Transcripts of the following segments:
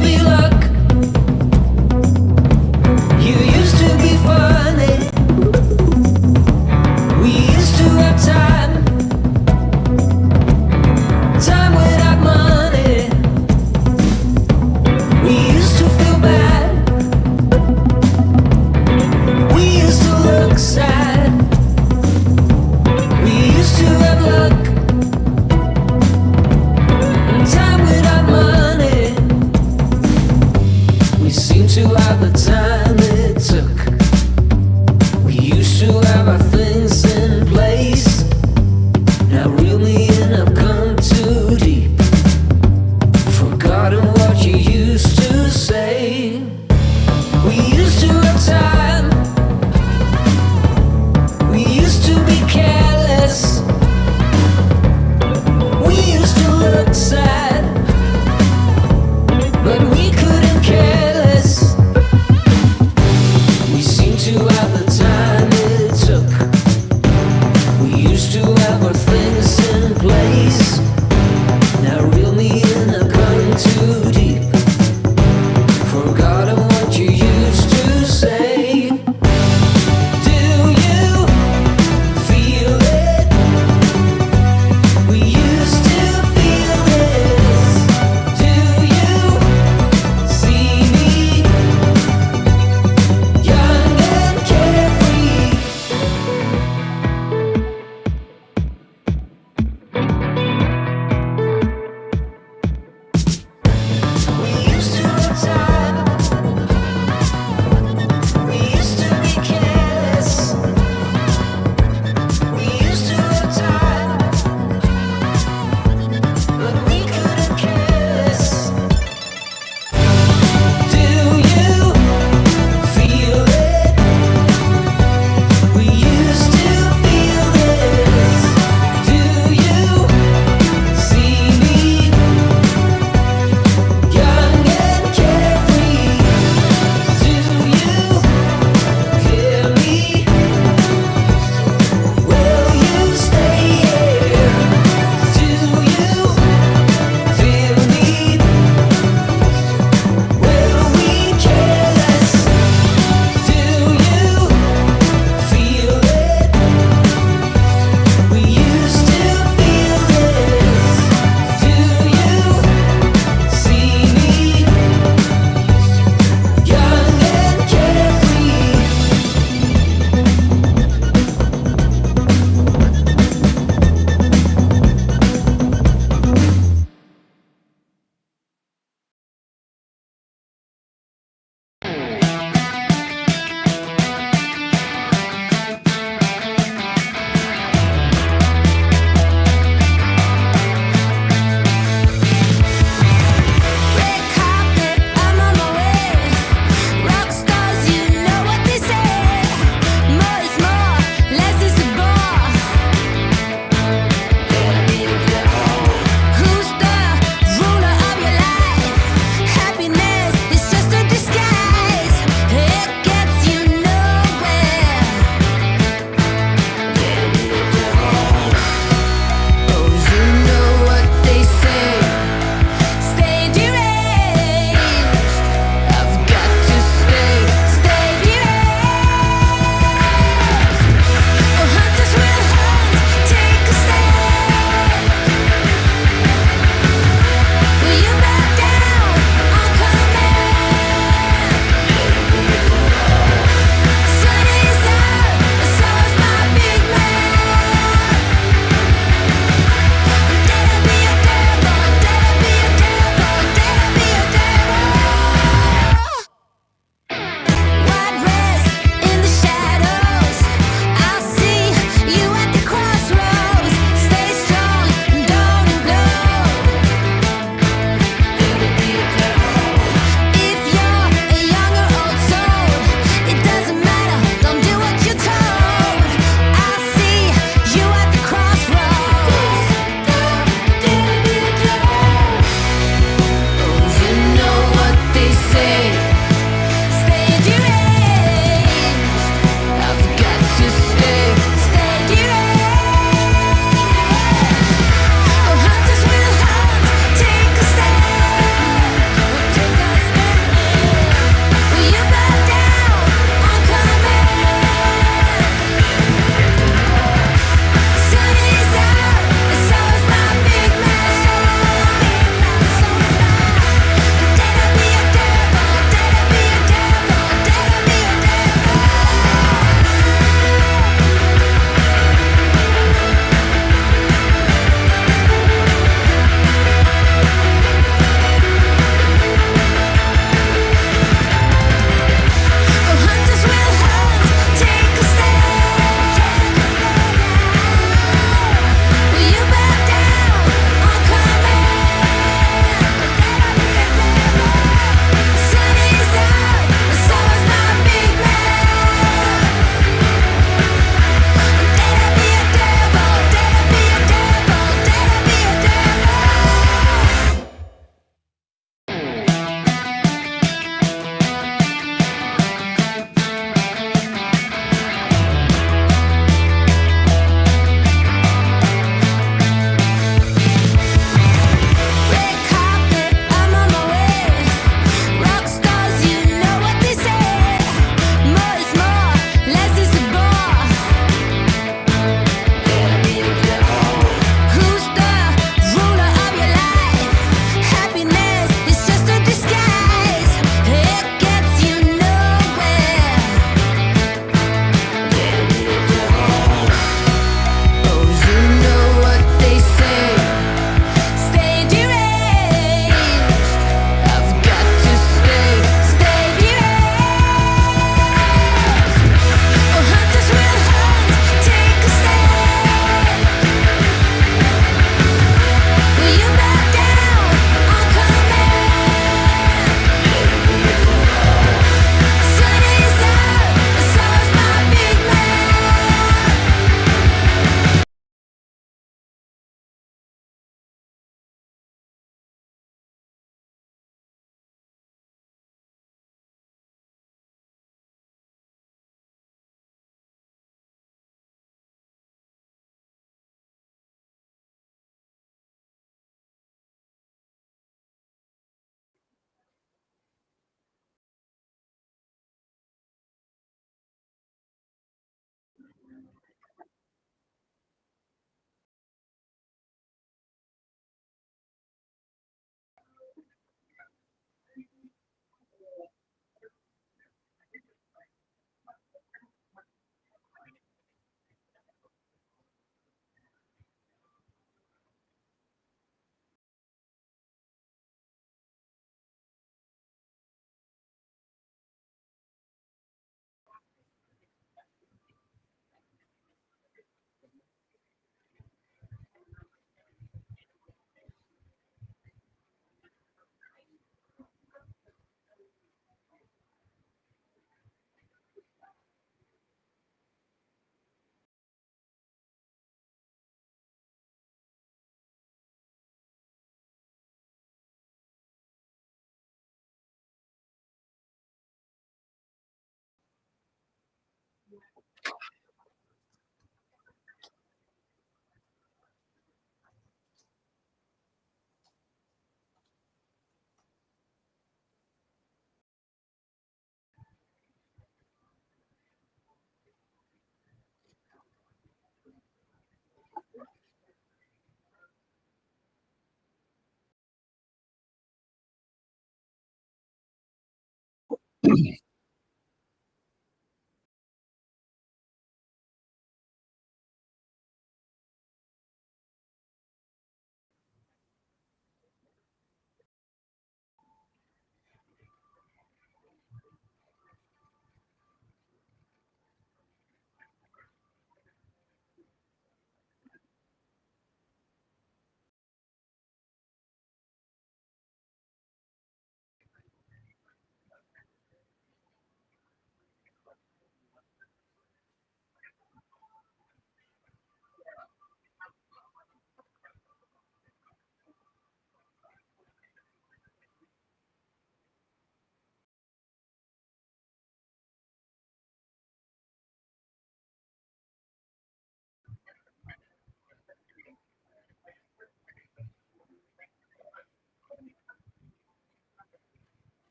be luck. You used to be funny. We used to have time. Time without money. We used to feel bad. We used to look sad. We used to have luck. And time without money. We seem to have the time it took. We used to have our things in place. Now real me and I've come too deep. Forgotten what you used to say. We used to have time. We used to be careless. We used to look sad. But we couldn't care less. We seem to have the time it took. We used to have our things in place. Now reel me in, I've gone too deep. Forgotten what you used to say. Do you feel it? We used to feel this. Do you see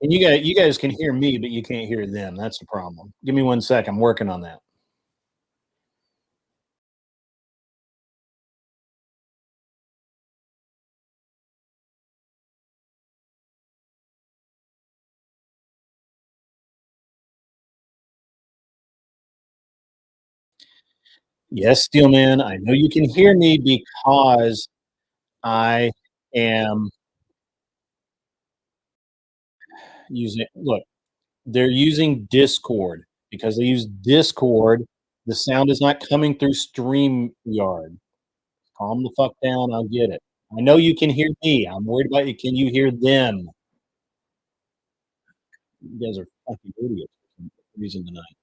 And you guys can hear me, but you can't hear them. That's the problem. Give me 1 sec. I'm working on that. Yes, Steelman, I know you can hear me because I am using look, they're using Discord. Because they use Discord, the sound is not coming through StreamYard. Calm the fuck down, I'll get it. I know you can hear me. I'm worried about you. Can you hear them? You guys are fucking idiots for some reason tonight.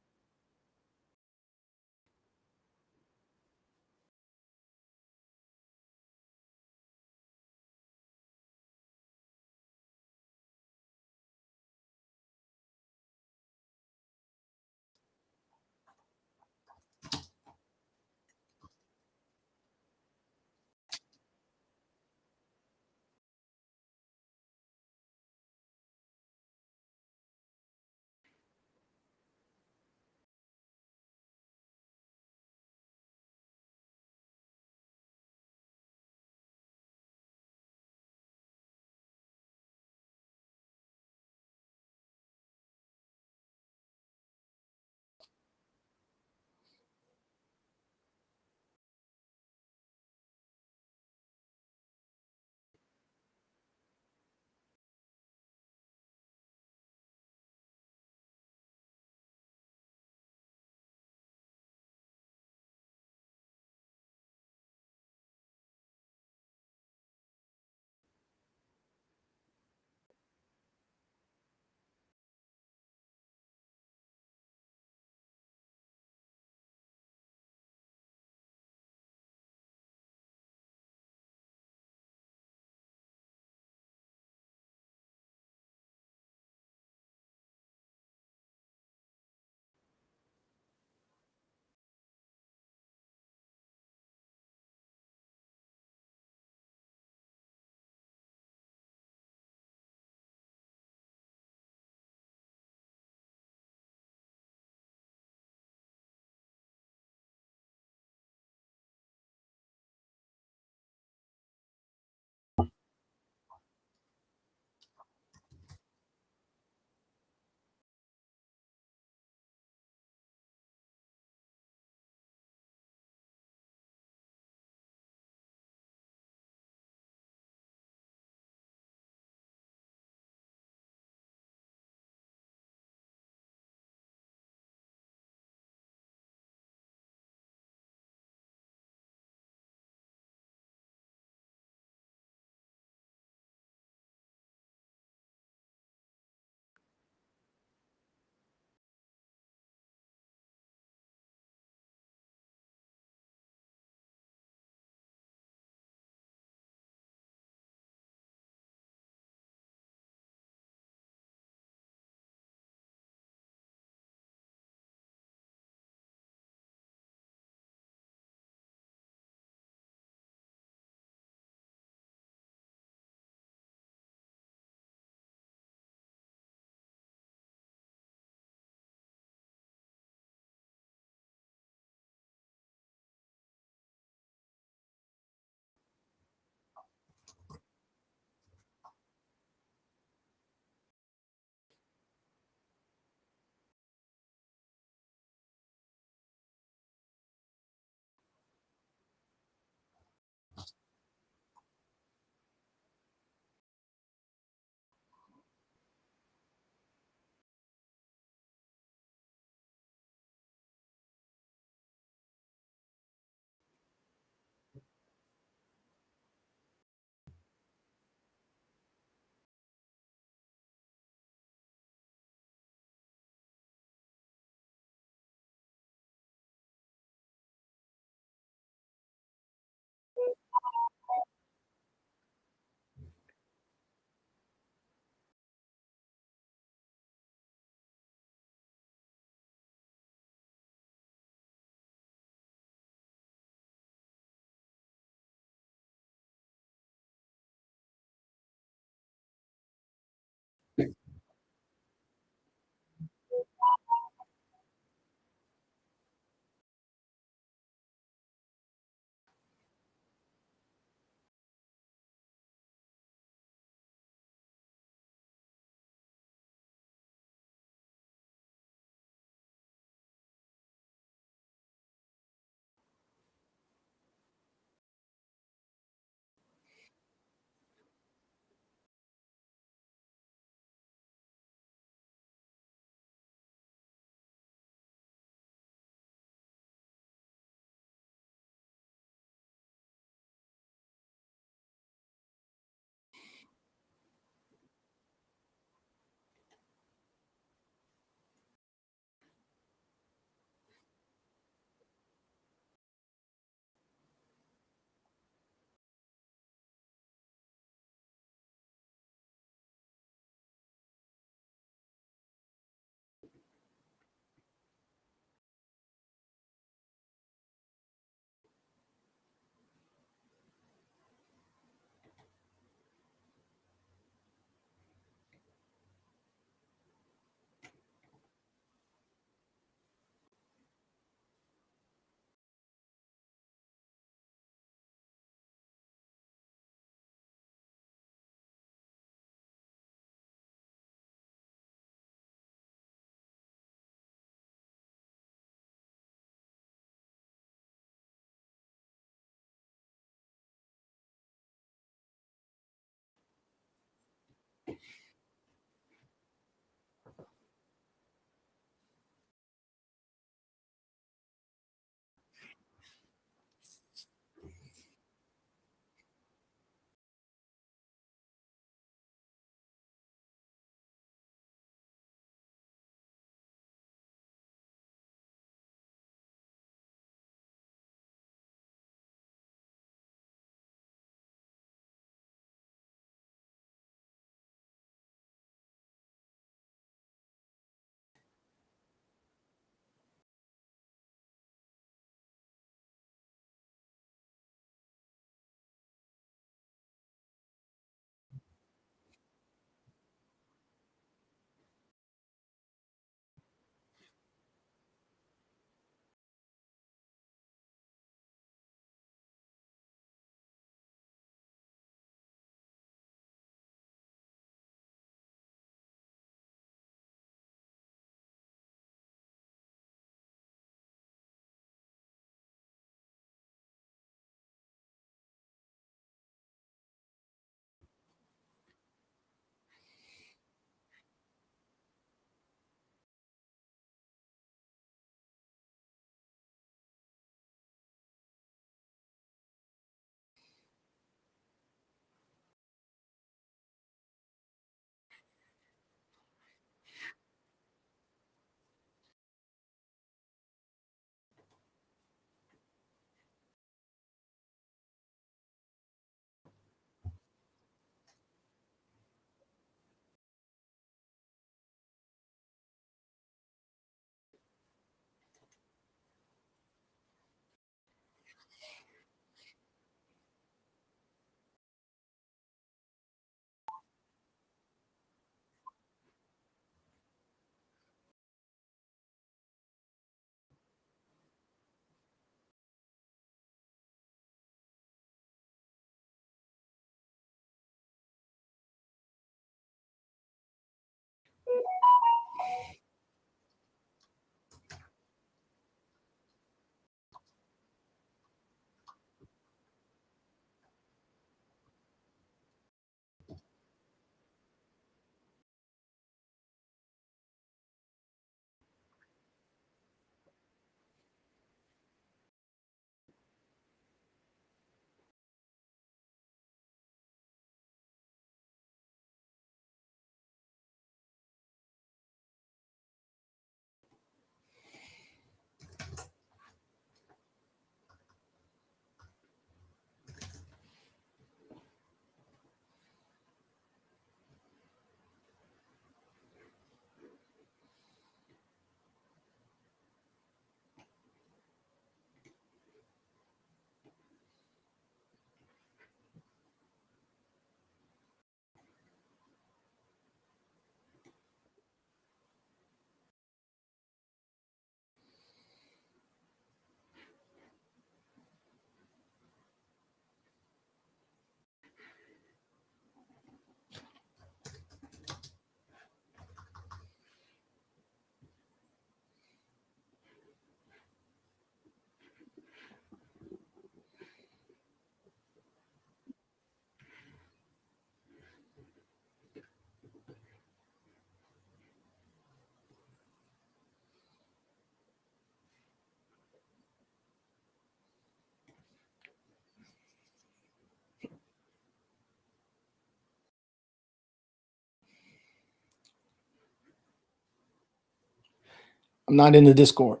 I'm not in the Discord.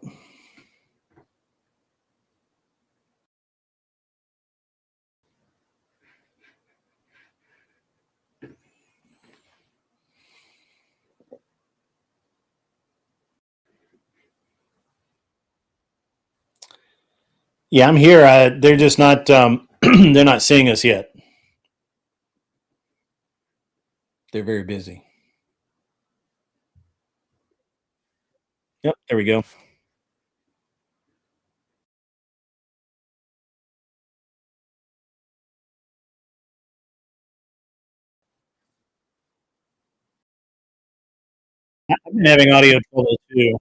Yeah, I'm here. They're just not. They're not seeing us yet. They're very busy. Yep, there we go. I've been having audio trouble too.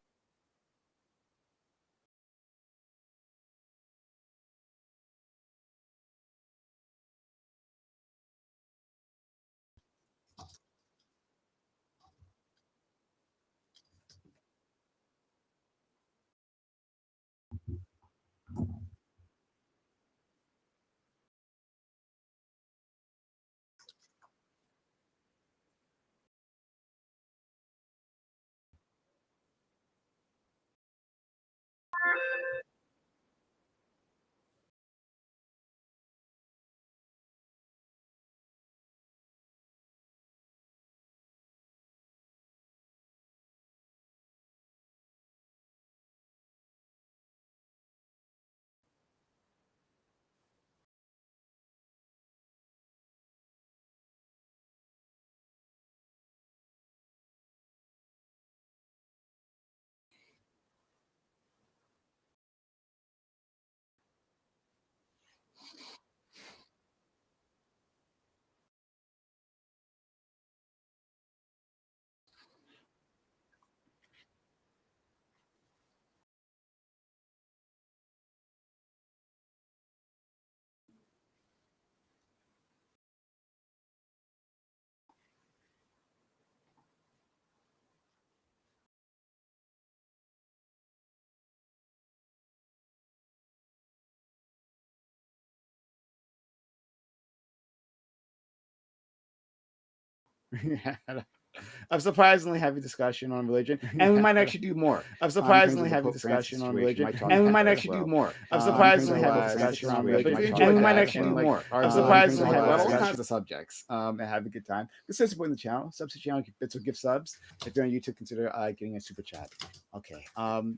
Of surprisingly heavy discussion on religion, and we might actually do more. Of surprisingly heavy discussion on religion, and we might actually do more. Of surprisingly heavy discussion on religion, and we might actually do more. Of surprisingly heavy discussion, all kinds of subjects, and have a good time. Consider supporting the channel. Subs to the channel, give bits or give subs. If you're on YouTube, consider getting a super chat. Okay.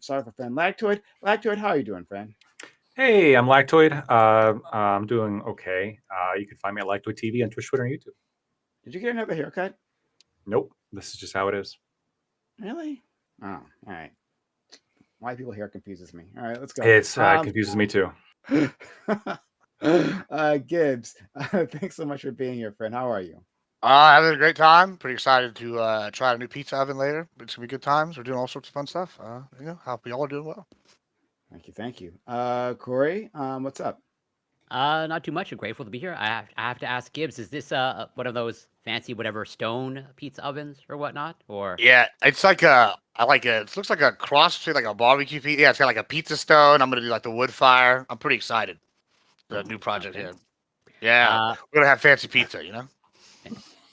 Sorry for friend Lactoid. Lactoid, how are you doing, friend? Hey, I'm Lactoid. I'm doing okay. You can find me at Lactoid TV on Twitch, Twitter, and YouTube. Did you get another haircut? Nope, this is just how it is. Really? Oh, all right. White people hair confuses me. All right, let's go. It confuses me too. Gibbs, thanks so much for being here, friend. How are you? Having a great time. Pretty excited to try a new pizza oven later. It's gonna be good times. We're doing all sorts of fun stuff. Hope y'all are doing well. Thank you. Corey, what's up? Not too much. I'm grateful to be here. I have to ask Gibbs, is this one of those fancy whatever stone pizza ovens or whatnot? Or Yeah, it's like it looks like a cross between like a barbecue pizza. Yeah, it's got like a pizza stone. I'm gonna do like the wood fire. I'm pretty excited. The new project here. Yeah, we're gonna have fancy pizza, you know?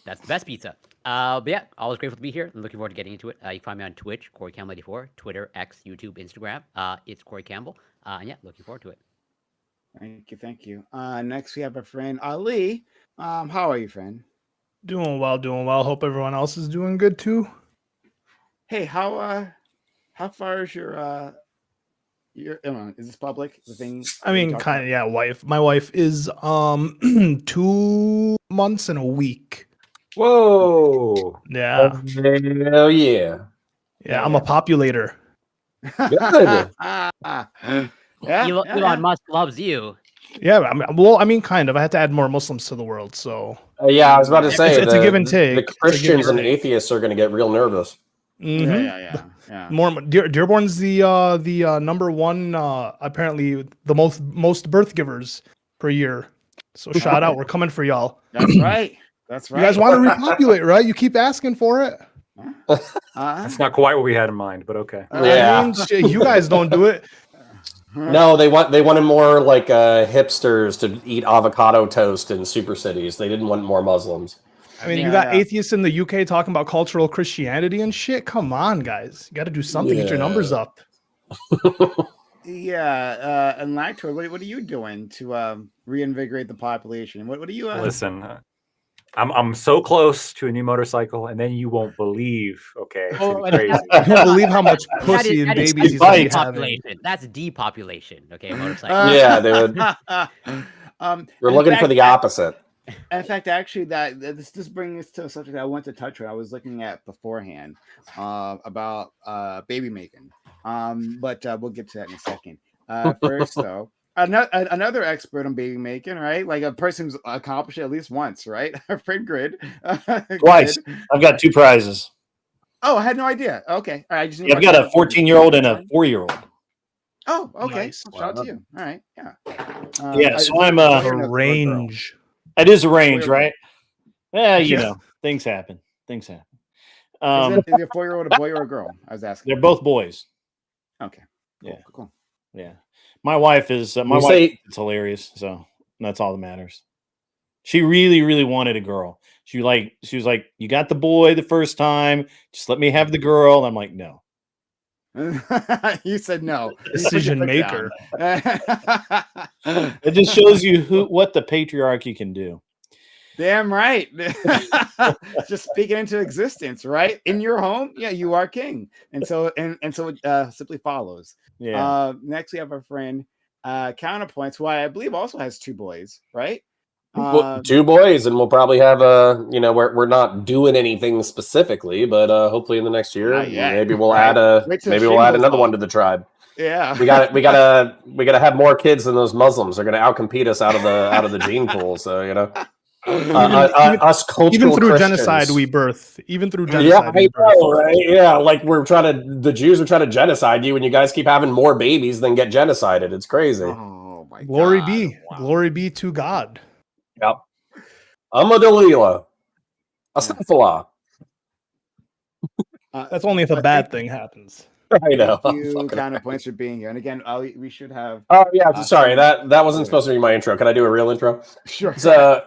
That's the best pizza. But yeah, always grateful to be here. Looking forward to getting into it. You can find me on Twitch, Corey Campbell 84, Twitter, X, YouTube, Instagram. It's Corey Campbell. And yeah, looking forward to it. Thank you. Next we have our friend Ali. How are you, friend? Doing well. Hope everyone else is doing good too. Hey, how far is your is this public? The thing. I mean, kind of, yeah. Wife. My wife is 2 months and a week. Whoa! Yeah. Hell yeah! Yeah, I'm a populator. Good. Elon Musk loves you. Yeah, I mean, kind of. I had to add more Muslims to the world, so. Yeah, I was about to say it's a give and take. The Christians and atheists are going to get real nervous. Mm-hmm. Yeah. More Dearborn's the number one. Apparently, the most birth givers per year. So shout out, we're coming for y'all. That's right. You guys want to repopulate, right? You keep asking for it. That's not quite what we had in mind, but okay. I mean, you guys don't do it. No, they wanted more like hipsters to eat avocado toast in super cities. They didn't want more Muslims. I mean, you got atheists in the UK talking about cultural Christianity and shit. Come on, guys. You got to do something. Get your numbers up. Yeah. And Lactor, what are you doing to reinvigorate the population? What are you? Listen, I'm so close to a new motorcycle, and then you won't believe. Okay, it's gonna be crazy. You won't believe how much pussy and babies he's gonna be having. That's depopulation. Okay, motorcycle. Yeah, dude. We're looking for the opposite. In fact, actually, this brings us to a subject I want to touch on. I was looking at beforehand about baby making, but we'll get to that in a second. First, though, another expert on baby making, right? Like a person who's accomplished it at least once, right? Our friend Grid. Twice. I've got 2 prizes. Oh, I had no idea. Okay, all right. I've got a 14-year-old and a 4-year-old. Oh, okay. Nice. Shout out to you. All right, yeah. Yeah, so I'm a range. It is a range, right? Yeah, you know, things happen. Things happen. Is it a 4-year-old a boy or a girl? I was asking. They're both boys. Okay. Cool, Yeah. Cool. Yeah. My wife is it's hilarious, so that's all that matters. She really, really wanted a girl. She was like, you got the boy the first time, just let me have the girl. And I'm like, no. You said no. Decision maker. It just shows you what the patriarchy can do. Damn right. Just speaking into existence, right? In your home, yeah, you are king. And so it simply follows. Yeah. Next we have our friend Counterpoints, who I believe also has 2 boys, right? Well, 2 boys, and we'll probably have we're not doing anything specifically, but hopefully in the next year, maybe we'll add another one to the tribe. Yeah, we gotta have more kids than those Muslims. They're gonna outcompete us out of the gene pool. So us cultural even through Christians. genocide we birth. Even through genocide, I know, right? Yeah, like the Jews are trying to genocide you, and you guys keep having more babies than get genocided. It's crazy. Oh my glory God. be, glory be to God. Yep. Alhamdulillah. Astaghfirullah. That's only if a bad thing happens. I know. Thank you, Counterpoints, for being here. And again, we should have. Oh yeah, sorry that wasn't supposed to be my intro. Can I do a real intro? Sure. So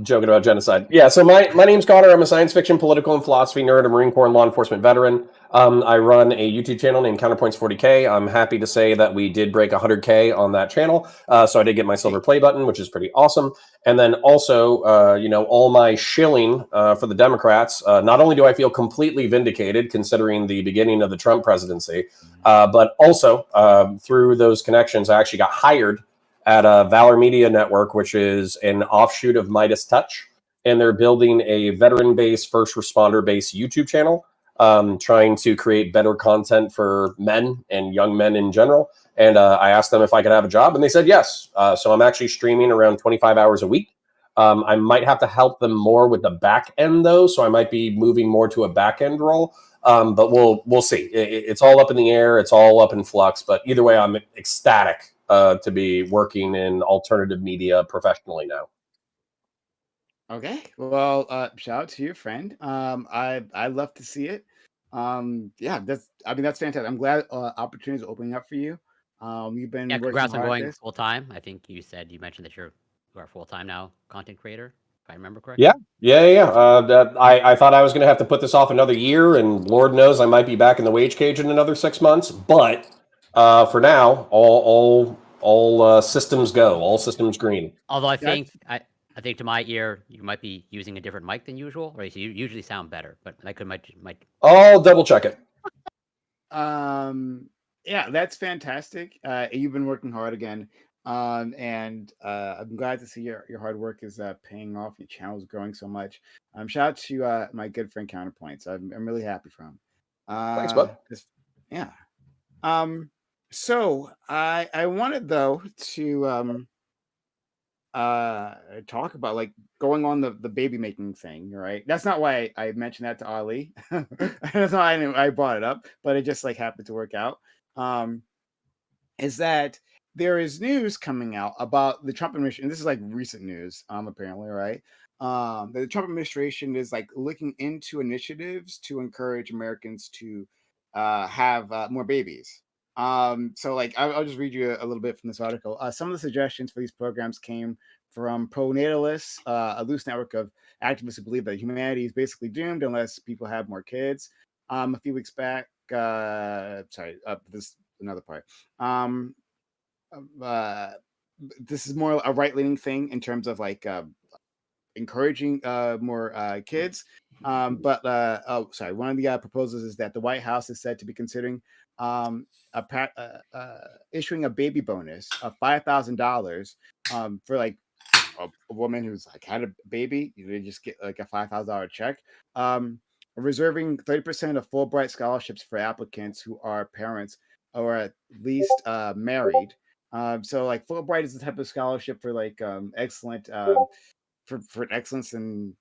joking about genocide. Yeah. So my name's Connor. I'm a science fiction, political, and philosophy nerd, a Marine Corps and law enforcement veteran. I run a YouTube channel named Counterpoints 40K. I'm happy to say that we did break 100K on that channel. So I did get my silver play button, which is pretty awesome. And then also, all my shilling for the Democrats. Not only do I feel completely vindicated, considering the beginning of the Trump presidency, but also through those connections, I actually got hired at Valor Media Network, which is an offshoot of Midas Touch. And they're building a veteran-based, first responder-based YouTube channel, trying to create better content for men and young men in general. And I asked them if I could have a job, and they said yes. So I'm actually streaming around 25 hours a week. I might have to help them more with the back end, though, so I might be moving more to a back end role. But we'll see. It's all up in the air. It's all up in flux. But either way, I'm ecstatic to be working in alternative media professionally now. Okay. Well, shout out to your friend. I love to see it. That's fantastic. I'm glad opportunities are opening up for you. You've been congrats on going this. full time. I think you mentioned that you are full time now content creator, if I remember correctly. Yeah. I thought I was going to have to put this off another year, and Lord knows I might be back in the wage cage in another 6 months. But for now, all systems go, all systems green. Although I think to my ear, you might be using a different mic than usual, right? So you usually sound better, but I might. I'll double check it. Yeah, that's fantastic. You've been working hard again. And I'm glad to see your hard work is paying off. Your channel is growing so much. Shout out to my good friend Counterpoints. I'm really happy for him. Thanks, bud. Yeah. So I wanted though to talk about like going on the baby making thing, right? That's not why I mentioned that to Ali. That's not why I brought it up, but it just like happened to work out. Is that there is news coming out about the Trump administration. This is like recent news, apparently, right? The Trump administration is like looking into initiatives to encourage Americans to have more babies. So like I'll just read you a little bit from this article. Some of the suggestions for these programs came from Pronatalist, a loose network of activists who believe that humanity is basically doomed unless people have more kids. A few weeks back, this another part. This is more a right-leaning thing in terms of like encouraging more kids. One of the proposals is that the White House is said to be considering issuing a baby bonus of $5,000 for like a woman who's like had a baby. You just get like a $5,000 check. Reserving 30% of Fulbright scholarships for applicants who are parents or at least married. So like Fulbright is the type of scholarship for like excellent for excellence in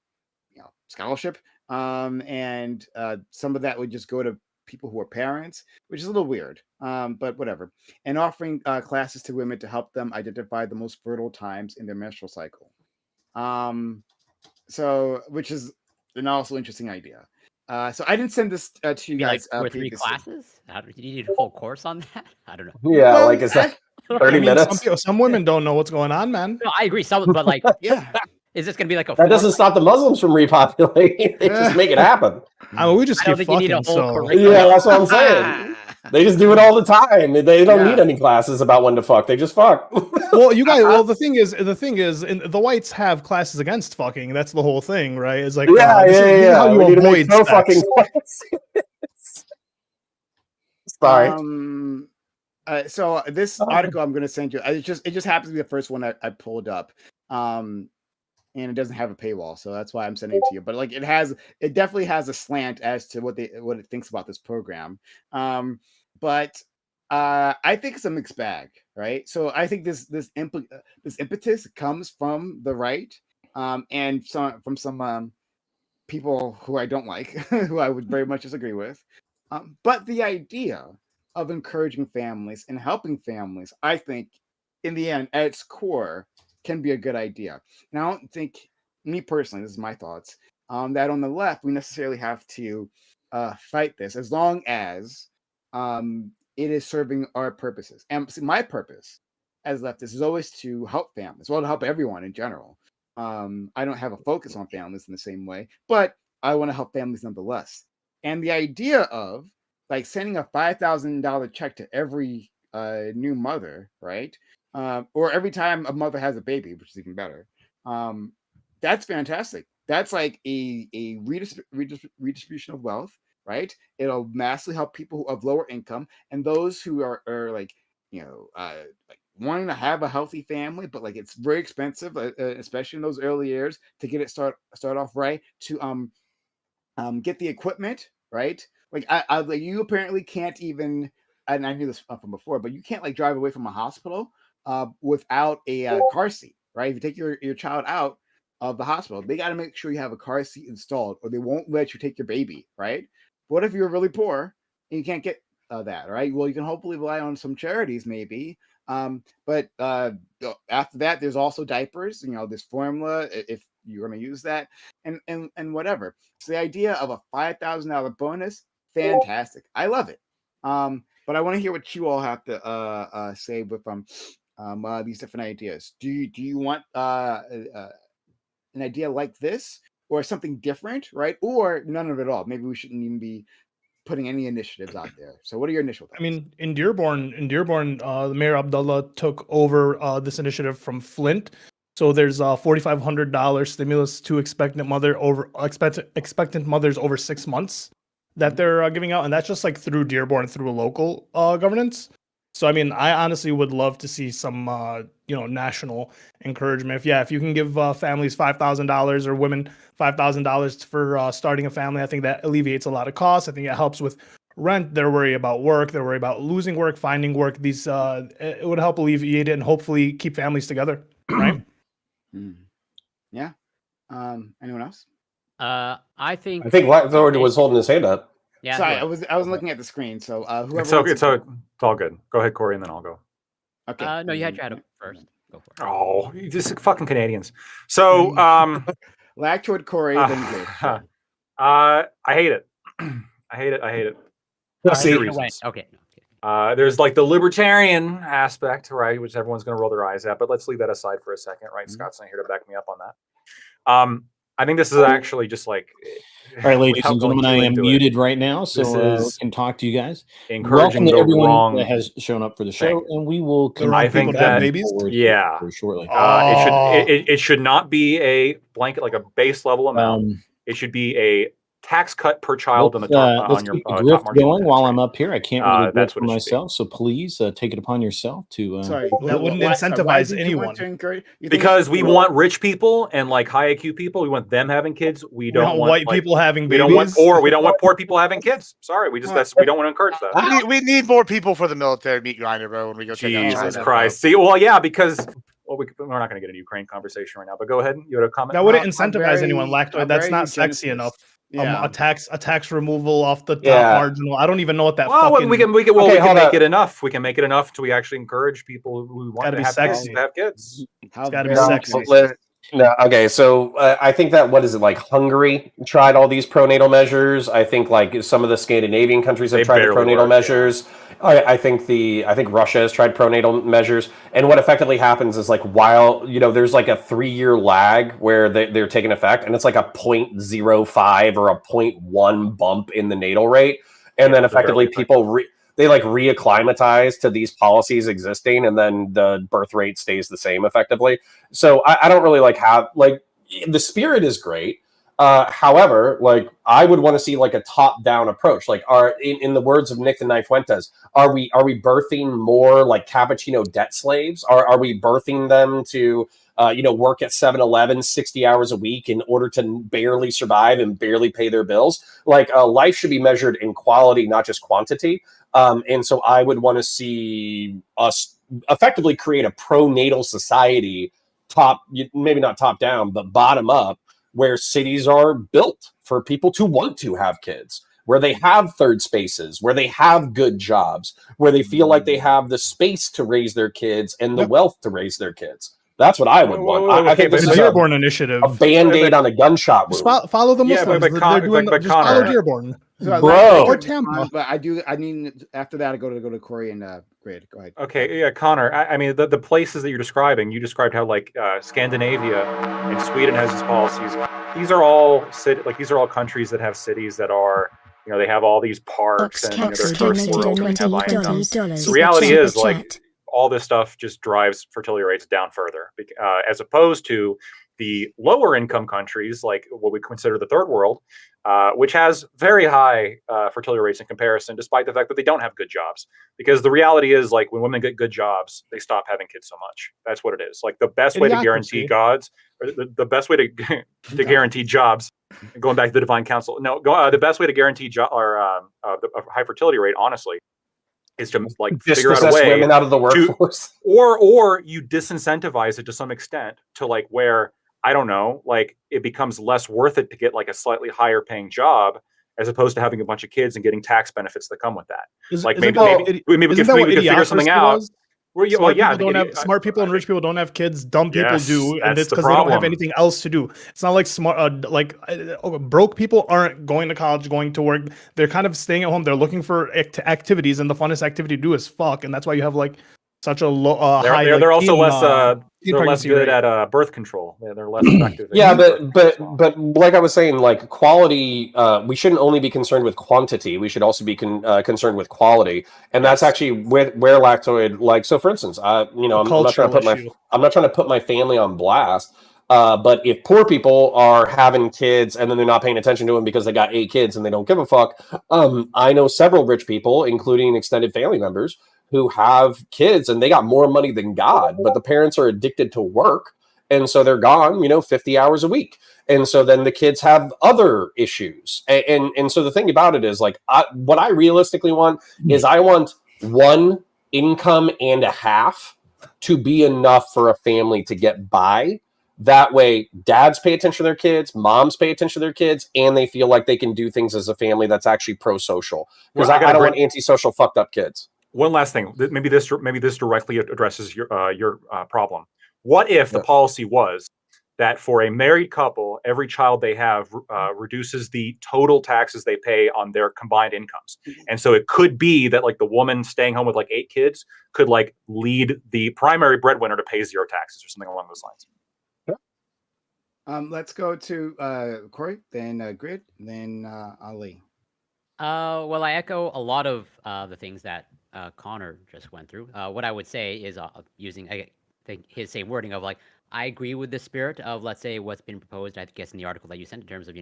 scholarship. And some of that would just go to people who are parents, which is a little weird, but whatever. And offering classes to women to help them identify the most fertile times in their menstrual cycle. So, which is an also interesting idea. So I didn't send this to you guys. Like 2 or 3 classes? Do you need a whole course on that? I don't know. Yeah, well, like is that 30 minutes? Some women don't know what's going on, man. No, I agree. But like, yeah. Is this going to be like a? That doesn't stop the Muslims from repopulating. They just make it happen. I mean, we just keep fucking. Yeah, that's what I'm saying. They just do it all the time. They don't need any classes about when to fuck. They just fuck. Well, you guys. Well, the thing is, the whites have classes against fucking. That's the whole thing, right? It's like, this is how you avoid no fucking classes. Sorry. So this article I'm going to send you. It just happens to be the first one I pulled up. And it doesn't have a paywall, so that's why I'm sending it to you. But like, it definitely has a slant as to what it thinks about this program. But I think it's a mixed bag, right? So I think this impetus comes from the right, and from some people who I don't like, who I would very much disagree with. But the idea of encouraging families and helping families, I think, in the end, at its core, can be a good idea. And I don't think, me personally, this is my thoughts, that on the left we necessarily have to fight this as long as it is serving our purposes. And my purpose as leftists is always to help families, well, to help everyone in general. I don't have a focus on families in the same way, but I want to help families nonetheless. And the idea of like sending a $5,000 check to every new mother, right? Or every time a mother has a baby, which is even better. That's fantastic. That's like a redistribution of wealth, right? It'll massively help people who have lower income and those who are like, like wanting to have a healthy family, but like it's very expensive, especially in those early years, to get it start off right, to get the equipment, right? Like like you apparently can't even, and I knew this from before, but you can't like drive away from a hospital without a car seat, right? If you take your child out of the hospital, they got to make sure you have a car seat installed, or they won't let you take your baby, right? What if you're really poor and you can't get that, right? Well, you can hopefully rely on some charities, maybe. But after that, there's also diapers. There's formula if you're going to use that, and whatever. So the idea of a $5,000 bonus, fantastic. I love it. But I want to hear what you all have to say with these different ideas. Do you want an idea like this, or something different, right? Or none of it all? Maybe we shouldn't even be putting any initiatives out there. So what are your initial thoughts? I mean, in Dearborn, the Mayor Abdullah took over this initiative from Flint. So there's $4,500 stimulus to expectant mothers over 6 months that they're giving out, and that's just like through Dearborn, through a local governance. So I mean, I honestly would love to see some national encouragement. If you can give families $5,000 or women $5,000 for starting a family, I think that alleviates a lot of costs. I think it helps with rent. They're worried about work. They're worried about losing work, finding work. It would help alleviate it and hopefully keep families together, right? Yeah. Anyone else? I think Blackthorn was holding his hand up. Yeah. Sorry, I was looking at the screen. So whoever. It's all good. Go ahead, Corey, and then I'll go. Okay. No, you had your hand up first. Go for it. Oh, you just fucking Canadians. So, Lactoid Corey, then Gabe. I hate it. I hate it. See, Reasons. Okay. There's like the libertarian aspect, right, which everyone's going to roll their eyes at. But let's leave that aside for a second, right? Scott's not here to back me up on that. I think this is actually just like. All right, ladies and gentlemen, I am muted right now, so we can talk to you guys. Encouraging Welcome to the everyone wrong that has shown up for the show, and we will. I think that babies. Yeah, shortly. It should not be a blanket like a base level amount. It should be a tax cut per child on the top let's on your keep the top grift margin. going while I'm up here. I can't really that's for what it should myself, so please take it upon yourself to. Sorry, that wouldn't incentivize anyone. Because we want rich people and like high IQ people. We want them having kids. We don't want white people having babies. We don't want poor people having kids. Sorry, we don't want to encourage that. We need more people for the military meat grinder, bro. When we go check out Jesus China, Christ. See, well, yeah, because we're not going to get a Ukraine conversation right now. But go ahead. You had a comment. That wouldn't incentivize anyone. Lactoid. That's not sexy enough. Yeah. A tax removal off the top marginal. I don't even know what that. We can make it enough. We can make it enough to actually encourage people who want to have kids to have kids. It's got to be sexy. No, okay, so I think that like Hungary tried all these pronatal measures. I think like some of the Scandinavian countries have tried the pronatal measures. Yeah. I think Russia has tried pronatal measures, and what effectively happens is like while there's like a 3-year lag where they're taking effect, and it's like a 0.05 or a 0.1 bump in the natal rate, and then effectively people they like reacclimatize to these policies existing, and then the birth rate stays the same effectively. So I don't really like have like the spirit is great. However, like I would want to see like a top-down approach. Like, in the words of Nick the Knife Fuentes, are we birthing more like cappuccino debt slaves? Are we birthing them to work at 7-Eleven 60 hours a week in order to barely survive and barely pay their bills? Like life should be measured in quality, not just quantity. And so I would want to see us effectively create a pronatal society, maybe not top down, but bottom up, where cities are built for people to want to have kids, where they have third spaces, where they have good jobs, where they feel like they have the space to raise their kids and the wealth to raise their kids. That's what I would want. I think this is Dearborn initiative, a Band-Aid on a gunshot wound. Follow the Muslims. But follow Dearborn. Bro. Or Tampa. But I mean, after that, I go to Corey and Grid. Go ahead. Okay, yeah, Connor. I mean, the places that you're describing, you described how like Scandinavia and Sweden has these policies. These are all countries that have cities that are, they have all these parks and they're first world and have high income. The reality is like all this stuff just drives fertility rates down further, as opposed to the lower income countries, like what we consider the third world, which has very high fertility rates in comparison, despite the fact that they don't have good jobs. Because the reality is, like, when women get good jobs, they stop having kids so much. That's what it is. Like, the best way to guarantee the best way to guarantee jobs, going back to the divine counsel, the best way to guarantee the high fertility rate, honestly, is to like figure out a way women out of the workforce, or you disincentivize it to some extent to like where, I don't know, like it becomes less worth it to get like a slightly higher paying job as opposed to having a bunch of kids and getting tax benefits that come with that. Maybe we could figure something out. Smart people and rich people don't have kids. Dumb people do, and it's because they don't have anything else to do. It's not like broke people aren't going to college, going to work. They're kind of staying at home. They're looking for activities, and the funnest activity to do is fuck, and that's why you have like such a low high. They're also less good at birth control. They're less effective. Yeah, but like I was saying, like quality, we shouldn't only be concerned with quantity. We should also be concerned with quality, and that's actually where Lactoid. Like, so for instance, I'm not trying to put my family on blast. But if poor people are having kids and then they're not paying attention to them because they got 8 kids and they don't give a fuck, I know several rich people, including extended family members, who have kids and they got more money than God, but the parents are addicted to work. And so they're gone, 50 hours a week. And so then the kids have other issues. And so the thing about it is like, what I realistically want is I want 1 income and a half to be enough for a family to get by. That way dads pay attention to their kids, moms pay attention to their kids, and they feel like they can do things as a family that's actually pro-social. Because I don't want antisocial fucked up kids. One last thing, maybe this directly addresses your problem. What if the policy was that for a married couple, every child they have reduces the total taxes they pay on their combined incomes. And so it could be that like the woman staying home with like 8 kids could like lead the primary breadwinner to pay 0 taxes or something along those lines. Let's go to Corey, then Grid, then Ali. Well, I echo a lot of the things that Connor just went through. What I would say is using, I think, his same wording of like, I agree with the spirit of, let's say, what's been proposed, I guess, in the article that you sent in terms of,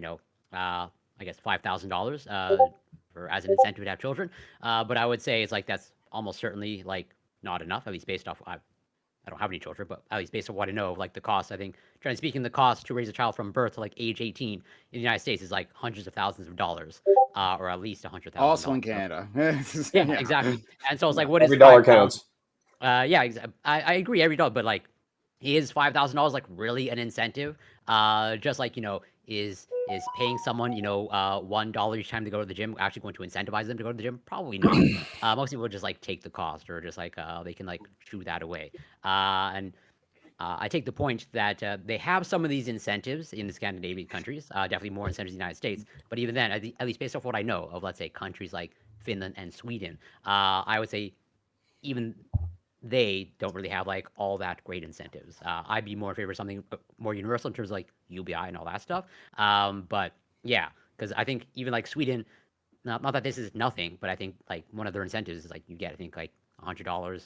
I guess, $5,000 for as an incentive to have children. But I would say it's like that's almost certainly like not enough, at least based off. I don't have any children, but at least based on what I know of like the cost, I think, trying speaking, the cost to raise a child from birth to like age 18 in the United States is like hundreds of thousands of dollars, or at least $100,000. Also in Canada. Yeah, exactly. And so it's like, what is Every dollar counts. Yeah, I agree, every dollar, but like, is $5,000 like really an incentive? Just like, is paying someone, $1 each time to go to the gym actually going to incentivize them to go to the gym? Probably not. Most people just like take the cost, or just like they can like shoo that away. And I take the point that they have some of these incentives in the Scandinavian countries, definitely more incentives in the United States. But even then, at least based off what I know of, let's say, countries like Finland and Sweden, I would say even they don't really have like all that great incentives. I'd be more in favor of something more universal in terms of like UBI and all that stuff. But yeah, because I think even like Sweden, not that this is nothing, but I think like one of their incentives is like you get, I think, like $100.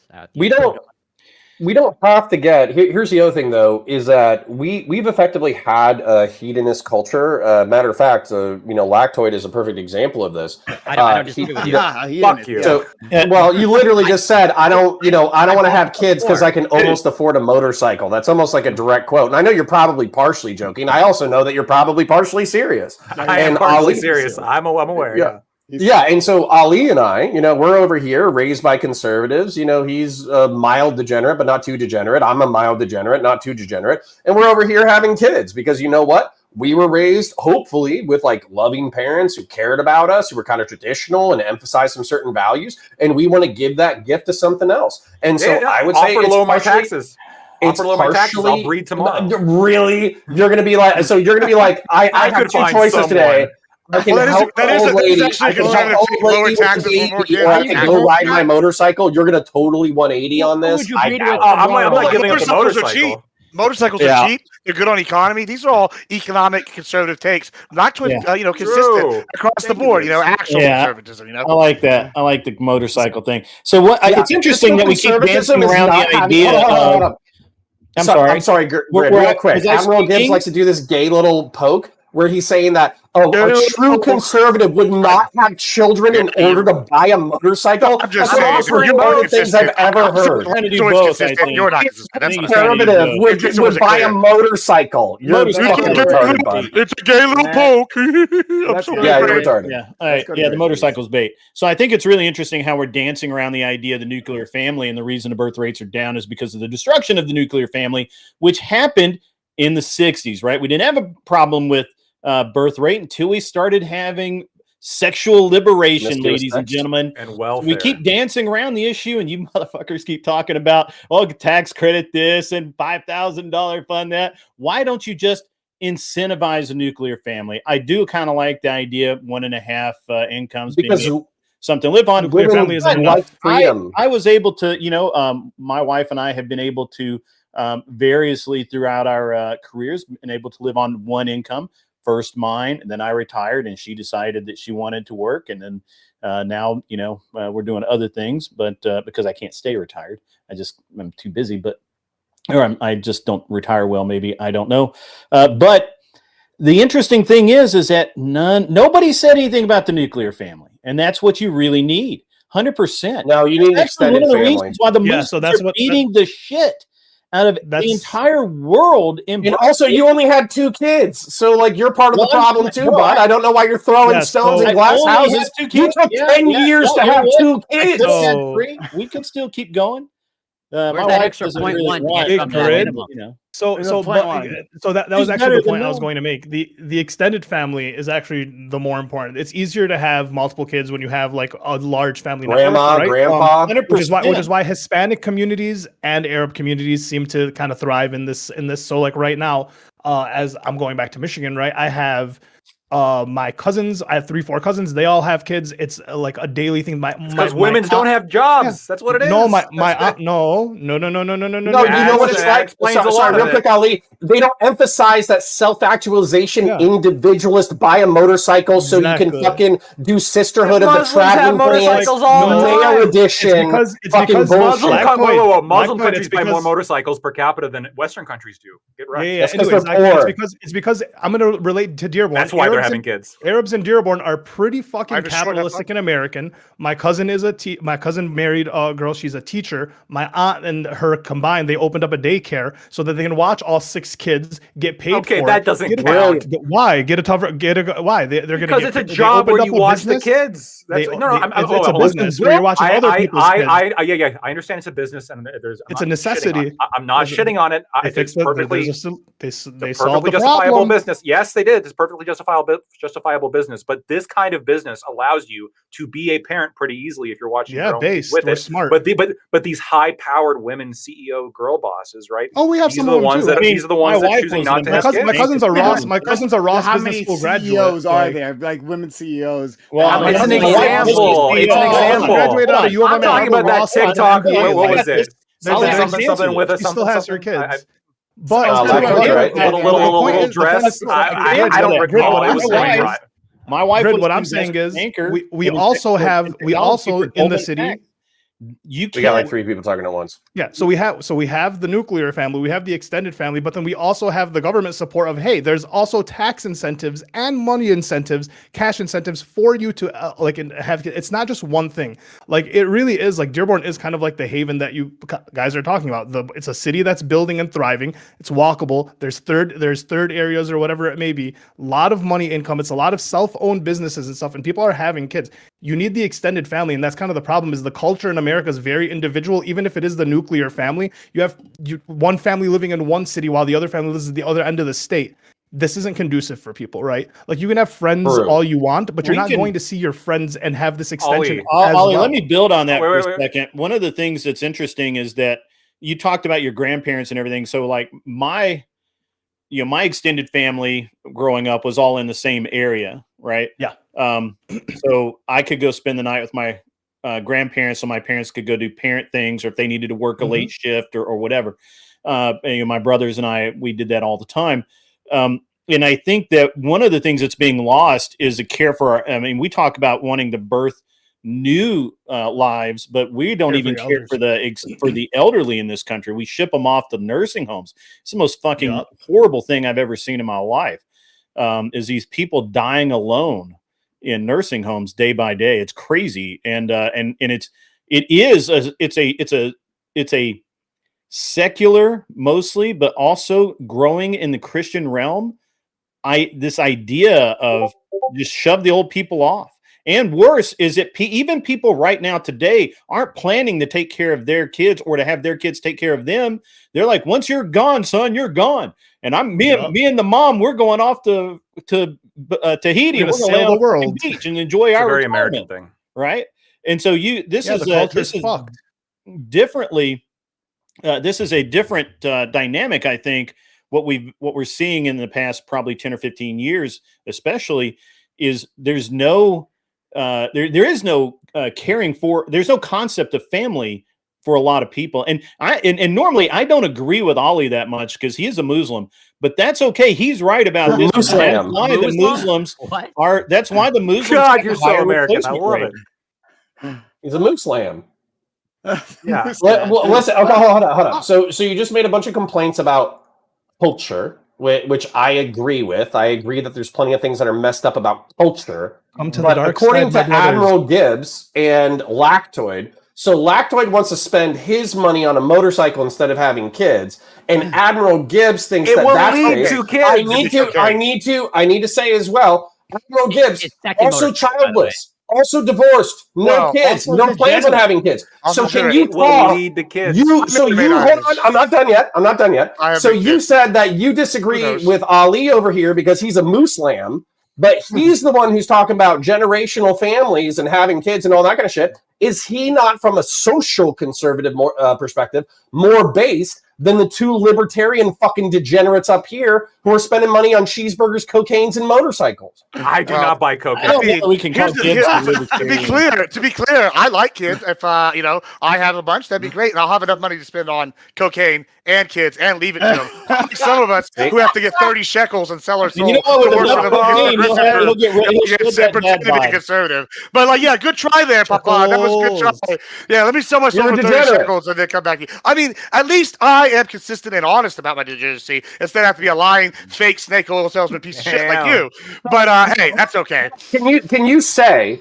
We don't have to get. Here's the other thing, though, is that we've effectively had a hedonist culture. Matter of fact, Lactoid is a perfect example of this. I don't disagree with you. Fuck you. So, well, you literally just said, I don't want to have kids because I can almost afford a motorcycle. That's almost like a direct quote. And I know you're probably partially joking. I also know that you're probably partially serious. I am partially serious. I'm aware. Yeah. Yeah, and so Ali and I, we're over here raised by conservatives. He's a mild degenerate, but not too degenerate. I'm a mild degenerate, not too degenerate. And we're over here having kids because you know what? We were raised, hopefully, with like loving parents who cared about us, who were kind of traditional and emphasized some certain values. And we want to give that gift to something else. And so I would say offer low my taxes. Offer low my taxes. I'll breed tomorrow. Really? You're going to be like, I have 2 choices today. I can help old lady. I can help old lady with the baby, or I can go ride my motorcycle. You're gonna totally 180 on this. I'm not giving up the motorcycle. Motorcycles are cheap. They're good on economy. These are all economic conservative takes, not consistent across the board. Actual conservatism. I like that. I like the motorcycle thing. So what? It's interesting that we keep dancing around the idea of. I'm sorry, real quick. Admiral Gibbs likes to do this gay little poke where he's saying that a true conservative would not have children in order to buy a motorcycle. I'm just saying, you're one of the things I've ever heard. Trying to do both, I think. You're not consistent. Conservative would buy a motorcycle. You're fucking retarded, bud. It's a gay little poke. Yeah, you're retarded. Yeah, all right. Yeah, the motorcycle's bait. So I think it's really interesting how we're dancing around the idea of the nuclear family, and the reason the birth rates are down is because of the destruction of the nuclear family, which happened in the 60s, right? We didn't have a problem with birth rate until we started having sexual liberation, ladies and gentlemen. And welfare. We keep dancing around the issue, and you motherfuckers keep talking about, tax credit this and $5,000 fund that. Why don't you just incentivize a nuclear family? I do kind of like the idea of 1.5 incomes because something to live on. Nuclear family is enough. I was able to, my wife and I have been able to variously throughout our careers been able to live on one income. First mine, and then I retired, and she decided that she wanted to work, and then now we're doing other things, but because I can't stay retired, I'm too busy, or I just don't retire well, maybe, I don't know. But the interesting thing is that nobody said anything about the nuclear family, and that's what you really need, 100%. No, you need extended family. One of the reasons why the Muslims are beating the shit out of the entire world. And also, you only had 2 kids. So, you're part of the problem too, bud. I don't know why you're throwing stones in glass houses. You took 10 years to have 2 kids. We could still keep going. My wife doesn't really want, So that was actually the point I was going to make. The extended family is actually the more important. It's easier to have multiple kids when you have like a large family grandma, network, right? grandpa, which is why Hispanic communities and Arab communities seem to kind of thrive in this. So like right now, as I'm going back to Michigan, right? I have my cousins. I have 3-4 cousins. They all have kids. It's like a daily thing. Because women don't have jobs. That's what it is. No, my aunt. No. No, you know what it's like. Sorry, real quick, Ali. They don't emphasize that self-actualization, individualist, buy a motorcycle so you can fucking do sisterhood of the traveling motorcycles all the time. male edition. It's fucking because bullshit. Muslim countries buy more motorcycles per capita than Western countries do. Get right. Yeah. Anyways, it's because I'm going to relate to Dearborn. That's why they're having kids. Arabs in Dearborn are pretty fucking capitalistic and American. My cousin my cousin married a girl. She's a teacher. My aunt and her combined, they opened up a daycare so that they can watch all 6 kids get paid. Okay, for that it. doesn't count. Why? Why? They're going because it's a job where you watch the kids. It's a business where you're watching other people's kids. I understand it's a business and it's a necessity. I'm not shitting on it. It's perfectly they solved the justifiable business. Yes, they did. It's perfectly justifiable business. But this kind of business allows you to be a parent pretty easily if you're watching your own kids with it. Smart. But these high-powered women CEO girl bosses, right? Oh, we have some of them too. These are the ones that are choosing not to have kids. My cousins are Ross. My cousins are Ross business school graduates. How many CEOs are there? Like women CEOs. Well, it's an example. It's an example. I'm talking about that TikTok. What was it? Something with us. She still has her kids. But little dress. I don't recall. It was right. My wife. What I'm saying is, we also in the city. We got like 3 people talking at once. Yeah, so we have the nuclear family, we have the extended family, but then we also have the government support of, hey, there's also tax incentives and money incentives, cash incentives for you to have. It's not just one thing. Like it really is like Dearborn is kind of like the haven that you guys are talking about. It's a city that's building and thriving. It's walkable. There's third areas or whatever it may be. A lot of money income. It's a lot of self-owned businesses and stuff, and people are having kids. You need the extended family, and that's kind of the problem. Is the culture in America is very individual. Even if it is the nuclear family, you have one family living in one city while the other family lives at the other end of the state. This isn't conducive for people, right? Like you can have friends all you want, but you're not going to see your friends and have this extension. Ollie, let me build on that for a second. One of the things that's interesting is that you talked about your grandparents and everything. So like my extended family growing up was all in the same area, right? Yeah. So I could go spend the night with my grandparents, so my parents could go do parent things, or if they needed to work a late shift or whatever. My brothers and I, we did that all the time. And I think that one of the things that's being lost is a care for we talk about wanting to birth new lives, but we don't even care for the elderly in this country. We ship them off to nursing homes. It's the most fucking horrible thing I've ever seen in my life. Is these people dying alone in nursing homes day by day. It's crazy. And it's a secular mostly, but also growing in the Christian realm. This idea of just shove the old people off. And worse is that even people right now today aren't planning to take care of their kids or to have their kids take care of them. They're like, once you're gone, son, you're gone. And me and the mom, we're going off to Tahiti. We're going to sail the world beach and enjoy our very American thing, right? And so this is differently. This is a different dynamic, I think. What we're seeing in the past probably 10 or 15 years, especially, is there's no there is no caring for. There's no concept of family for a lot of people. And normally I don't agree with Ali that much because he is a Muslim, but that's okay. He's right about this. That's why the Muslims are. That's why the Muslims. God, you're so American. I love it. He's a Muslim. Yeah. Listen. Okay, hold on. So you just made a bunch of complaints about culture, which I agree with. I agree that there's plenty of things that are messed up about culture. But according to Admiral Gibbs and Lactoid, so Lactoid wants to spend his money on a motorcycle instead of having kids, and Admiral Gibbs thinks that's lead to kids. I need to say as well, Admiral Gibbs also childless. Also divorced, no kids, no plans on having kids. So can you talk? Lead the kids. Hold on. I'm not done yet. So you said that you disagree with Ali over here because he's a Muslim, but he's the one who's talking about generational families and having kids and all that kind of shit. Is he not, from a social conservative perspective, more based than the two libertarian fucking degenerates up here who are spending money on cheeseburgers, cocaines, and motorcycles. I do not buy cocaine. I don't know what we can call Here's the- kids here- libertarian. to be clear, I like kids. If you know, I have a bunch, that'd be great, and I'll have enough money to spend on cocaine and kids and leave it to them. Like some of us who have to get 30 shekels and sell our soul And you know what? to With work enough for the cocaine, he'll get rid of that pretend to be bad vibe. conservative. But like, yeah, good try there, Papa. That was a good try. Yeah, let me sell my soul You're a for 30 degenerate. shekels and then come back. I mean, at least I am consistent and honest about my degeneracy instead of have to be a lying, fake snake oil salesman piece of shit like you. But hey, that's okay. Can you say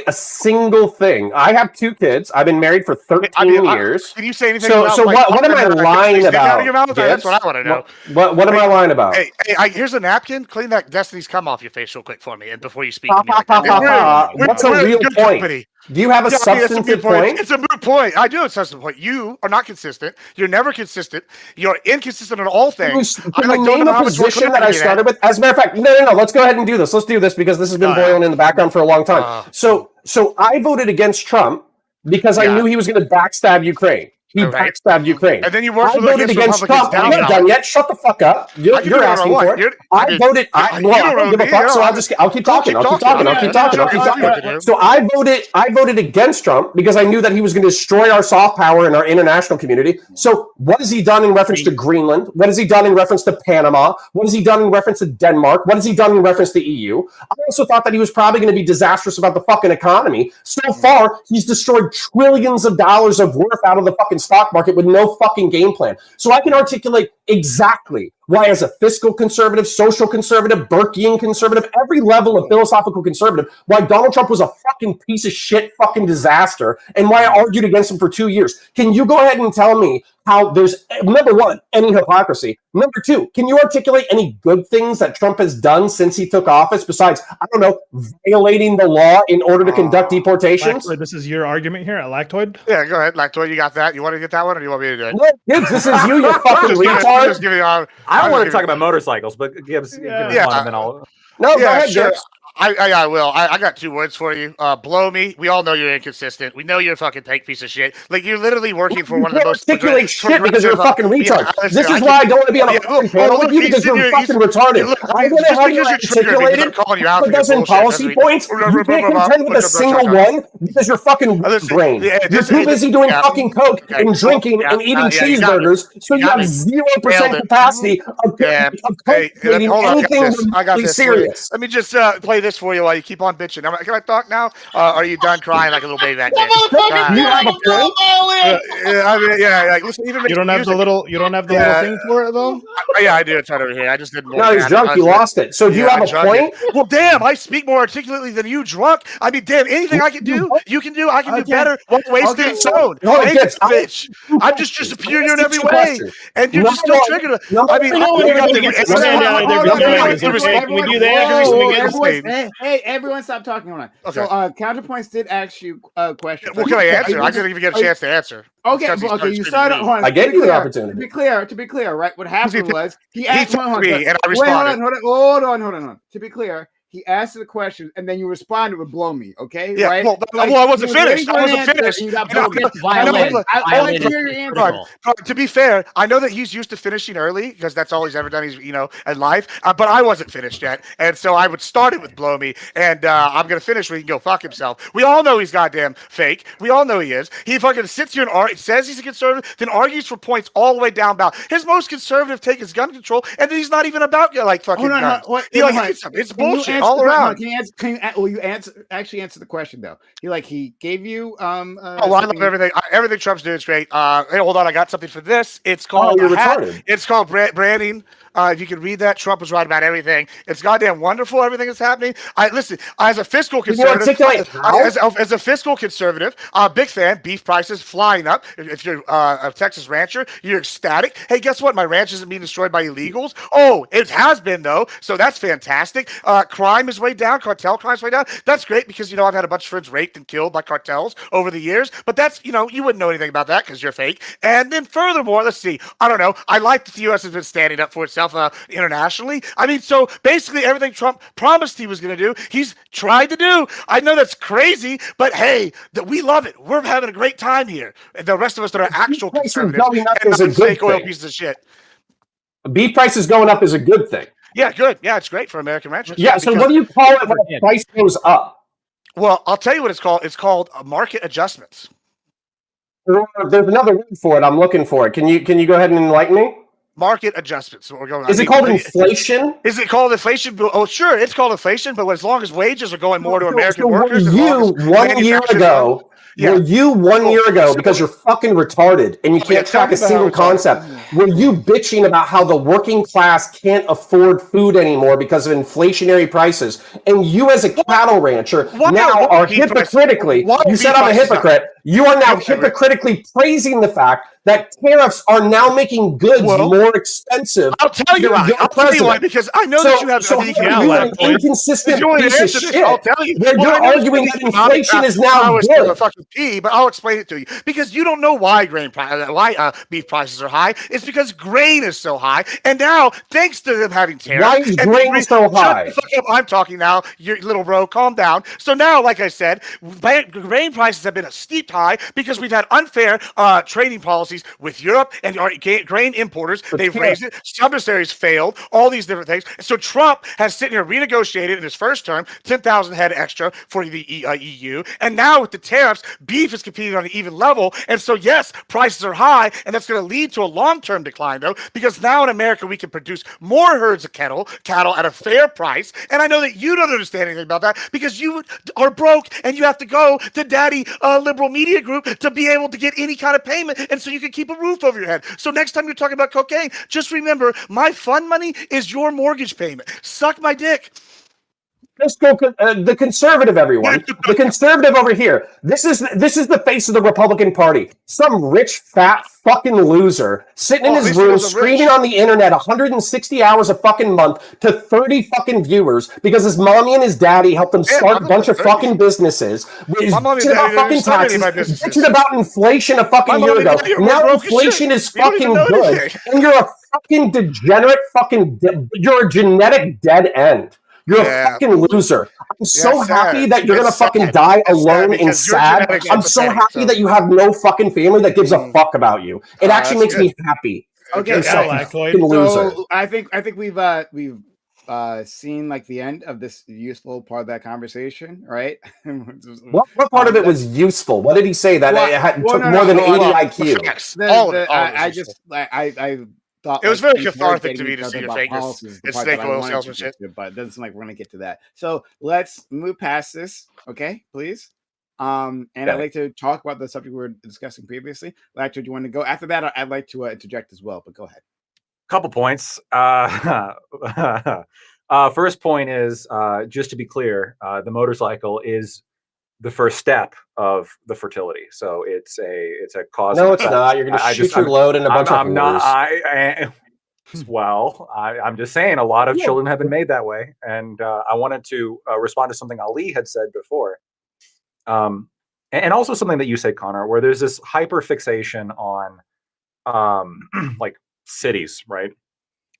a single thing? I have 2 kids. I've been married for 13 years. Can you say anything? So about, like, what am I lying about? That's what I want to know. What am I lying about? Hey, here's a napkin. Clean that Destiny's cum off your face real quick for me, and before you speak Ha, to me. ha, Like that. ha, ha, ha. What's a We're real good point? company. Do you have a Yeah, I mean, it's substantive moot point? It's a moot point. I do have a substantive point. You are not consistent. You're never consistent. You're inconsistent in all things. Can you name a position that I started with? As a matter of fact, no. Let's go ahead and do this. Let's do this because this has been boiling in the background for a long time. So I voted against Trump because I knew he was going to backstab Ukraine. He backstabbed Ukraine. And then you worked I voted against Trump. I'm not done yet. Shut the fuck up. You're asking for it. I voted. I don't give a fuck. So I'll keep talking. So I voted against Trump because I knew that he was going to destroy our soft power in our international community. So what has he done in reference to Greenland? What has he done in reference to Panama? What has he done in reference to Denmark? What has he done in reference to EU? I also thought that he was probably going to be disastrous about the fucking economy. So far, he's destroyed trillions of dollars of worth out of the fucking stock market with no fucking game plan. So I can articulate exactly why, as a fiscal conservative, social conservative, Burkean conservative, every level of philosophical conservative, why Donald Trump was a fucking piece of shit fucking disaster and why I argued against him for 2 years. Can you go ahead and tell me how there's, number one, any hypocrisy? Number two, can you articulate any good things that Trump has done since he took office besides, I don't know, violating the law in order to conduct deportations? Lactoid, this is your argument here at Lactoid? Yeah, go ahead, Lactoid. You got that? You want to get that one, or do you want me to do it? No, kids, this is you fucking retard. I don't want to talk about motorcycles, but give us one, and then I'll. No, go ahead, sure. Gibbs. I will. I got 2 words for you. Blow me. We all know you're inconsistent. We know you're a fucking fake piece of shit. Like, you're literally working for one of the most articulate shit because you're a fucking retard. This is why I don't want to be on a fucking panel with you because you're fucking retarded. I want to have you articulated a dozen policy points. You can't contend with a single one because you're fucking brain. You're too busy doing fucking coke and drinking and eating cheeseburgers, so you have 0% capacity of cultivating anything remotely serious. Let me just play this for you while you keep on bitching. Can I talk now? Are you done crying like a little baby back there? You have a point? Listen, even You don't have the little thing for it though? Yeah, I do. It's right over here. I just didn't. No, he's drunk. You lost it. So do you have a point? Well, damn, I speak more articulately than you drunk. I mean, damn, anything I can do, you can do. I can do better. Won't waste it. So, bitch. I'm just superior in every way, and you're just still triggered. I mean, Hey, everyone, stop talking. Hold on. Okay. So, Counterpoints did ask you a question. What can I answer? I didn't even get a chance to answer. Okay, you started. Hold on, I gave you an opportunity. To be clear, right? What happened was he asked me, and I responded. Hold on. To be clear, he asked the question, and then you responded with "blow me." Okay, yeah, right? Well, I wasn't finished. I wasn't finished. To be fair, I know that he's used to finishing early because that's all he's ever done. He's in life, but I wasn't finished yet, and so I would start it with "blow me," and I'm gonna finish where he can go fuck himself. We all know he's goddamn fake. We all know he is. He fucking sits here and says he's a conservative, then argues for points all the way down ballot. His most conservative take is gun control, and then he's not even about like fucking guns. It's bullshit all around. Will you answer the question though? He gave you I love everything. Everything Trump's doing is great. Hey, hold on, I got something for this. It's called It's called branding. If you could read that, Trump was right about everything. It's goddamn wonderful, everything that's happening. Listen, as a fiscal conservative, as a fiscal conservative, big fan. Beef prices flying up. If you're a Texas rancher, you're ecstatic. Hey, guess what? My ranch isn't being destroyed by illegals. Oh, it has been though, so that's fantastic. Crime is way down. Cartel crime is way down. That's great because I've had a bunch of friends raped and killed by cartels over the years. But that's you wouldn't know anything about that because you're fake. And then furthermore, let's see. I don't know. I like that the U.S. has been standing up for itself. himself internationally. I mean, so basically everything Trump promised he was going to do, he's tried to do. I know that's crazy, but hey, we love it. We're having a great time here. And the rest of us that are actual Beef prices conservatives going up and is a not good fake oil thing. pieces of shit. Beef prices going up is a good thing. Yeah, good. Yeah, it's great for American ranchers. Yeah, so what do you call it when the price goes up? Well, I'll tell you what it's called. It's called market adjustments. There's another word for it. I'm looking for it. Can you go ahead and enlighten me? Market adjustments. What we're going on. Is it called inflation? Is it called inflation? Oh, sure, it's called inflation. But as long as wages are going more to American So workers, were you 1 year ago? Were you 1 year ago, because you're fucking retarded and you can't track a single concept, were you bitching about how the working class can't afford food anymore because of inflationary prices? And you as a cattle rancher now are hypocritically, you said I'm a hypocrite, you are now hypocritically praising the fact that tariffs are now making goods more expensive. I'll tell you why. I'll tell you why, because I know that you have you're an inconsistent piece of shit. I'll tell you. Where you're arguing that inflation is now good. But I'll explain it to you, because you don't know why beef prices are high. It's because grain is so high, and now thanks to them having tariffs, why is grain so high? Shut the fuck up. I'm talking now. You little bro, calm down. So now, like I said, grain prices have been a steep high because we've had unfair trading policies with Europe and our grain importers. They've raised it. Subsidiaries failed. All these different things. So Trump has sitting here renegotiated in his first term 10,000 head extra for the EU, and now with the tariffs, beef is competing on an even level. And so yes, prices are high, and that's going to lead to a long-term decline, though, because now in America we can produce more herds of cattle at a fair price. And I know that you don't understand anything about that because you are broke and you have to go to daddy liberal media group to be able to get any kind of payment, and so you can keep a roof over your head. So next time you're talking about cocaine, just remember my fund money is your mortgage payment. Suck my dick. Let's go. The conservative, everyone. The conservative over here. This is the face of the Republican Party. Some rich, fat, fucking loser sitting in his room screaming on the internet 160 hours a fucking month to 30 fucking viewers because his mommy and his daddy helped him start a bunch of fucking businesses. Bitching about fucking taxes. Bitching about inflation a fucking year ago. Now inflation is fucking good, and you're a fucking degenerate. You're a genetic dead end. You're a fucking loser. I'm so happy that you're going to fucking die alone and sad. I'm so happy that you have no fucking family that gives a fuck about you. It actually makes me happy. Okay, fucking loser. So I think we've seen like the end of this useful part of that conversation, right? What part of it was useful? What did he say that it took more than 80 IQ? I thought it was very cathartic to me to see your fakers. It's snake oil salesmanship. But it doesn't seem like we're going to get to that. So let's move past this, okay, please. And I'd like to talk about the subject we were discussing previously. Lacto, do you want to go? After that, I'd like to interject as well, but go ahead. Couple points. First point is, just to be clear, the motorcycle is the first step of the fertility. So it's a cause. No, it's not. You're going to shoot your load in a bunch of I'm not. I'm just saying a lot of children have been made that way. And I wanted to respond to something Ali had said before. And also something that you said, Connor, where there's this hyper fixation on like cities, right?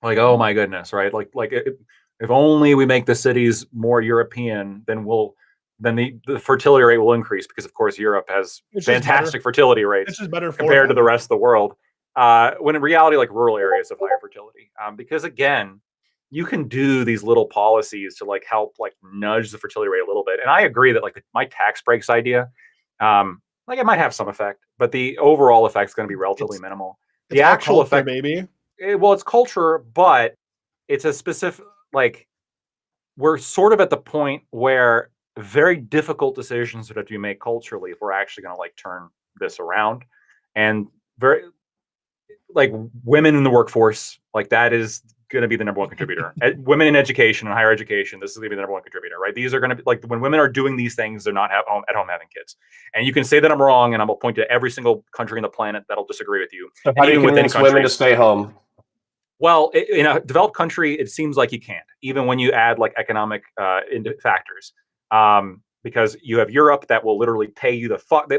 Like, oh my goodness, right? Like if only we make the cities more European, then the fertility rate will increase, because of course Europe has fantastic fertility rates compared to the rest of the world. When in reality, like rural areas have higher fertility, because again, you can do these little policies to like help like nudge the fertility rate a little bit. And I agree that like my tax breaks idea, like it might have some effect, but the overall effect is going to be relatively minimal. The actual effect, baby. Well, it's culture, but it's a specific, like, we're sort of at the point where very difficult decisions would have to be made culturally if we're actually going to like turn this around. And very like women in the workforce, like that is going to be the number one contributor. Women in education and higher education, this is going to be the number one contributor, right? These are going to be like, when women are doing these things, they're not at home having kids. And you can say that I'm wrong, and I'm going to point to every single country on the planet that'll disagree with you. So how do you convince women to stay home? Well, in a developed country, it seems like you can't, even when you add like economic factors. Because you have Europe that will literally pay you the fuck.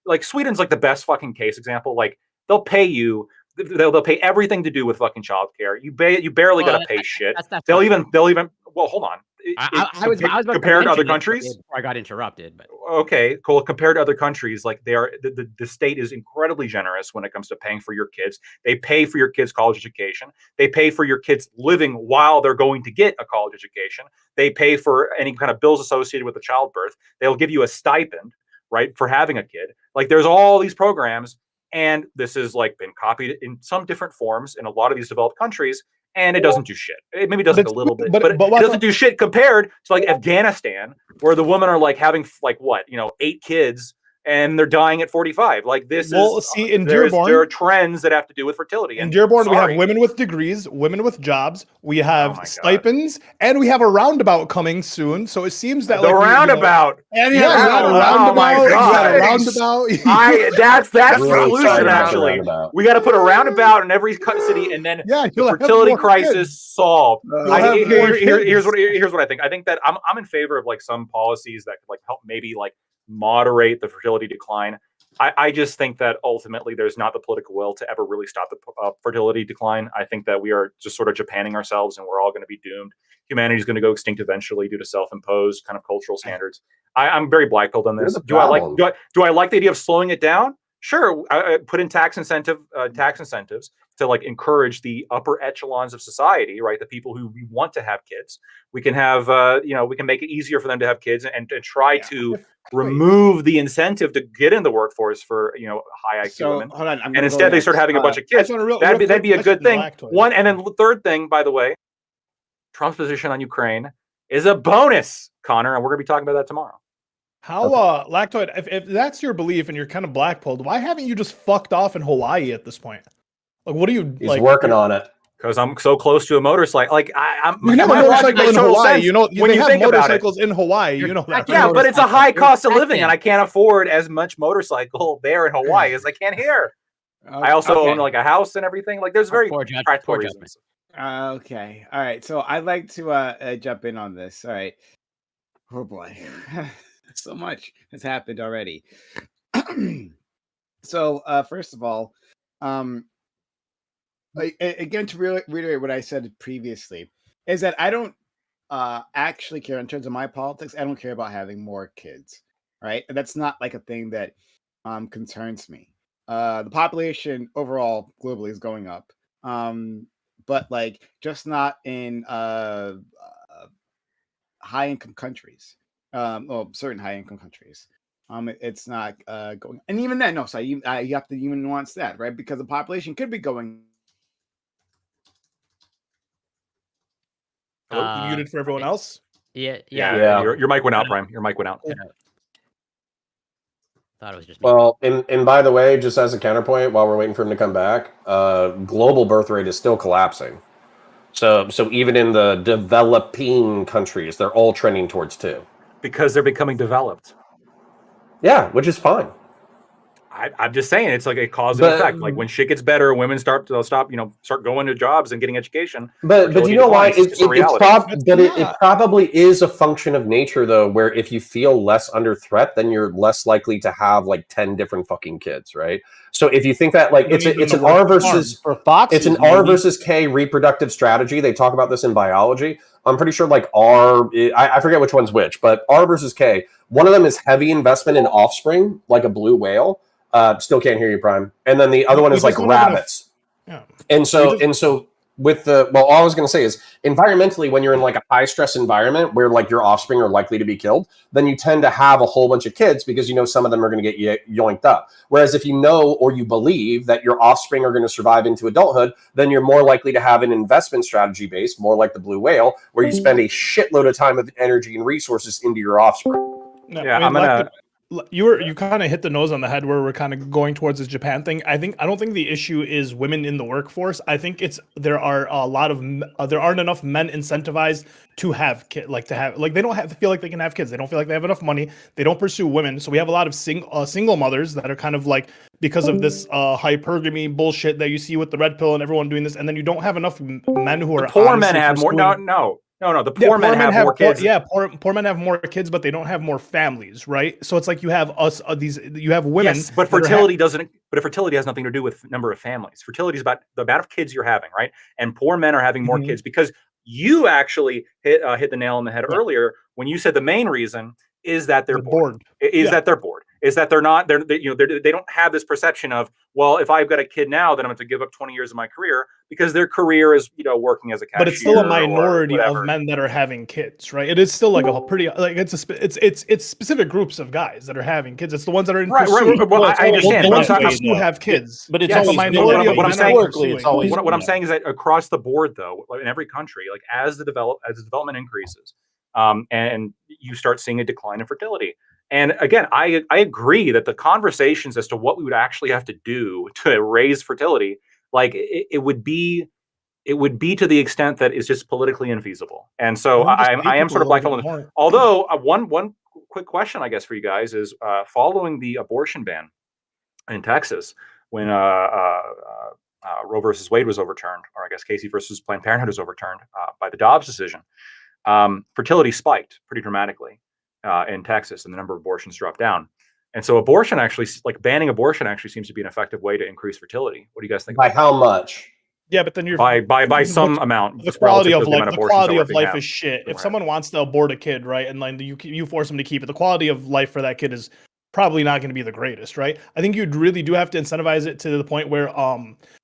Like Sweden's like the best fucking case example. Like they'll pay you They'll pay everything to do with fucking childcare. You barely got to pay shit. That's They'll fine. even. Well, hold on. I was about compared to other mention it countries. before I got interrupted, but Okay, cool. Compared to other countries, like the state is incredibly generous when it comes to paying for your kids. They pay for your kids' college education. They pay for your kids living while they're going to get a college education. They pay for any kind of bills associated with the childbirth. They'll give you a stipend, right, for having a kid. Like there's all these programs, and this has like been copied in some different forms in a lot of these developed countries. And it doesn't do shit. It maybe does like a little bit, but it doesn't do shit compared to like Afghanistan, where the women are like having like 8 kids and they're dying at 45. Like this see, in there Dearborn, are trends that have to do with fertility. In Dearborn, we have women with degrees, women with jobs. We have stipends, and we have a roundabout coming soon. So it seems that the roundabout, and we got a roundabout. We got a roundabout. That's the solution. Actually, we got to put a roundabout in every city, and then the fertility crisis solved. Here's what I think. I think that I'm in favor of like some policies that could like help maybe like moderate the fertility decline. I just think that ultimately there's not the political will to ever really stop the fertility decline. I think that we are just sort of Japanning ourselves, and we're all going to be doomed. Humanity is going to go extinct eventually due to self-imposed kind of cultural standards. I'm very black-pilled on this. Do I like the idea of slowing it down? Sure, I put in tax incentives to like encourage the upper echelons of society, right? The people who we want to have kids. We can have, we can make it easier for them to have kids and try to remove the incentive to get in the workforce for high IQ women. Hold on, and instead they start having a bunch of kids. That'd be a good thing. And then the third thing, by the way, Trump's position on Ukraine is a bonus, Connor, and we're gonna be talking about that tomorrow. How Lactoid, if that's your belief and you're kind of black-pilled, why haven't you just fucked off in Hawaii at this point? Like, what are you? He's working on it. Because I'm so close to a motorcycle. Like you have a motorcycle in Hawaii. You know, when they you have think motorcycles in Hawaii. You know that. Yeah, but it's a high cost of living, and I can't afford as much motorcycle there in Hawaii as I can here. I also own like a house and everything. Like there's very practical reasons. Okay, all right. So I'd like to jump in on this. All right. Oh boy, so much has happened already. So first of all, again, to reiterate what I said previously, is that I don't actually care in terms of my politics. I don't care about having more kids, right? And that's not like a thing that concerns me. The population overall globally is going up, but like just not in high-income countries. Certain high-income countries. It's not going, and even then, no. So you have to even nuance that, right? Because the population could be going. You muted for everyone else? Yeah. Your mic went out, Prime. Your mic went out. Thought it was just well, and by the way, just as a counterpoint, while we're waiting for him to come back, global birth rate is still collapsing. So even in the developing countries, they're all trending towards 2. Because they're becoming developed. Yeah, which is fine. I'm just saying it's like a cause and effect. Like when shit gets better, women start going to jobs and getting education. But you know why? It probably is a function of nature, though, where if you feel less under threat, then you're less likely to have like 10 different fucking kids, right? So if you think that like it's an R versus K reproductive strategy. They talk about this in biology. I'm pretty sure like I forget which one's which, but R versus K. One of them is heavy investment in offspring, like a blue whale. Still can't hear you, Prime. And then the other one is like rabbits. Yeah. And so with all I was going to say is environmentally, when you're in like a high stress environment where like your offspring are likely to be killed, then you tend to have a whole bunch of kids because some of them are going to get yoinked up. Whereas if you know or you believe that your offspring are going to survive into adulthood, then you're more likely to have an investment strategy base, more like the blue whale, where you spend a shitload of time, of energy, and resources into your offspring. No, yeah, you kind of hit the nose on the head where we're kind of going towards this Japan thing. I don't think the issue is women in the workforce. I think there aren't enough men incentivized to have kids, they don't have to feel like they can have kids. They don't feel like they have enough money. They don't pursue women. So we have a lot of single mothers that are kind of like, because of this hypergamy bullshit that you see with the red pill and everyone doing this, and then you don't have enough men who are poor men have more. No. No, the poor men have more kids. Poor men have more kids, but they don't have more families, right? So it's like you have us, you have women. Yes, but fertility doesn't. But fertility has nothing to do with number of families. Fertility is about the amount of kids you're having, right? And poor men are having more kids because you actually hit the nail on the head earlier when you said the main reason is that they're bored. That they're bored. Is that they're not? They don't have this perception of, well, if I've got a kid now, then I'm going to give up 20 years of my career because their career is working as a cashier. But it's still a minority of men that are having kids, right? It is still like a pretty it's specific groups of guys that are having kids. It's the ones that are in pursuit. Well, I understand. The ones who have kids, but it's a minority of what I'm men saying. are pursuing. What I'm saying is that across the board, though, in every country, like as the development increases, and you start seeing a decline in fertility. And again, I agree that the conversations as to what we would actually have to do to raise fertility, like it would be to the extent that it's just politically infeasible. And so I am sort of black on it. Although one quick question, I guess, for you guys is following the abortion ban in Texas when Roe versus Wade was overturned, or I guess Casey versus Planned Parenthood was overturned by the Dobbs decision, fertility spiked pretty dramatically in Texas, and the number of abortions dropped down. And so abortion actually, like banning abortion actually seems to be an effective way to increase fertility. What do you guys think? By how much? Yeah, but then you're by some amount. The quality of life is shit. If someone wants to abort a kid, right, and like you force them to keep it, the quality of life for that kid is probably not going to be the greatest, right? I think you really do have to incentivize it to the point where,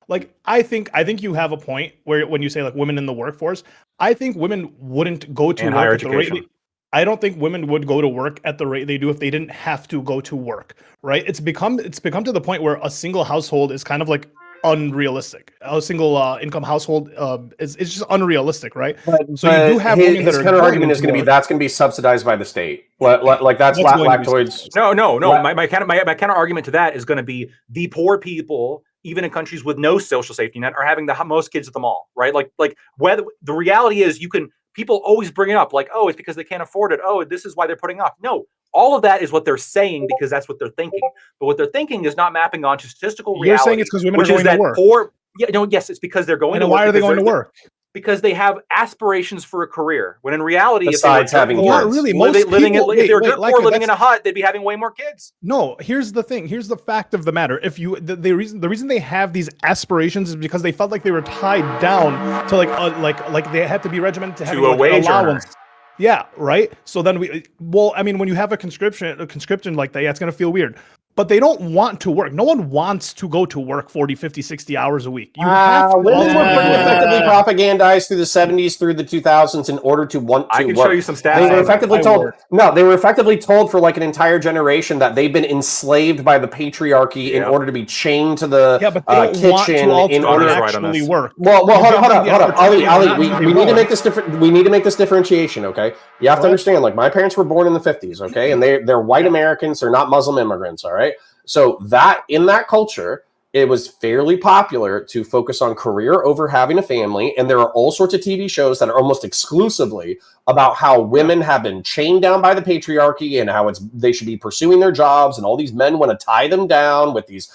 like I think you have a point where when you say like women in the workforce, I think women wouldn't go to work at the rate. I don't think women would go to work at the rate they do if they didn't have to go to work, right? It's become to the point where a single household is kind of like unrealistic. A single income household is just unrealistive, right? So you do have women that are counter argument is going to be that's going to be subsidized by the state. Like that's lactoids. No. My counter argument to that is going to be the poor people, even in countries with no social safety net, are having the most kids at the mall, right? Like whether the reality is people always bring it up like, oh, it's because they can't afford it. Oh, this is why they're putting off. No, all of that is what they're saying because that's what they're thinking. But what they're thinking is not mapping onto statistical reality. You're saying it's because women are going to work. Yes, it's because they're going to work. And why are they going to work? Because they have aspirations for a career. When in reality, besides having kids, not really. If they were poor living in a hut, they'd be having way more kids. No, here's the thing. Here's the fact of the matter. If you the reason they have these aspirations is because they felt like they were tied down to like they had to be regimented to having a wage allowance. Yeah, right. So then when you have a conscription like that, yeah, it's gonna feel weird. But they don't want to work. No one wants to go to work 40, 50, 60 hours a week. Women were pretty effectively propagandized through the 70s, through the 2000s in order to want to work. I can show you some stats. They were effectively told for like an entire generation that they've been enslaved by the patriarchy in order to be chained to the kitchen in order to actually work. Well, hold on. Ali, we need to make this different. We need to make this differentiation, okay? You have to understand, like, my parents were born in the 50s, okay? And they're white Americans, they're not Muslim immigrants, all right? So that in that culture, it was fairly popular to focus on career over having a family. And there are all sorts of TV shows that are almost exclusively about how women have been chained down by the patriarchy and how they should be pursuing their jobs. And all these men want to tie them down with these,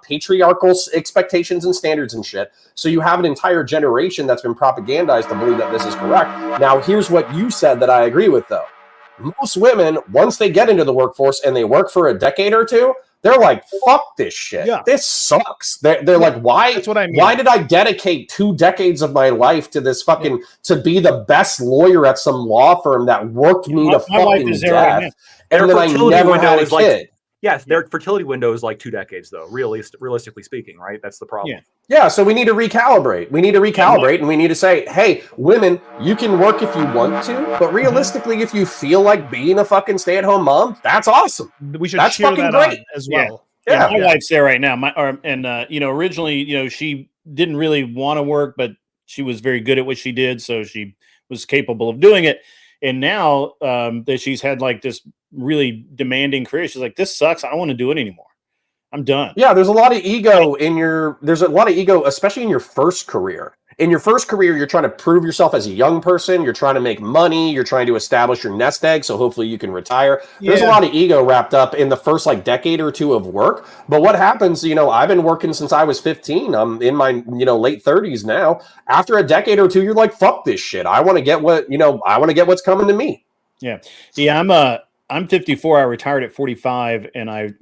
patriarchal expectations and standards and shit. So you have an entire generation that's been propagandized to believe that this is correct. Now, here's what you said that I agree with, though. Most women, once they get into the workforce and they work for a decade or two, they're like, fuck this shit. Yeah. This sucks. They're like, why? That's what I mean. Why did I dedicate 2 decades of my life to this to be the best lawyer at some law firm that worked me to fucking death? And then I never had a kid. Yes, their fertility window is like 2 decades, though, realistically speaking, right? That's the problem. Yeah, so we need to recalibrate. And we need to say, hey, women, you can work if you want to, but realistically, if you feel like being a fucking stay-at-home mom, that's awesome. We should that's fucking great as well. Yeah, my wife's there right now. Originally, she didn't really want to work, but she was very good at what she did, so she was capable of doing it. And now that she's had like this really demanding career, she's like, this sucks. I don't want to do it anymore. I'm done. Yeah, there's a lot of ego especially in your first career. in your first career, you're trying to prove yourself as a young person. You're trying to make money. You're trying to establish your nest egg, so hopefully you can retire. There's a lot of ego wrapped up in the first like decade or two of work. But what happens, I've been working since I was 15. I'm in my, late 30s now. After a decade or two, you're like, fuck this shit. I want to get I want to get what's coming to me. Yeah. I'm 54. I retired at 45, and I'm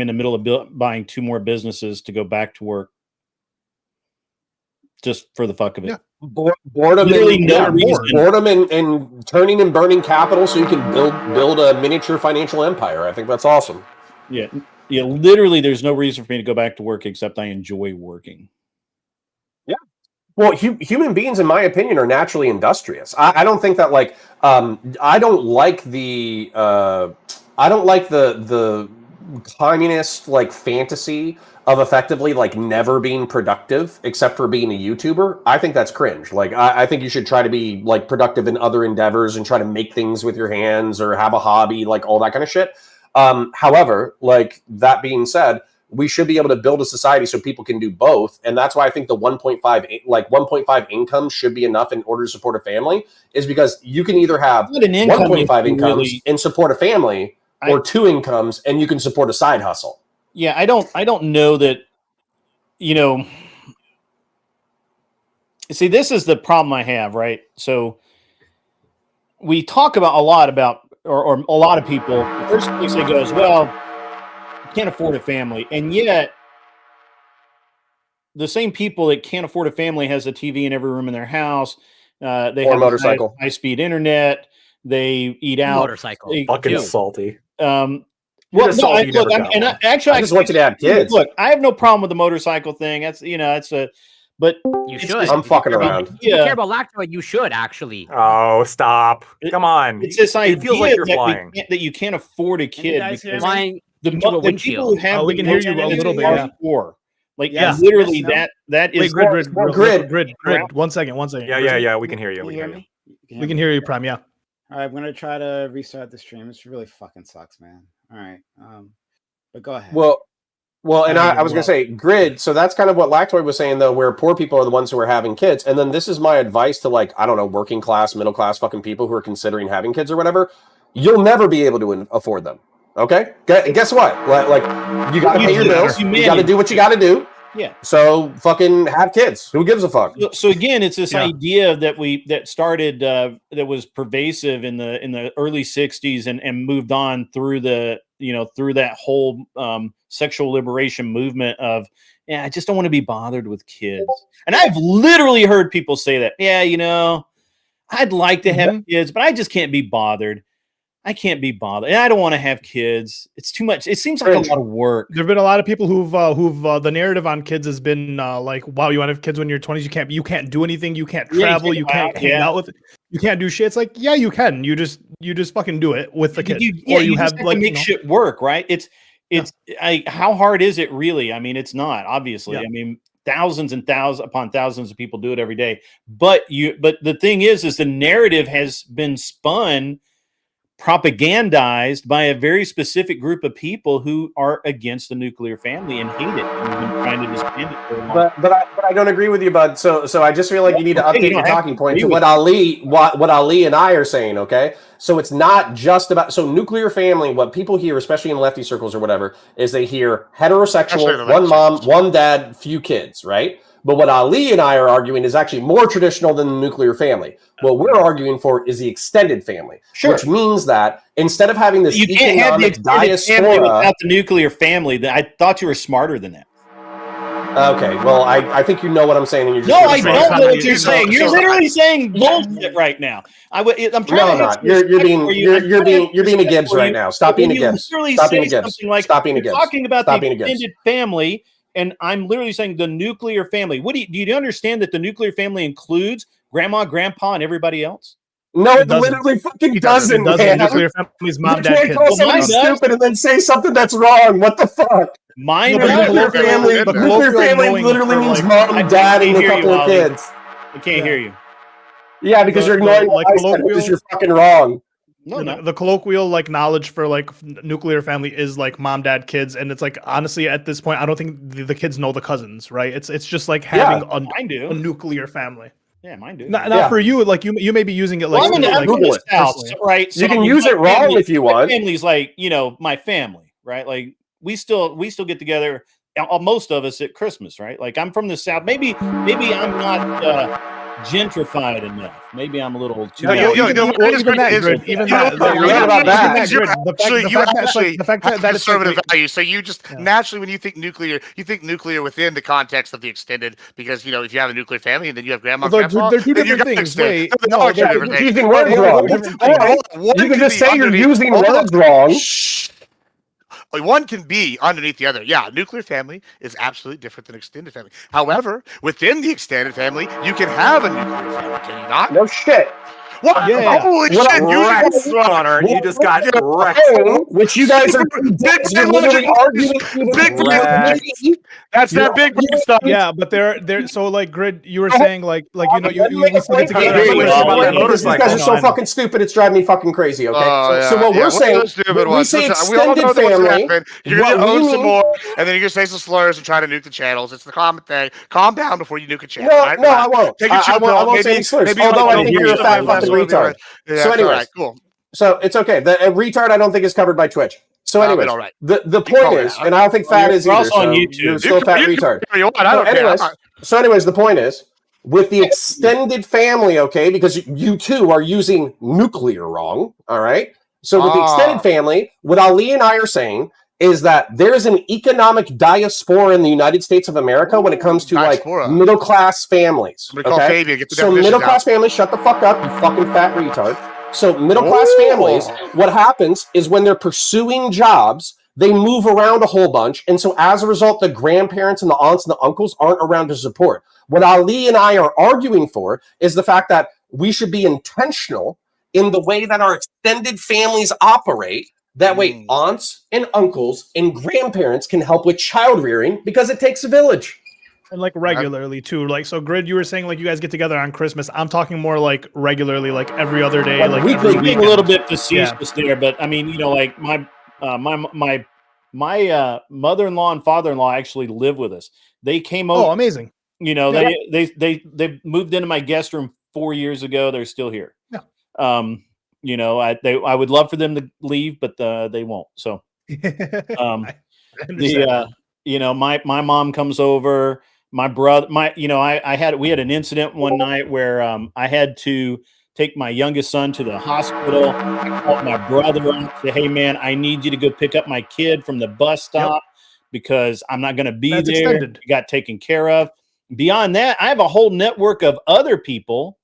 in the middle of buying 2 more businesses to go back to work, just for the fuck of it. Yeah. Boredom, boredom and turning and burning capital so you can build a miniature financial empire. I think that's awesome. Yeah. Literally, there's no reason for me to go back to work except I enjoy working. Yeah. Well, human beings, in my opinion, are naturally industrious. I don't think that I don't like the communist fantasy of effectively never being productive except for being a YouTuber. I think that's cringe. I think you should try to be productive in other endeavors and try to make things with your hands or have a hobby, all that kind of shit. However, that being said, we should be able to build a society so people can do both. And that's why I think the 1.5 income should be enough in order to support a family, is because you can either have 1.5 incomes and support a family, or 2 incomes and you can support a side hustle. Yeah. I don't know that, see, this is the problem I have, right? So we talk about a lot or a lot of people, the first place they go is, well, can't afford a family, and yet the same people that can't afford a family has a TV in every room in their house. They have a motorcycle, high-speed internet. They eat out. Motorcycle, fucking salty. I just want you to have kids. Look, I have no problem with the motorcycle thing. That's but you should. I'm fucking around. If you care about lactoid, you should actually. Oh, stop! Come on. It's this idea it feels like you're flying. that you can't afford a kid. Flying the people who have we can hear you a little bit. Yeah. Literally that is. Wait, grid. 1 second. Yeah. We can hear you. We can hear you, Prime. Yeah. All right, I'm gonna try to restart the stream. This really fucking sucks, man. All right, but go ahead. Well, and I was gonna say grid. So that's kind of what Lactoid was saying, though, where poor people are the ones who are having kids. And then this is my advice to working class, middle class fucking people who are considering having kids or whatever. You'll never be able to afford them. Okay, guess what? You got to pay your bills. You got to do what you got to do. Yeah. So fucking have kids. Who gives a fuck? So again, it's this idea that started that was pervasive in the early '60s and moved on through through that whole sexual liberation movement of, I just don't want to be bothered with kids. And I've literally heard people say that. Yeah, I'd like to have kids, but I just can't be bothered. I can't be bothered, and I don't want to have kids. It's too much. It seems like a lot of work. There've been a lot of people who've the narrative on kids has been wow, you want to have kids when you're 20s? You can't do anything. You can't travel. You can't hang out with. You can't do shit. It's like, yeah, you can. You just fucking do it with the kid. You have to make shit work, right? How hard is it really? I mean, it's not, obviously. I mean, thousands and thousands upon thousands of people do it every day. But the thing is the narrative has been spun, propagandized by a very specific group of people who are against the nuclear family and hate it and have been trying to disband it for a long time. But I don't agree with you, bud. So I just feel like you need to update your talking point to what Ali and I are saying. Okay, so it's not just about nuclear family. What people hear, especially in lefty circles or whatever, is they hear heterosexual, one mom, one dad, few kids, right? But what Ali and I are arguing is actually more traditional than the nuclear family. What we're arguing for is the extended family, which means that instead of having this economic diaspora without the nuclear family, I thought you were smarter than that. Okay, well, I think you know what I'm saying. And you're just I don't know what you're saying. You're literally saying bullshit right now. I'm trying to. No, I'm not. You're being a Gibbs right now. Stop being a Gibbs. Stop being a Gibbs. Stop being a Gibbs. Talking about the extended family. And I'm literally saying the nuclear family. Do you understand that the nuclear family includes grandma, grandpa, and everybody else? No, it literally fucking doesn't. The nuclear family's mom, dad, kids. You can't call someone stupid and then say something that's wrong. What the fuck? Nuclear family literally means mom, dad, and a couple of kids. I can't hear you. Yeah, because you're ignoring what I said, because you're fucking wrong. No, no. The colloquial like knowledge for like nuclear family is like mom, dad, kids, and it's like honestly at this point I don't think the kids know the cousins, right? It's just like having Mine do. a nucler family. Yeah, mine do. Not for you, like you may be using it like, Well, I'm in the South, personally. right? You can use it wrong if you want. My family's like, you know, my family, right? Like we still get together, most of us at Christmas, right? Like I'm from the South. Maybe I'm not gentrified enough. Maybe I'm a little too. The fact that conservative value. So you just naturally, when you think nuclear within the context of the extended, because you know if you have a nuclear family and then you have grandma, grandpa, they're two different things. Wait, no, you're using words wrong. You can just say you're using words wrong. One can be underneath the other. Yeah, nuclear family is absolutely different than extended family. However, within the extended family, you can have a nuclear family, can you not? No shit. What? Yeah. Holy What shit! Connor, you just got wrecked. Which you guys are literally arguing. That's that big stuff. Yeah, but they're so like Grid. You were saying like we said it together. These guys are so fucking stupid. It's driving me fucking crazy. Okay, so what we're saying, we say extended family. You're gonna own some more, and then you're gonna say some slurs and try to nuke the channels. It's the common thing. Calm down before you nuke a channel. No, I won't. I won't say any slurs. Although I think you're a fat fucking retard. So anyways, cool. So it's okay. The retard I don't think is covered by Twitch. So anyways, the point is, and I don't think fat is either. Also on YouTube. You're still fat retard. So anyways, the point is, with the extended family, okay, because you two are using nuclear wrong, all right? So with the extended family, what Ali and I are saying is that there is an economic diaspora in the United States of America when it comes to like middle class families. Okay? So middle class families, shut the fuck up, you fucking fat retard. So middle class families, what happens is when they're pursuing jobs, they move around a whole bunch. And so as a result, the grandparents and the aunts and the uncles aren't around to support. What Ali and I are arguing for is the fact that we should be intentional in the way that our extended families operate. That way, aunts and uncles and grandparents can help with child rearing because it takes a village. And like regularly too. Like so, Grid, you were saying like you guys get together on Christmas. I'm talking more like regularly, like every other day, like weekly. Being a little bit facetious there, but I mean, you know, like my mother-in-law and father-in-law actually live with us. They came over. Oh, amazing! You know, they moved into my guest room 4 years ago. They're still here. Yeah. You know, I would love for them to leave, but they won't. So, you know, my mom comes over. My brother, we had an incident one night where I had to take my youngest son to the hospital. I called my brother and said, "Hey man, I need you to go pick up my kid from the bus stop because I'm not going to be there." Extended. He got taken care of. Beyond that, I have a whole network of other people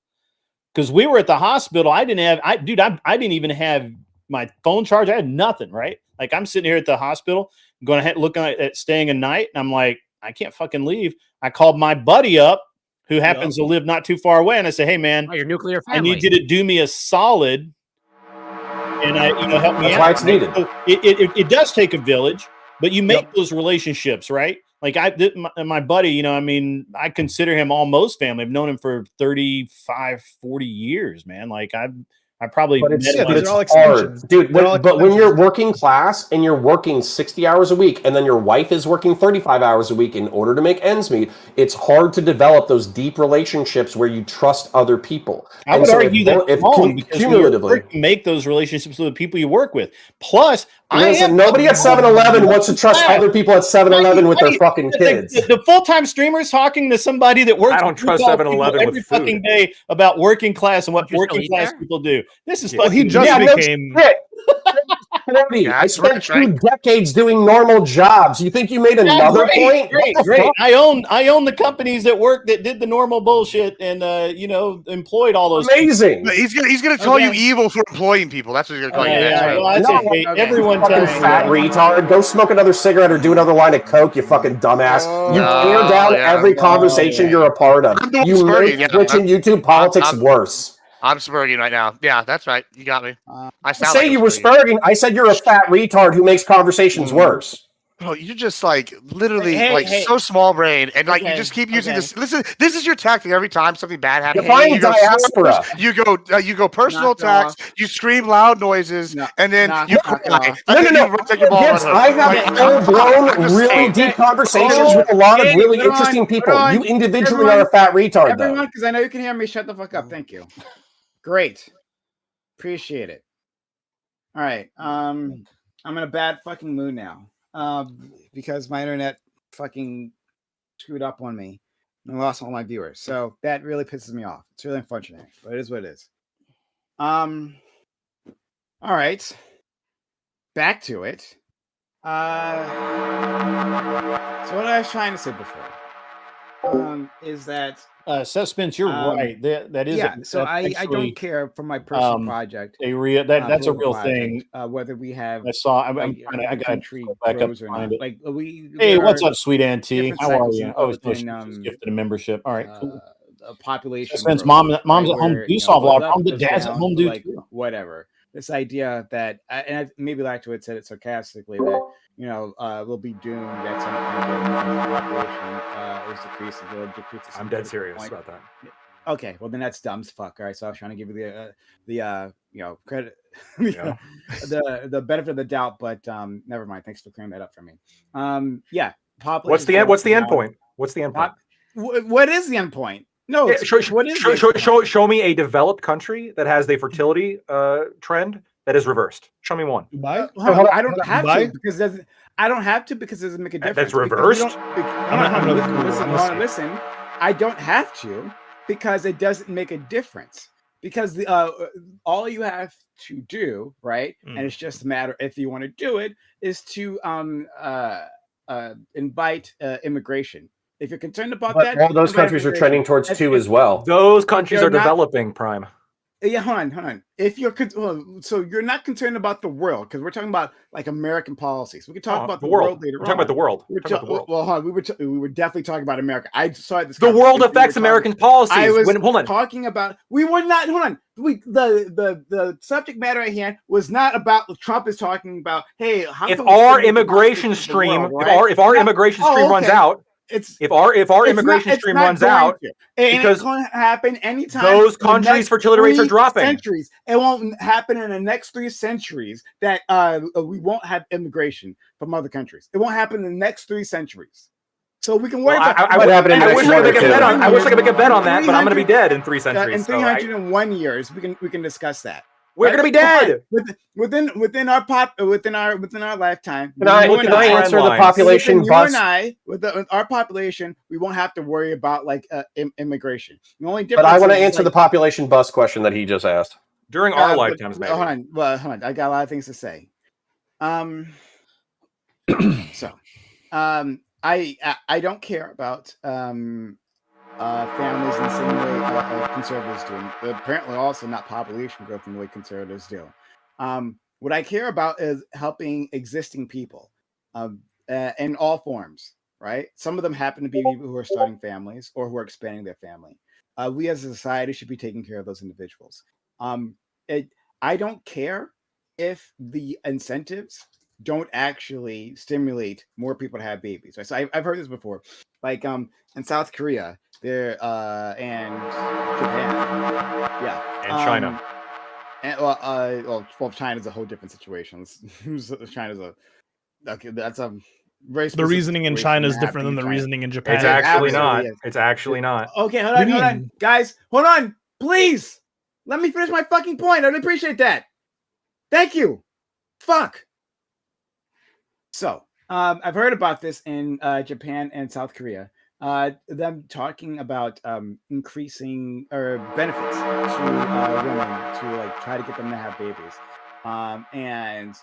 because we were at the hospital. I didn't even have my phone charged. I had nothing, right? Like I'm sitting here at the hospital, going ahead looking at staying a night, and I'm like, I can't fucking leave. I called my buddy up who happens to live not too far away. And I said, "Hey man, your nuclear family. I need you to do me a solid and help me out." That's why it's needed. So it does take a village, but you make those relationships, right? Like my buddy, I mean, I consider him almost family. I've known him for 35, 40 years, man. Like I probably met him. It's hard, dude. But when you're working class and you're working 60 hours a week, and then your wife is working 35 hours a week in order to make ends meet, it's hard to develop those deep relationships where you trust other people. I would argue that cumulatively make those relationships with the people you work with. Plus, nobody at 7-Eleven wants to trust other people at 7-Eleven with their fucking kids. The full-time streamers talking to somebody that works. I don't trust 7-Eleven every fucking day about working class and what working class people do. This is fucking. He just became. I spent 2 decades doing normal jobs. You think you made another point? Great. I own the companies that did the normal bullshit and employed all those. Amazing. He's gonna call you evil for employing people. That's what he's gonna call you next. Well, everyone fucking fat retard. Go smoke another cigarette or do another line of coke. You fucking dumbass. You tear down every conversation you're a part of. You make Twitch and YouTube politics worse. I'm spurging right now. Yeah, that's right. You got me. I say you were spurging. I said you're a fat retard who makes conversations worse. Bro, you're just like literally Hey. so small brain, and like you Okay, just keep using okay. this. Listen, this is your tactic every time something bad happens. Define You go diaspora. slurs, you go personal Knock it attacks, off. you scream loud noises, No, and then knock you it cry. off. And then you take your ball Gibbs, run I hook. have Like, full-blown, I'm just really saying. deep conversations Oh, with a lot of hey, really hold on, interesting people. hold on. You individually Everyone- are a fat retard, though. Everyone, because I know you can hear me. Shut the fuck up. Thank you. Great. Appreciate it. All right. I'm in a bad fucking mood now. Because my internet fucking screwed up on me and I lost all my viewers. So that really pisses me off. It's really unfortunate, but it is what it is. All right. Back to it. So what I was trying to say before is that Seth Spence, you're right. That is so I actually don't care for my personal project. that's a real political thing. project, whether we have I saw. I'm like, trying to. I the got country to back up grows to or find not. it. Like Hey, there what's are up, sweet auntie? different How are cycles you? in- Oh, she's within, gifted a membership. All right, cool. a population. Spence, growth, mom's right, at home. where, Do you know, solve a lot goes of up, problems. The goes dad's at down, home, do like too. whatever. This idea that, and I, maybe Lactoid said it sarcastically, that we'll be doomed at some point. The population is decreasing. Will decrease. I'm dead serious about that. Okay, well then that's dumb as fuck. All right, so I was trying to give you the credit, Yeah. the benefit of the doubt, but never mind. Thanks for clearing that up for me. Yeah, What's the end? What's the end point? What's the end point? What is the end point? No, Yeah, what is the end point? show me a developed country that has a fertility trend that is reversed. Show me one. Dubai? Hold on, I don't have Dubai? to because I don't have to because it doesn't make a difference. That's because we reversed? don't- listen. I don't have to because it doesn't make a difference. Because all you have to do, right, and it's just a matter if you want to do it, is to invite immigration. If you're concerned about that, all those invite countries are immigration. trending towards two as well. Those countries you're are not- developing, Prime. Yeah, hold on. If you're so you're not concerned about the world because we're talking about like American policies. We can talk about the world later We're talking about the world. We're Talking about the world. Well, hold on. We were definitely talking about America. I saw this. The world affects American policies. I was hold on. talking about. We were not. Hold on. The subject matter at hand was not about what Trump is talking about. Hey, how If can we our stimulate immigration the stream, world, right? if our immigration stream runs out, if our immigration stream runs out, it's going to happen anytime. Those countries' fertility rates are dropping. Centuries. It won't happen in the next 3 centuries that we won't have immigration from other countries. It won't happen in the next 3 centuries. So we can worry about. I wish I could make a bet on that, but I'm going to be dead in 3 centuries. In 301 years, we can discuss that. We're going to be dead within our lifetime. Can I answer the population bust? You and I, with our population, we won't have to worry about like immigration. The only difference. But I want to answer the population bust question that he just asked. During our lifetimes, maybe. Hold on. I got a lot of things to say. I don't care about families in the same way conservatives do. Apparently, also not population growth in the way conservatives do. What I care about is helping existing people in all forms. Right? Some of them happen to be people who are starting families or who are expanding their family. We as a society should be taking care of those individuals. I don't care if the incentives don't actually stimulate more people to have babies. Right? So I've heard this before. Like in South Korea, there and Japan, and China. Well, China's a whole different situation. China's that's a very. The reasoning in China is different than the reasoning in Japan. It's actually not. It's actually not. Okay, hold on, guys, hold on, please. Let me finish my fucking point. I'd appreciate that. Thank you. Fuck. So, I've heard about this in Japan and South Korea. Them talking about increasing or benefits to women to like try to get them to have babies, and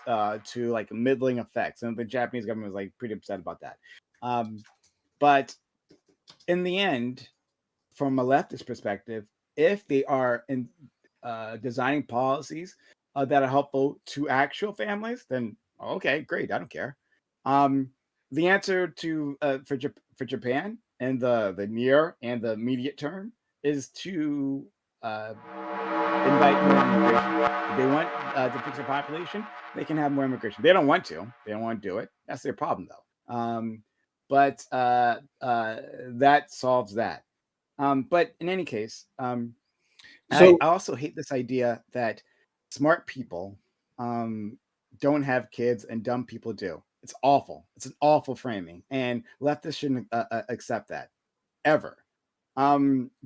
to like middling effects. And the Japanese government was like pretty upset about that. But in the end, from a leftist perspective, if they are in designing policies that are helpful to actual families, then okay, great. I don't care. The answer to for Japan in the near and the immediate term is to invite more immigration. If they want to fix the population, they can have more immigration. They don't want to. They don't want to do it. That's their problem, though. But that solves that. But in any case, I also hate this idea that smart people don't have kids and dumb people do. It's awful. It's an awful framing, and leftists shouldn't accept that ever.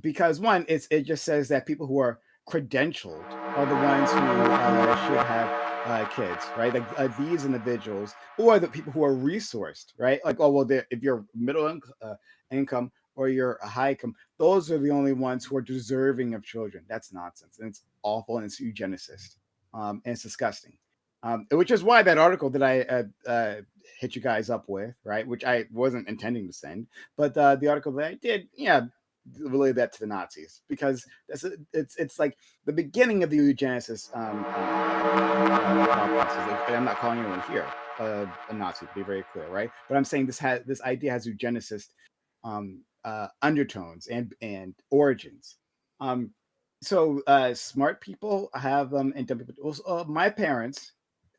Because one, it just says that people who are credentialed are the ones who should have kids, right? Like these individuals, or the people who are resourced, right? Like, oh well, if you're middle income or you're a high income, those are the only ones who are deserving of children. That's nonsense, and it's awful, and it's eugenicist, and it's disgusting. Which is why that article that I hit you guys up with, right, which I wasn't intending to send, but the article that I did, relate that to the Nazis, because it's like the beginning of the eugenicist process. I'm not calling anyone here a Nazi, to be very clear, right? But I'm saying this idea has eugenicist undertones and origins. So smart people have and dumb people. Also, my parents,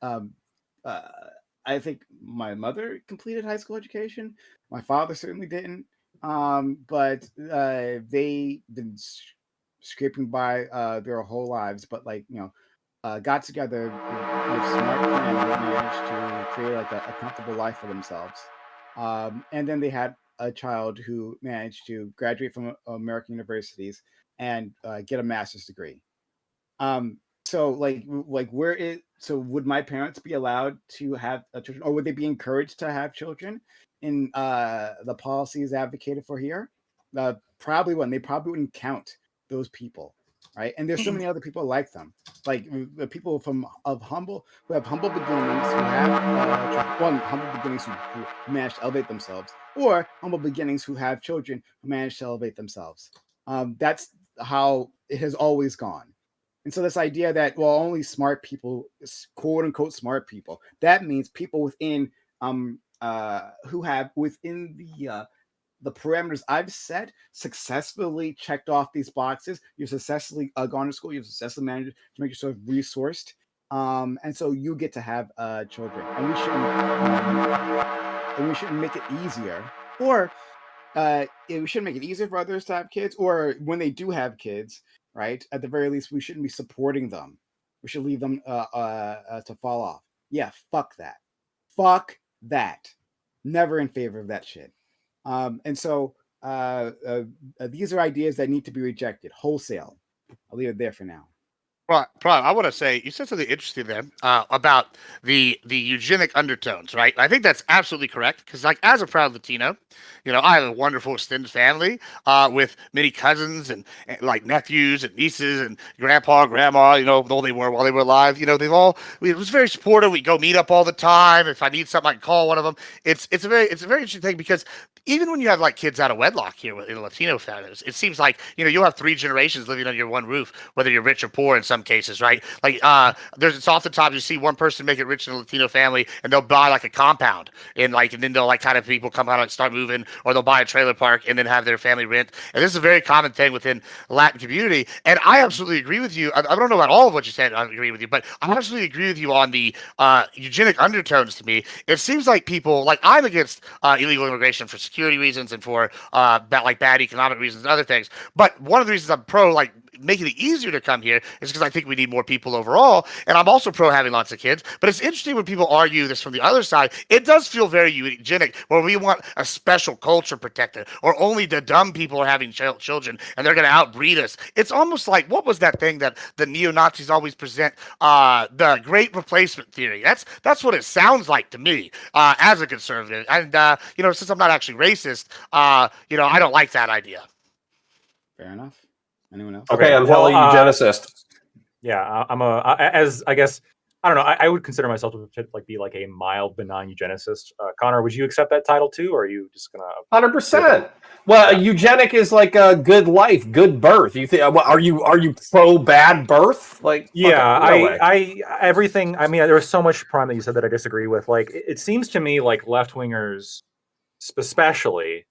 I think my mother completed high school education. My father certainly didn't. But they've been scraping by their whole lives, but got together with smart men and managed to create like a comfortable life for themselves. And then they had a child who managed to graduate from American universities and get a master's degree. So would my parents be allowed to have children, or would they be encouraged to have children in the policies advocated for here? Probably wouldn't. They probably wouldn't count those people, right? And there's so many other people like them, like the people who have humble beginnings, who have humble beginnings who manage to elevate themselves, or humble beginnings who have children who manage to elevate themselves. That's how it has always gone. And so this idea that, well, only smart people, quote unquote smart people, that means people within who have within the parameters I've set, successfully checked off these boxes. You've successfully gone to school. You've successfully managed to make yourself resourced, and so you get to have children. And we shouldn't make it easier, or we shouldn't make it easier for others to have kids, or when they do have kids, right? At the very least, we shouldn't be supporting them. We should leave them to fall off. Yeah, fuck that. Fuck that. Never in favor of that shit. And so these are ideas that need to be rejected wholesale. I'll leave it there for now. Right, I want to say you said something interesting there about the eugenic undertones, right? I think that's absolutely correct because, like, as a proud Latino, I have a wonderful extended family with many cousins and like nephews and nieces and grandpa, grandma. Though they were while they were alive, they've all. It was very supportive. We go meet up all the time. If I need something, I can call one of them. It's a very interesting thing because even when you have like kids out of wedlock here in Latino families, it seems like you'll have 3 generations living under your one roof, whether you're rich or poor in some cases, right? Like it's oftentimes you see one person make it rich in a Latino family and they'll buy like a compound and then they'll like kind of people come out and start moving, or they'll buy a trailer park and then have their family rent. And this is a very common thing within the Latin community. And I absolutely agree with you. I don't know about all of what you said. I agree with you, but I absolutely agree with you on the eugenic undertones. To me, it seems like people like I'm against illegal immigration for security reasons and for bad economic reasons and other things. But one of the reasons I'm pro like making it easier to come here is because I think we need more people overall, and I'm also pro having lots of kids. But it's interesting when people argue this from the other side. It does feel very eugenic, where we want a special culture protected, or only the dumb people are having children and they're going to outbreed us. It's almost like, what was that thing that the neo-Nazis always present, the great replacement theory? That's what it sounds like to me as a conservative. And since I'm not actually racist, I don't like that idea. Fair enough. Anyone else? Okay, I'm hella eugenicist. Yeah, I guess I don't know. I would consider myself to be like a mild benign eugenicist. Connor, would you accept that title too, or are you just gonna 100%? Well, eugenic is like a good life, good birth. You think? Are you pro bad birth? Like, I everything. I mean, there was so much prime that you said that I disagree with. Like, it seems to me like left wingers, especially,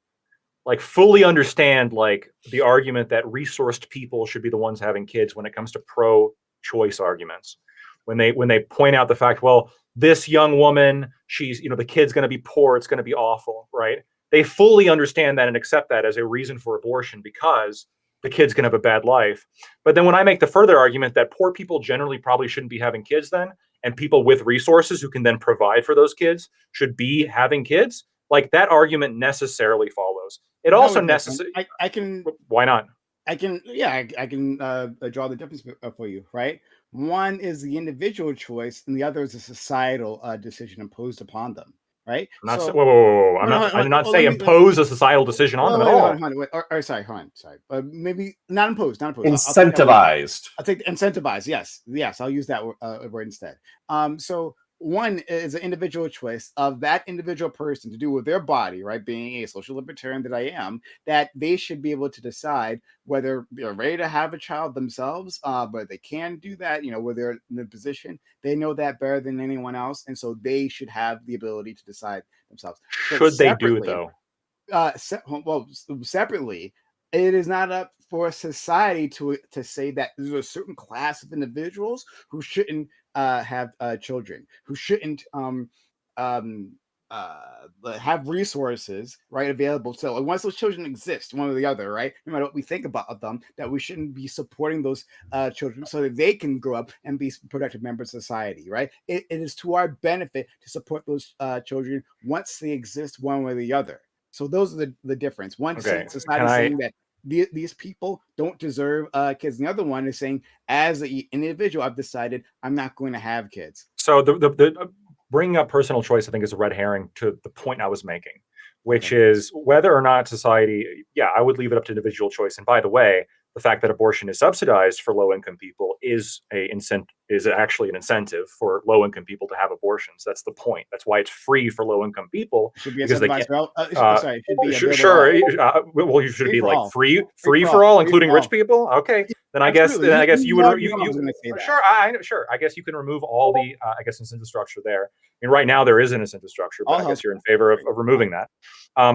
like fully understand like the argument that resourced people should be the ones having kids when it comes to pro-choice arguments. When they point out the fact, well, this young woman, she's, you know, the kid's going to be poor, it's going to be awful, right? They fully understand that and accept that as a reason for abortion because the kid's going to have a bad life. But then when I make the further argument that poor people generally probably shouldn't be having kids then, and people with resources who can then provide for those kids should be having kids, like that argument necessarily follows. It also necessarily, I can, why not? I can, yeah, I can draw the difference for you, right? One is the individual choice, and the other is a societal decision imposed upon them, right? I'm not, So, whoa. hold on, I did not let say me- impose a societal decision on them at all. Sorry. Maybe not imposed, not imposed. I'll take incentivized. Yes, I'll use that word instead. So one is an individual choice of that individual person to do with their body, right? Being a social libertarian that I am, that they should be able to decide whether they're ready to have a child themselves, but they can do that, you know, where they're in the position, they know that better than anyone else, and so they should have the ability to decide themselves. Should they do it though? Separately, it is not up for society to say that there's a certain class of individuals who shouldn't have children, who shouldn't have resources right available. So once those children exist, one or the other, right, no matter what we think about them, that we shouldn't be supporting those children so that they can grow up and be productive members of society, right? It is to our benefit to support those children once they exist, one way or the other. So those are the difference. One society is saying that these people don't deserve kids. And the other one is saying, as an individual, I've decided I'm not going to have kids. So the bringing up personal choice, I think, is a red herring to the point I was making, which is whether or not society, I would leave it up to individual choice. And by the way, the fact that abortion is subsidized for low-income people is actually an incentive for low-income people to have abortions. That's the point. That's why it's free for low-income people. Should be incentivized. Well, you should be like free for all, including rich people. Okay, then I guess you would. Sure, I guess you can remove all the incentive structure there. And right now there is an incentive structure, but I guess you're in favor of removing that.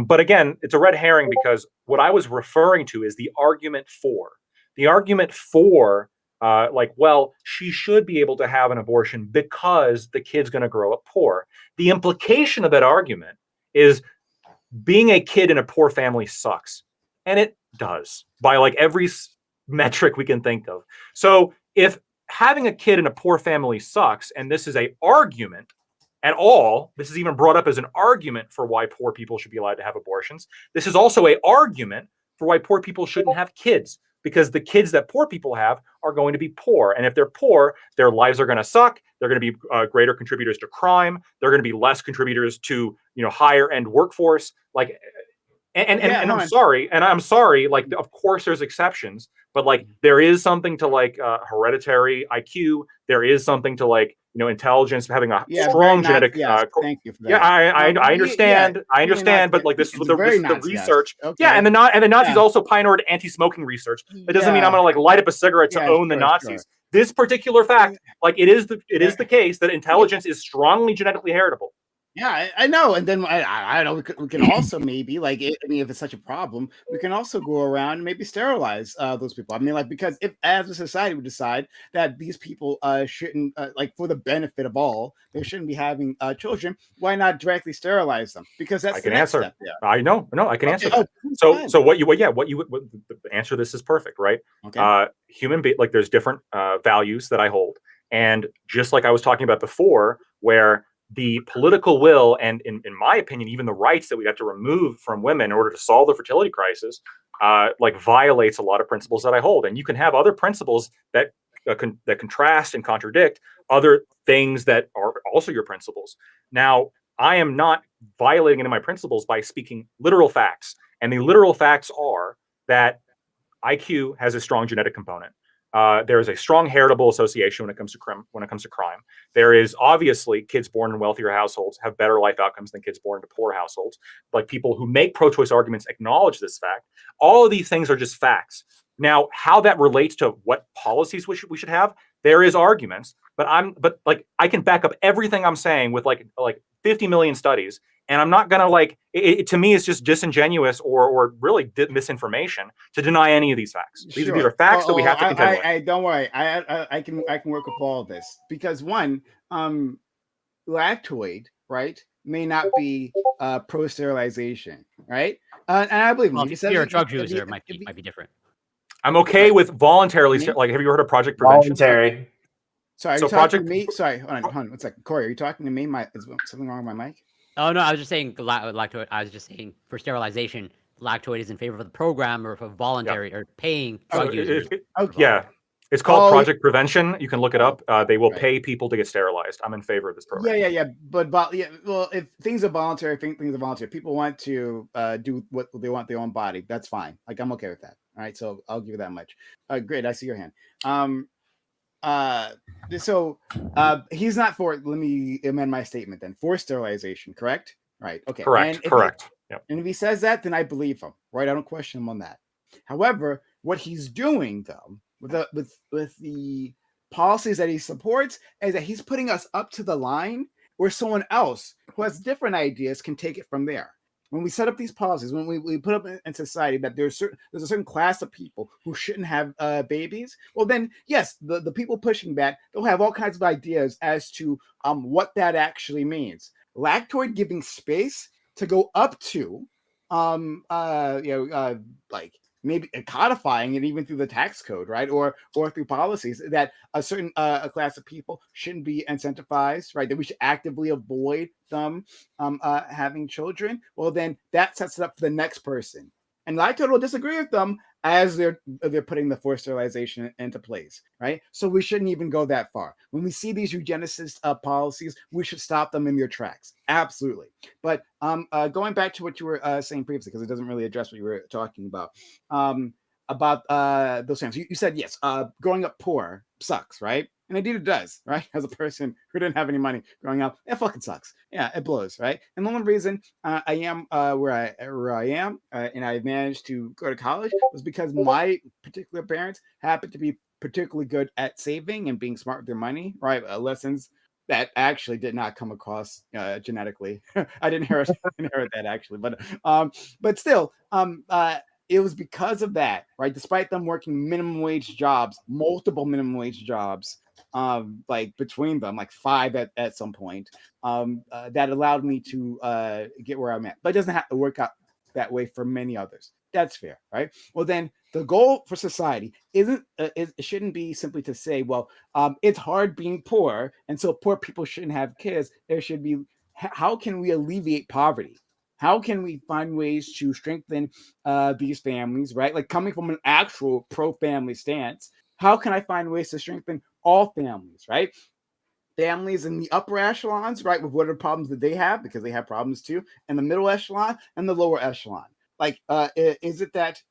But again, it's a red herring because what I was referring to is the argument for. Well, she should be able to have an abortion because the kid's going to grow up poor. The implication of that argument is being a kid in a poor family sucks. And it does by like every metric we can think of. So if having a kid in a poor family sucks, and this is an argument at all, this is even brought up as an argument for why poor people should be allowed to have abortions. This is also an argument for why poor people shouldn't have kids, because the kids that poor people have are going to be poor. And if they're poor, their lives are going to suck. They're going to be greater contributors to crime. They're going to be less contributors to, higher end workforce. I'm sorry. Like, of course there's exceptions, but like there is something to like hereditary IQ. There is something to like, intelligence, having a strong genetic. Thank you for that. I understand. I understand, but like this is the research. Okay. And the Nazis also pioneered anti-smoking research. That doesn't mean I'm gonna like light up a cigarette to own the Nazis. Sure. This particular fact, like it is the case that intelligence is strongly genetically heritable. Yeah, I know. And then I know we can also maybe if it's such a problem, we can also go around and maybe sterilize those people. I mean, because if as a society we decide that these people shouldn't, for the benefit of all, they shouldn't be having children, why not directly sterilize them? Because that's the next step. Yeah. I know. No, I can answer that. So what you the answer to this is perfect, right? Okay. There's different values that I hold, and just like I was talking about before, where the political will and, in my opinion, even the rights that we have to remove from women in order to solve the fertility crisis, violates a lot of principles that I hold. And you can have other principles that contrast and contradict other things that are also your principles. Now, I am not violating any of my principles by speaking literal facts. And the literal facts are that IQ has a strong genetic component. There is a strong heritable association when it comes to crime. There is obviously kids born in wealthier households have better life outcomes than kids born into poor households. Like people who make pro-choice arguments acknowledge this fact. All of these things are just facts. Now, how that relates to what policies we should have, there is arguments. But I can back up everything I'm saying with like 50 million studies. And I'm not going to to me, it's just disingenuous or really misinformation to deny any of these facts. These are facts that we have to contend with. Don't worry. I can work with all of this because one, lactoid, right, may not be pro-sterilization, right? And I believe him. Well, He if says you're a it- drug if he- user, it if he- might be different. I'm okay Right. with voluntarily Me? like. Have you heard of Project Prevention? Voluntary. Sorry, are So you talking Project- to me? Sorry, hold on 1 second. Corey, are you talking to me? Is something wrong with my mic? Oh no, I was just saying lactoid. I was just saying for sterilization, lactoid is in favor of the program or for voluntary or paying drug So users. yeah, it's called Oh, Project Prevention. You can look it up. They will Right. pay people to get sterilized. I'm in favor of this program. Yeah. But well, if things are voluntary, things are voluntary. People want to do what they want their own body. That's fine. Like I'm okay with that. All right, so I'll give you that much. Great, I see your hand. So he's not for. Let me amend my statement then. For sterilization, correct? Right. Okay. Correct. Correct. Yep. And if he says that, then I believe him. Right. I don't question him on that. However, what he's doing though, with the policies that he supports, is that he's putting us up to the line where someone else who has different ideas can take it from there. When we set up these policies, when we put up in society that there's a certain class of people who shouldn't have babies, well then yes, the people pushing that, they'll have all kinds of ideas as to what that actually means. Lactoid giving space to go up to like maybe codifying it even through the tax code, right, or through policies that a certain a class of people shouldn't be incentivized, right, that we should actively avoid them having children. Well, then that sets it up for the next person, and Lactoid will disagree with them as they're putting the forced sterilization into place, right? So we shouldn't even go that far. When we see these eugenicist policies, we should stop them in their tracks. Absolutely. But going back to what you were saying previously, because it doesn't really address what you were talking about those things. You said, yes, growing up poor sucks, right? And indeed it does, right? As a person who didn't have any money growing up, it fucking sucks. Yeah, it blows, right? And the only reason I am where I am and I managed to go to college was because my particular parents happened to be particularly good at saving and being smart with their money, right? Lessons that actually did not come across genetically. I didn't inherit that actually, but still, it was because of that, right? Despite them working minimum wage jobs, multiple minimum wage jobs, like between them, like 5 at some point, that allowed me to get where I'm at. But it doesn't have to work out that way for many others. That's fair, right? Well, then the goal for society it shouldn't be simply to say, well, it's hard being poor, and so poor people shouldn't have kids. There should be, how can we alleviate poverty? How can we find ways to strengthen these families, right? Like coming from an actual pro-family stance, how can I find ways to strengthen all families, right? Families in the upper echelons, right, with whatever problems that they have, because they have problems too, and the middle echelon and the lower echelon. Like, is it that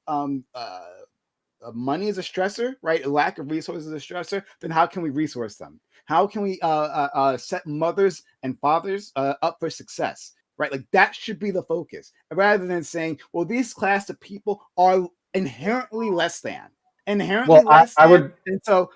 money is a stressor, right? A lack of resources is a stressor. Then how can we resource them? How can we set mothers and fathers up for success, right? Like that should be the focus, rather than saying, well, these class of people are inherently less than. Inherently less I than, would, and so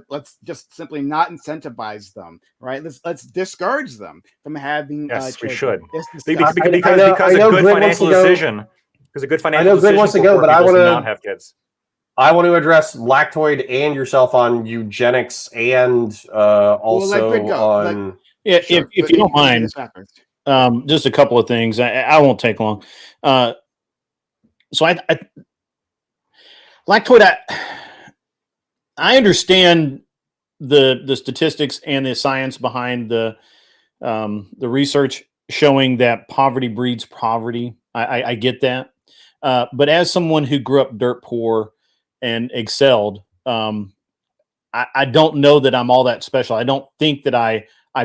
let's just simply not incentivize them, right? Let's discourage them from having Yes, we children. should. It's Because disgusting. a good Grid wants financial to go- decision. Because a good I financial know Grid decision wants to for go, poor but I people is to wanna- not have kids. I want to address Lactoid and yourself on eugenics and also Grid go. on. Yeah, Sure, if but you don't can do mind, this first. just a couple of things. I won't take long. So I Lactoid, I understand the statistics and the science behind the research showing that poverty breeds poverty. I get that. But as someone who grew up dirt poor and excelled, I don't know that I'm all that special. I don't think that I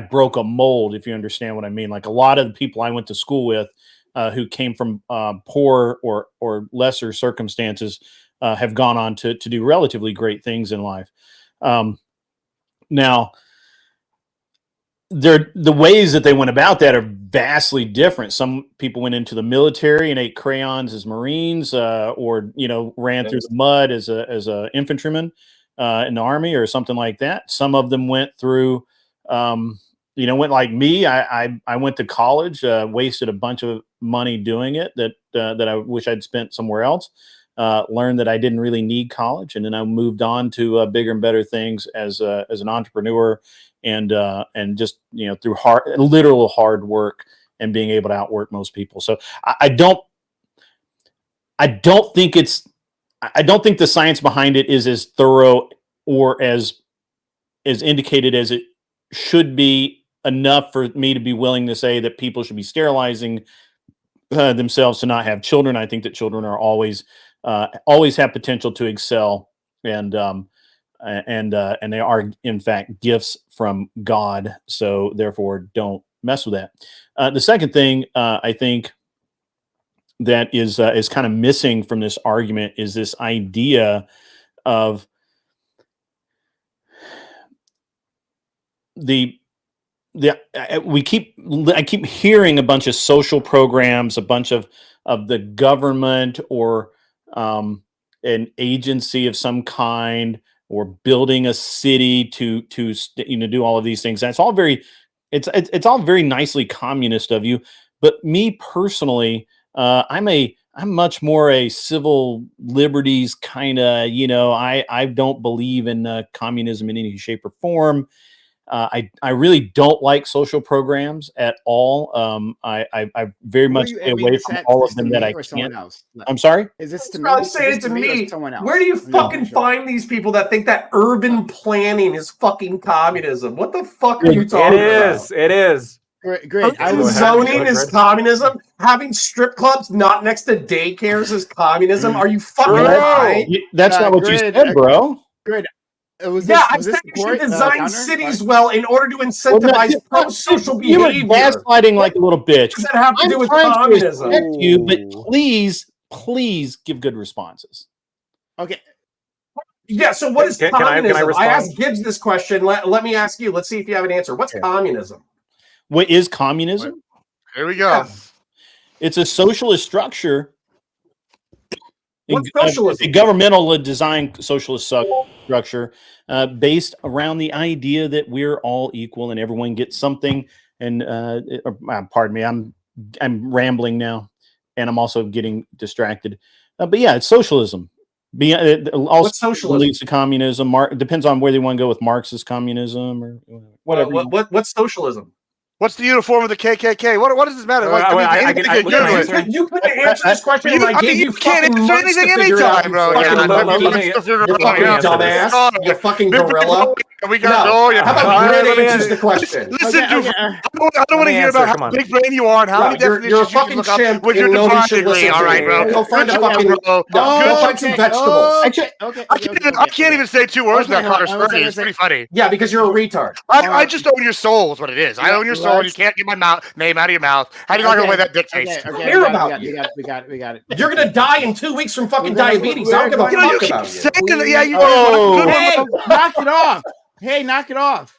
broke a mold, if you understand what I mean. Like a lot of the people I went to school with who came from poor or lesser circumstances have gone on to do relatively great things in life. Now, the ways that they went about that are vastly different. Some people went into the military and ate crayons as Marines, or ran through the mud as a infantryman in the Army or something like that. Some of them went through, went like me. I went to college, wasted a bunch of money doing it that I wish I'd spent somewhere else. learned that I didn't really need college, and then I moved on to bigger and better things as an entrepreneur, and just through literal hard work and being able to outwork most people. So I don't think the science behind it is as thorough or as indicated as it should be enough for me to be willing to say that people should be sterilizing themselves to not have children. I think that children are always have potential to excel, and they are in fact gifts from God. So therefore, don't mess with that. The second thing I think that is kind of missing from this argument is this idea of I keep hearing a bunch of social programs, a bunch of the government or an agency of some kind, or building a city to do all of these things. That's all very it's all very nicely communist of you. But me personally, I'm much more a civil liberties kind of, I don't believe in communism in any shape or form. I really don't like social programs at all. I very much stay away from all of them that I can't. I'm sorry? Is this to Probably me? say it to me. Someone else? Where do you fucking find these people that think that urban planning is fucking communism? What the fuck are you talking about? It is. Great. Urban zoning is communism. Having strip clubs not next to daycares is communism. Are you fucking high? That's not what you said, bro. Good. I said you should design cities well in order to incentivize pro-social behavior. You were gaslighting like a little bitch. What does that have to do with communism? You, but please give good responses. Okay. Yeah, so what is communism? Can I asked Gibbs this question. Let me ask you. Let's see if you have an answer. What's communism? What is communism? Here we go. Yeah. It's a socialist structure. What's socialism? A governmental design socialist structure based around the idea that we're all equal and everyone gets something. And pardon me, I'm rambling now, and I'm also getting distracted. But yeah, it's socialism. What's socialism? Leads to communism. Depends on whether you want to go with Marxist communism or whatever. What's socialism? What's the uniform of the KKK? What does this matter? You couldn't answer this question. I gave you can't answer anything anytime, bro. You fucking dumbass. You fucking gorilla. We got to How about Grid answers the question? Listen, I don't want to hear about how big brain you are and how many definitions you're a fucking chimp. with your divine degree. All right, bro. Go find a fucking. Go find some vegetables. I can't even say 2 words about Connor Spurdy. It's pretty funny. Yeah, because you're a retard. I just own your soul is what it is. I own your soul. You can't get my name out of your mouth. How do you like the way that dictates? Hear about you. We got it. You're gonna die in 2 weeks from fucking diabetes. I don't give a fuck about you. Yeah, you. Hey, knock it off. Hey, knock it off.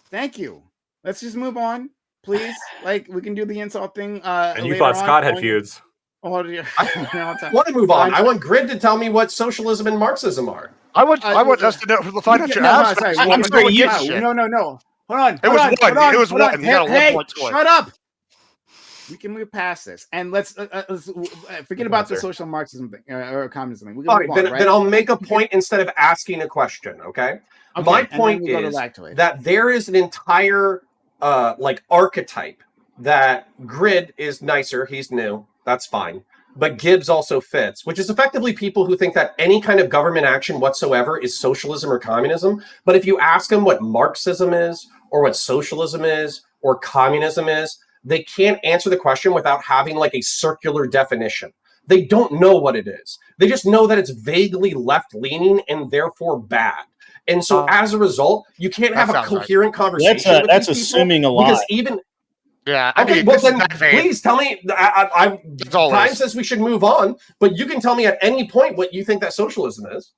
Thank you. Let's just move on, please. Like, we can do the insult thing. And you thought Scott had feuds. I want to move on. I want Grid to tell me what socialism and Marxism are. I want us to know. Find out your abs. I'm sorry. No. Hold on. It was one. You got a 1 point score. Shut up. We can move past this, and let's forget about the social Marxism thing or communism thing. We can move on, right? Then I'll make a point instead of asking a question. Okay. My point is that there is an entire archetype that Grid is nicer. He's new. That's fine. But Gibbs also fits, which is effectively people who think that any kind of government action whatsoever is socialism or communism. But if you ask them what Marxism is or what socialism is or communism is, they can't answer the question without having like a circular definition. They don't know what it is. They just know that it's vaguely left-leaning and therefore bad. And so as a result, you can't have a coherent conversation. That's assuming a lot. Because even okay, well then please tell me. Time says we should move on, but you can tell me at any point what you think that socialism is.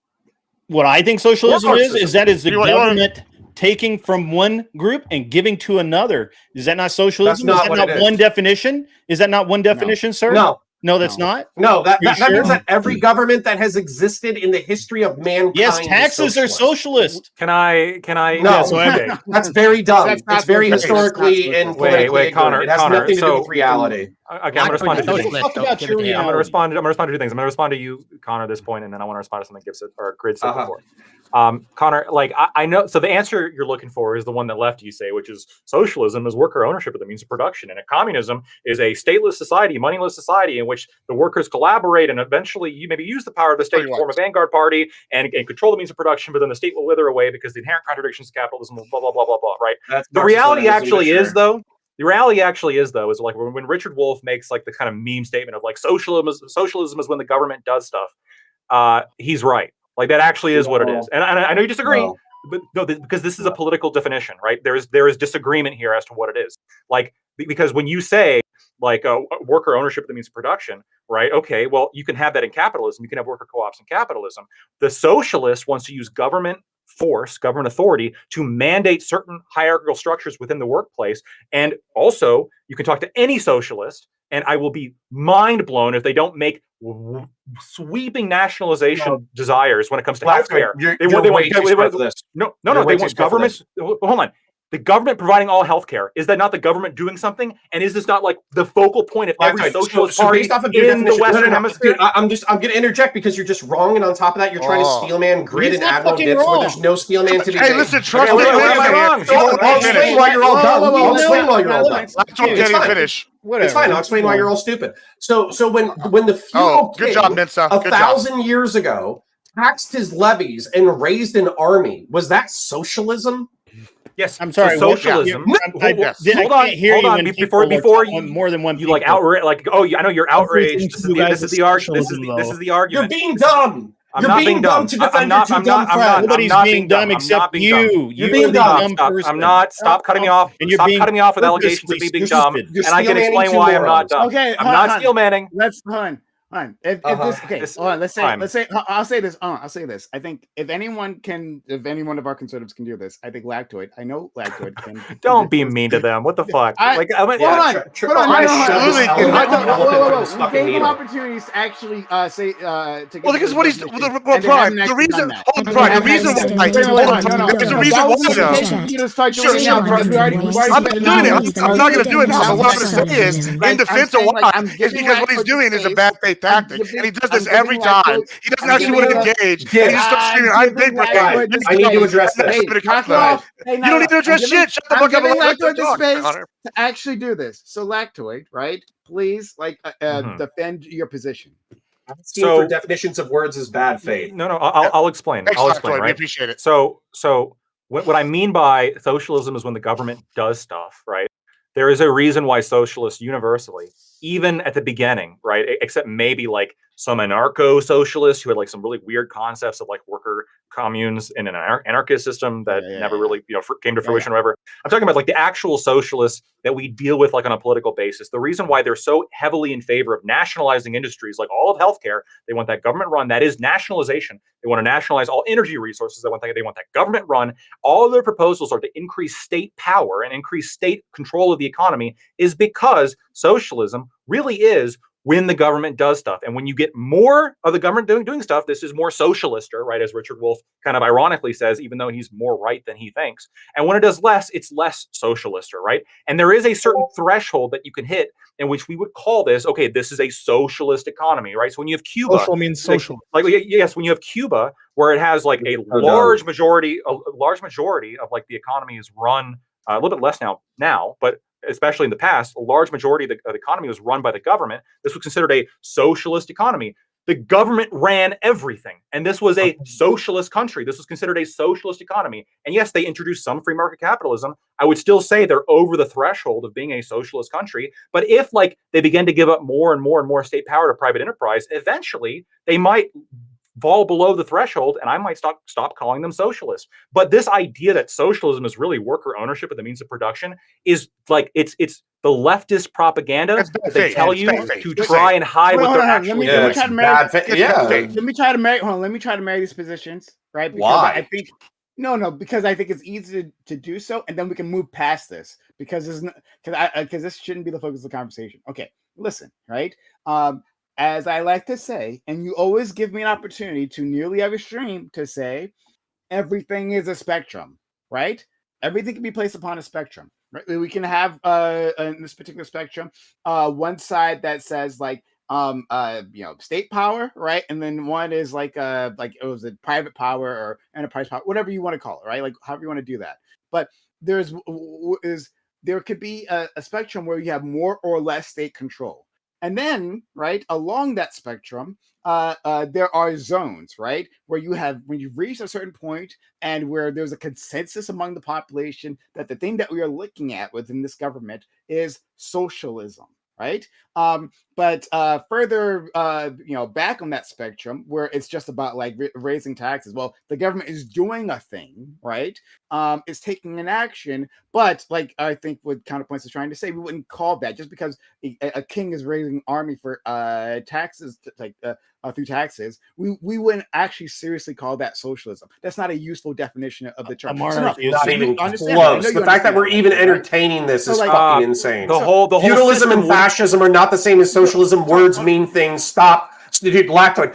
What I think socialism is that is the government taking from one group and giving to another. Is that not socialism? Is that not one definition? Is that not one definition, sir? No. No, that's not. No, that You means sure? that every government that has existed in the history of mankind. Yes, is taxes are socialist. Can I? No, so that's very dumb. That's not It's very socialist. historically and politically Wait, ignorant. Connor, It has Connor, nothing to do so- with reality. Okay, I'm gonna respond to two things. Talk about your I'm reality. gonna respond to two things. I'm gonna respond to you, Connor, at this point, and then I want to respond to something Gibson or Grid said before. Connor, like I know, so the answer you're looking for is the one that left you say, which is socialism is worker ownership of the means of production, and communism is a stateless society, moneyless society in which the workers collaborate and eventually you maybe use the power of the state to form a vanguard party and control the means of production, but then the state will wither away because the inherent contradictions of capitalism will blah blah blah blah blah. Right? The reality actually is though. The reality actually is though, is like when Richard Wolff makes like the kind of meme statement of like socialism is when the government does stuff. He's right. Like that actually is what it is. And I know you disagree, but no, because this is a political definition, right? There is disagreement here as to what it is. Like because when you say like worker ownership of the means of production, right? Okay, well you can have that in capitalism. You can have worker co-ops in capitalism. The socialist wants to use government force, government authority to mandate certain hierarchical structures within the workplace. And also, you can talk to any socialist, and I will be mind blown if they don't make sweeping nationalization desires when it comes to healthcare. They want governments. Hold on. The government providing all healthcare, is that not the government doing something? And is this not like the focal point of every socialist party based off of your in the Western Hemisphere? Dude, I'm going to interject because you're just wrong, and on top of that, you're trying to steelman Grid and Admiral Dips where there's no steelman to be made. Hey, listen, trust me. I'll explain why you're all dumb. I'll explain why you're all dumb. It's fine. Finish. It's fine. I'll explain why you're all stupid. So when the feudal king good job, Mensa. 1,000 years ago taxed his levies and raised an army, was that socialism? Yes, I'm sorry. So socialism. Hold on. Before you more than one, you like outrage. Like, oh, I know you're outraged. This is the argument. This is the argument. You're being dumb. You're not being dumb to defend your two dumb friends. Nobody's being dumb except you. You're being dumb. I'm not. Stop cutting me off. And you're Stop cutting me off with allegations of me being dumb. And I can explain why I'm not dumb. Okay, I'm not steel manning. Let's hold on. If this, okay, hold on. Let's say. I'll say this. I'll say this. I think if any one of our conservatives can do this, I think Lactoid. I know Lactoid can. Don't be mean to them. What the fuck? Hold on. We gave him opportunities to actually say. Well, because what he's Brian. The reason. Brian. The reason why. There's a reason why. I'm doing it. I'm not going to do it now. But what I'm going to say is, in defense of why, is because what he's doing is a bad faith tactic, and he does this every time. He doesn't actually want to engage. He just starts screaming, "I'm big brain." I need to address that. You don't need to address shit. Shut the fuck up and let Lactoid the space to actually do this. So Lactoid, right? Please, defend your position. So for definitions of words is bad faith. No, I'll explain. I'll explain. We appreciate it. So what I mean by socialism is when the government does stuff, right? There is a reason why socialists universally, even at the beginning, right, except maybe like some anarcho-socialists who had like some really weird concepts of like worker communes in an anarchist system that never really came to fruition or whatever. I'm talking about like the actual socialists that we deal with like on a political basis. The reason why they're so heavily in favor of nationalizing industries like all of healthcare, they want that government run. That is nationalization. They want to nationalize all energy resources. They want that government run. All of their proposals are to increase state power and increase state control of the economy is because socialism really is when the government does stuff. And when you get more of the government doing stuff, this is more socialister, right? As Richard Wolff kind of ironically says, even though he's more right than he thinks. And when it does less, it's less socialister, right? And there is a certain threshold that you can hit in which we would call this, okay, this is a socialist economy, right? So when you have Cuba. Social means social. Yes, when you have Cuba, where it has like a large majority of like the economy is run a little bit less now, but especially in the past, a large majority of the economy was run by the government. This was considered a socialist economy. The government ran everything. And this was a socialist country. This was considered a socialist economy. And yes, they introduced some free market capitalism. I would still say they're over the threshold of being a socialist country. But if like they begin to give up more and more state power to private enterprise, eventually they might fall below the threshold, and I might stop calling them socialist. But this idea that socialism is really worker ownership of the means of production is like it's the leftist propaganda that they tell you to try and hide what they're actually doing. Let me try to marry these positions, right? Because why? I think because I think it's easy to do so, and then we can move past this because this shouldn't be the focus of the conversation. Okay. listen, right? As I like to say, and you always give me an opportunity to nearly every stream to say, everything is a spectrum, right? Everything can be placed upon a spectrum, right? We can have in this particular spectrum, one side that says like state power, right? And then one is like it was a private power or enterprise power, whatever you want to call it, right? Like however you want to do that. But there could be a spectrum where you have more or less state control. And then, right, along that spectrum, there are zones, right, where when you've reached a certain point and where there's a consensus among the population that the thing that we are looking at within this government is socialism, right? But further, back on that spectrum where it's just about like raising taxes. Well, the government is doing a thing, right? It's taking an action, but like I think what Counterpoints is trying to say, we wouldn't call that just because a king is raising army for taxes, through taxes. We wouldn't actually seriously call that socialism. That's not a useful definition of the term. Not even close. The fact that we're even entertaining this is fucking insane. The whole feudalism and fascism are not the same as socialism. Words mean things. Stop. Dude, Lactoid,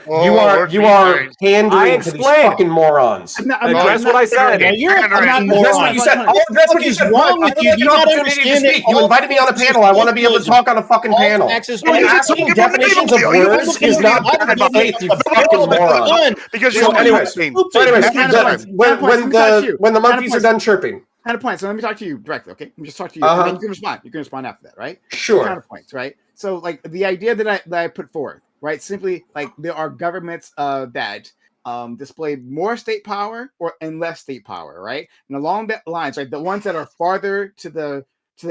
you are pandering to these fucking morons. That's what I said. That's what you said. That's what is wrong with you. You not understand it. You invited me on a panel. I want to be able to talk on a fucking panel. Asking definitions of words is not bad faith, you fucking moron. Anyways, when the monkeys are done chirping. Counterpoint. So let me talk to you directly, okay? Let me just talk to you. And then you can respond. You can respond after that, right? Sure. Counterpoints, right? So, like the idea that I put forth, right? Simply, like there are governments that display more state power and less state power, right? And along that lines, right, the ones that are farther to the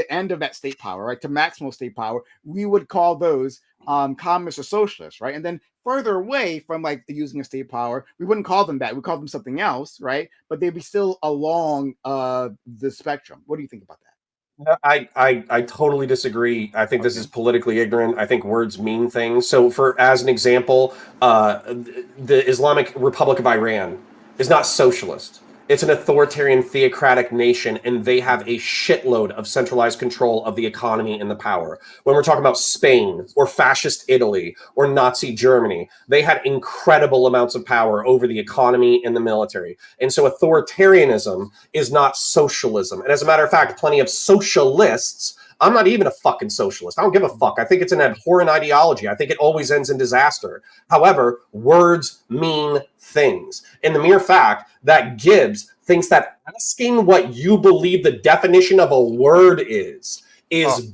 end of that state power, right, to maximal state power, we would call those communist or socialist, right? And then further away from like using a state power, we wouldn't call them that. We call them something else, right? But they'd be still along the spectrum. What do you think about that? I totally disagree. I think this is politically ignorant. I think words mean things. So, as an example, the Islamic Republic of Iran is not socialist. It's an authoritarian theocratic nation, and they have a shitload of centralized control of the economy and the power. When we're talking about Spain or fascist Italy or Nazi Germany, they had incredible amounts of power over the economy and the military. And so authoritarianism is not socialism. And as a matter of fact, plenty of socialists, I'm not even a fucking socialist. I don't give a fuck. I think it's an abhorrent ideology. I think it always ends in disaster. However, words mean things. And the mere fact that Gibbs thinks that asking what you believe the definition of a word is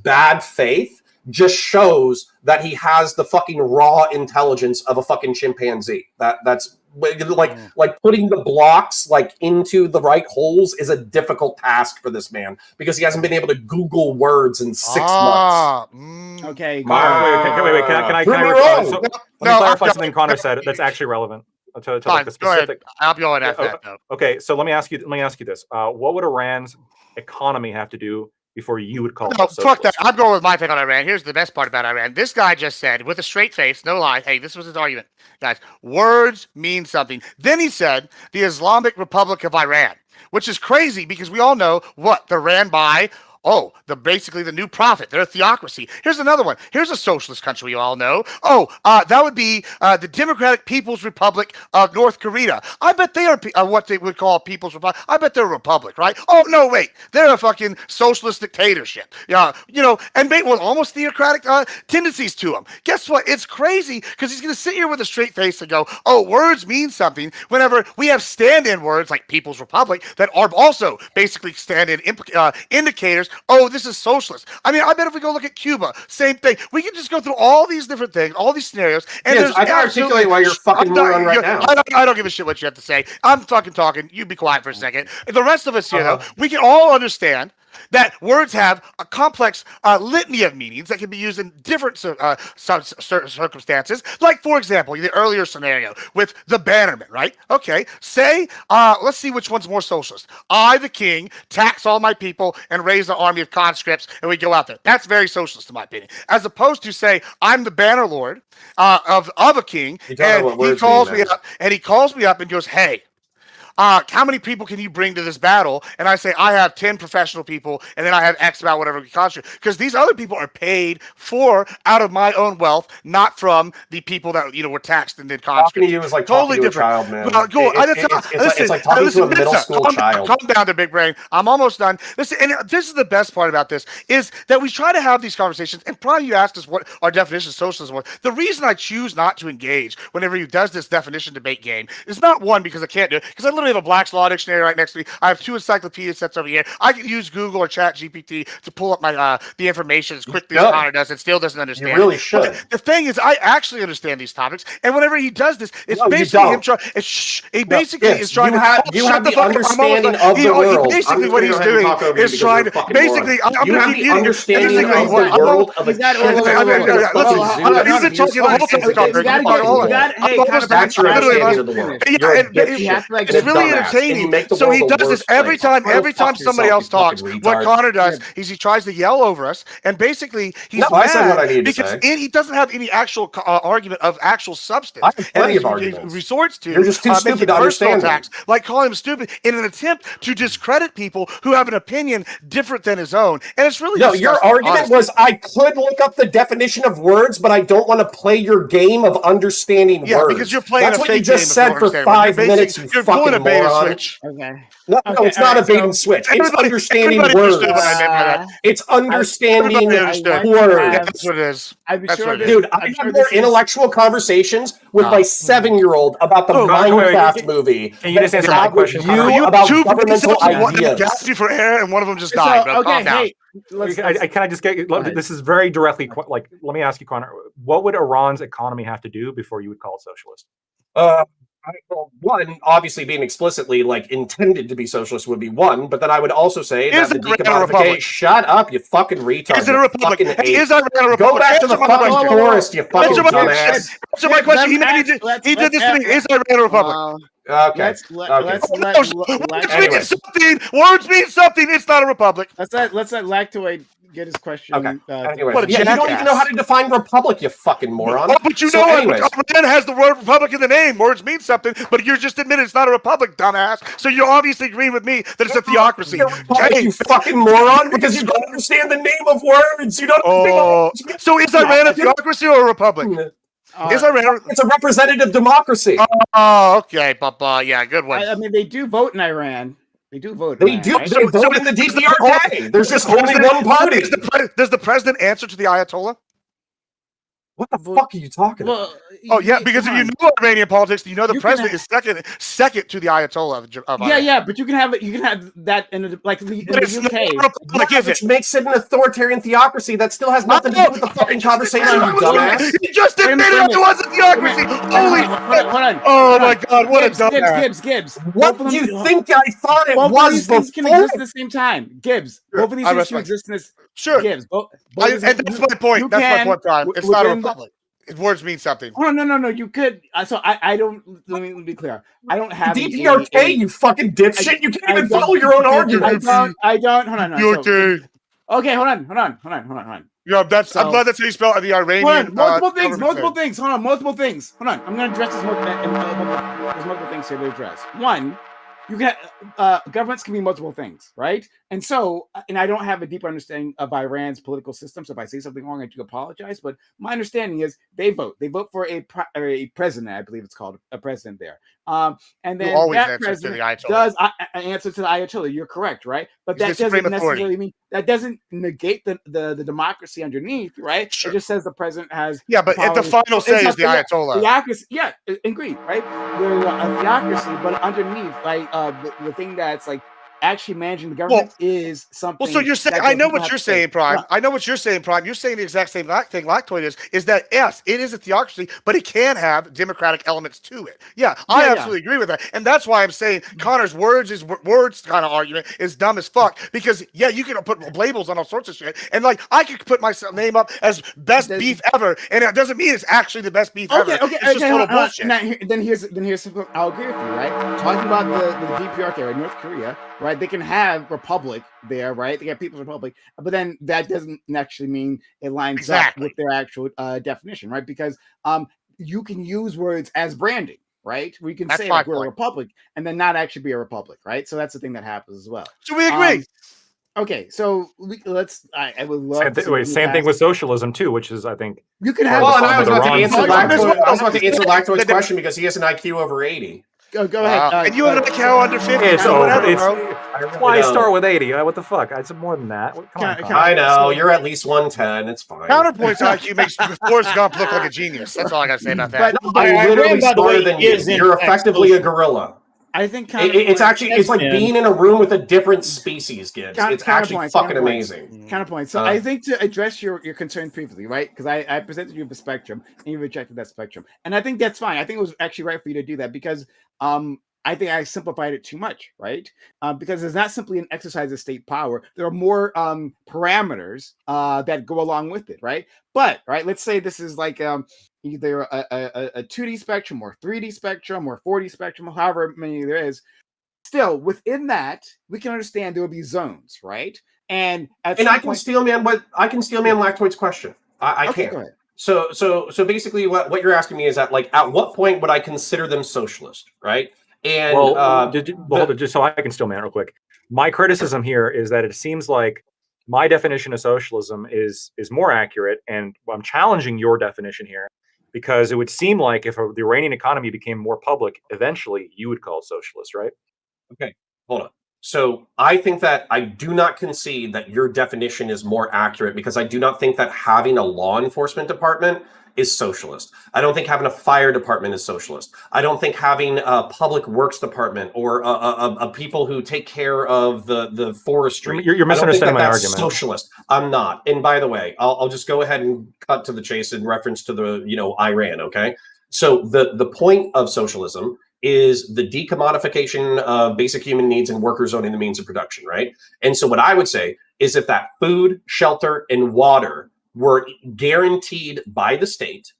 bad faith just shows that he has the fucking raw intelligence of a fucking chimpanzee. That's like putting the blocks like into the right holes is a difficult task for this man because he hasn't been able to Google words in 6 months. Okay. Wait. Can I clarify something Connor said that's actually relevant to like the specific? I'll be on after that. Though. Okay, so let me ask you this: what would Iran's economy have to do before you would call it socialist? Fuck that. I'm going with my thing on Iran. Here's the best part about Iran. This guy just said, with a straight face, no lie, hey, this was his argument. Guys, words mean something. Then he said, the Islamic Republic of Iran, which is crazy because we all know what they're ran by. Basically the new prophet. They're a theocracy. Here's another one. Here's a socialist country you all know. That would be the Democratic People's Republic of North Korea. I bet they are what they would call People's Republic. I bet they're a republic, right? Oh, no, wait. They're a fucking socialist dictatorship. Yeah, and with almost theocratic tendencies to them. Guess what? It's crazy because he's going to sit here with a straight face and go, words mean something whenever we have stand-in words like People's Republic that are also basically stand-in indicators. This is socialist. I mean, I bet if we go look at Cuba, same thing. We can just go through all these different things, all these scenarios. And I can articulate why you're fucking moron right now. I don't give a shit what you have to say. I'm fucking talking. You be quiet for a second. The rest of us here, though, we can all understand that words have a complex litany of meanings that can be used in different circumstances. Like, for example, the earlier scenario with the bannerman, right? Okay, say, let's see which one's more socialist. I, the king, tax all my people and raise an army of conscripts, and we go out there. That's very socialist, in my opinion. As opposed to, say, I'm the banner lord of a king, and he calls me up and goes, hey, how many people can you bring to this battle? And I say, I have 10 professional people, and then I have X about whatever we cost you. Because these other people are paid for out of my own wealth, not from the people that were taxed and did conscript. Talking to you is like totally talking to different. a child, man. Well, go on. It's like talking to a middle school child. Calm down, the big brain. I'm almost done. Listen, and this is the best part about this is that we try to have these conversations. And probably you asked us what our definition of socialism was. The reason I choose not to engage whenever he does this definition debate game is not one because I can't do it, because I literally have a Black's Law Dictionary right next to me. I have 2 encyclopedia sets over here. I can use Google or Chat GPT to pull up my the information as quickly as Connor does. It still doesn't understand. You really should. But the thing is, I actually understand these topics, and whenever he does this, it's basically him trying. He basically is trying to. You have the understanding of the world. Basically, what he's doing is trying to. Basically, I'm you have the understanding of the world of a He's been talking the whole time. That's your understanding of the world. It's really entertaining. So he does this every time somebody else talks. What Connor does is he tries to yell over us, and basically he's mad because he doesn't have any actual argument of actual substance. I have plenty of He arguments. resorts to You're just too stupid to understand attacks, like calling him stupid in an attempt to discredit people who have an opinion different than his own. And it's really your argument was I could look up the definition of words, but I don't want to play your game of understanding words. Yeah, because you're playing That's a what fake you just game said for 5 minutes. You're pulling a bait and switch. Okay. No, it's not a bait and switch. It's understanding words. It's understanding words. That's what it is. Dude, I have more intellectual conversations with my 7-year-old about the Minecraft movie. Can you just answer my question? You about governmental ideas. Gasped you for air, and one of them just died. Calm down. Can I just get this is very directly like, let me ask you, Connor, what would Iran's economy have to do before you would call it socialist? Well, one, obviously being explicitly like intended to be socialist would be one, but then I would also say that the decommodification. Shut up, you fucking retard. Is it a republic? Is Iran a republic? Go back to the fucking forest, you fucking dumbass. Answer my question. He did this to me. Is Iran a republic? Okay. Words mean something. It's not a republic. Let's let Lactoid get his question. Okay. Anyways, you don't even know how to define republic, you fucking moron. Oh, but you know what? Iran has the word republic in the name. Words mean something, but you're just admitting it's not a republic, dumbass. So you're obviously agreeing with me that it's a theocracy. You fucking moron, because you don't understand the name of words. You don't. So is Iran a theocracy or a republic? Is Iran? It's a representative democracy. Oh, okay, Papa. Yeah, good one. I mean, they do vote in Iran. They do vote. They do. They vote in the DPRK. There's just only one party. Does the president answer to the Ayatollah? What the fuck are you talking about? Oh yeah, because if you know Iranian politics, you know the president is second to the Ayatollah of Iran. Yeah, but you can have that in the UK, which makes it an authoritarian theocracy that still has nothing to do with the fucking conversation, you dumbass. You just admitted it was a theocracy. Holy shit! Oh my god, what a dumbass. Gibbs. What do you think I thought it was before? Can exist at the same time. Gibbs. Both of these things can exist in this. Sure. Gibbs. And that's my point. That's my point, Prime. It's not a republic. Words mean something. Oh no! You could. So I don't. Let me be clear. I don't have DPRK. You fucking dipshit. You can't even follow your own argument. I don't. Hold on. Okay. Okay. Hold on. Yeah, that's. I'm glad that's how you spell the Iranian. Multiple things. Hold on. Multiple things. Hold on. I'm going to address this. There's multiple things here to address. One. You can governments can be multiple things, right? And so, and I don't have a deeper understanding of Iran's political system. So if I say something wrong, I do apologize. But my understanding is they vote. They vote for a president. I believe it's called a president there. And then that president does answer to the Ayatollah. You're correct, right? But that doesn't necessarily mean that doesn't negate the democracy underneath, right? Sure. It just says the president has. Yeah, but at the final say is the Ayatollah. Theocracy, yeah, agreed, right? There's a theocracy, but underneath, like the thing that's like actually managing the government is something. Well, so you're saying, I know what you're saying, Prime. I know what you're saying, Prime. You're saying the exact same thing Lactoid is that, yes, it is a theocracy, but it can have democratic elements to it. Yeah, I absolutely agree with that. And that's why I'm saying Connor's words kind of argument is dumb as fuck, because, yeah, you can put labels on all sorts of shit. And, like, I could put my name up as best beef ever, and it doesn't mean it's actually the best beef ever. It's just total bullshit. Now, then here's something I'll agree with you, right? Talking about the DPRK, right, North Korea, right? They can have republic there, right? They have People's Republic, but then that doesn't actually mean it lines up with their actual definition, right? Because you can use words as branding, right? We can That's say my like we're a point. republic and then not actually be a republic, right? So that's the thing that happens as well. So we agree. Okay, so let's. I would love to see same thing with socialism too, which is I think you can part have. of Well, the and I was problem about with to answer Iran. I was about to answer Lactoid's question because he has an IQ over 80. Go ahead. And you have an IQ under 50. It's so over. whatever, It's bro. why know. start with 80? What the fuck? It's more than that. Come on, Can Connor. I know so- you're at least 110. It's fine. Counterpoints IQ makes Forrest Gump look like a genius. That's all I gotta say about that. But I'm literally by the smarter way, than he you. is in You're fact effectively a social. gorilla. I think It's actually it's like And- being in a room with a different species, Gibbs. It's actually fucking amazing. Counterpoint. So I think to address your concern previously, right? Because I presented you with a spectrum and you rejected that spectrum, and I think that's fine. I think it was actually right for you to do that because I think I simplified it too much, right? Because it's not simply an exercise of state power. There are more parameters that go along with it, right? But right, let's say this is like either a 2D spectrum or 3D spectrum or 4D spectrum, however many there is. Still, within that, we can understand there will be zones, right? And I can steel man Lactoid's question. I okay, can. go ahead. So basically, what you're asking me is that like at what point would I consider them socialist, right? And hold on, just so I can still man real quick. My criticism here is that it seems like my definition of socialism is more accurate, and I'm challenging your definition here because it would seem like if the Iranian economy became more public, eventually you would call it socialist, right? Okay, hold on. So I think that I do not concede that your definition is more accurate because I do not think that having a law enforcement department is socialist. I don't think having a fire department is socialist. I don't think having a public works department or a people who take care of the forestry. You're misunderstanding my that's argument. Socialist. I'm not. And by the way, I'll just go ahead and cut to the chase in reference to the Iran. Okay. So the point of socialism is the decommodification of basic human needs and workers owning the means of production, right? And so what I would say is if that food, shelter, and water were guaranteed by the state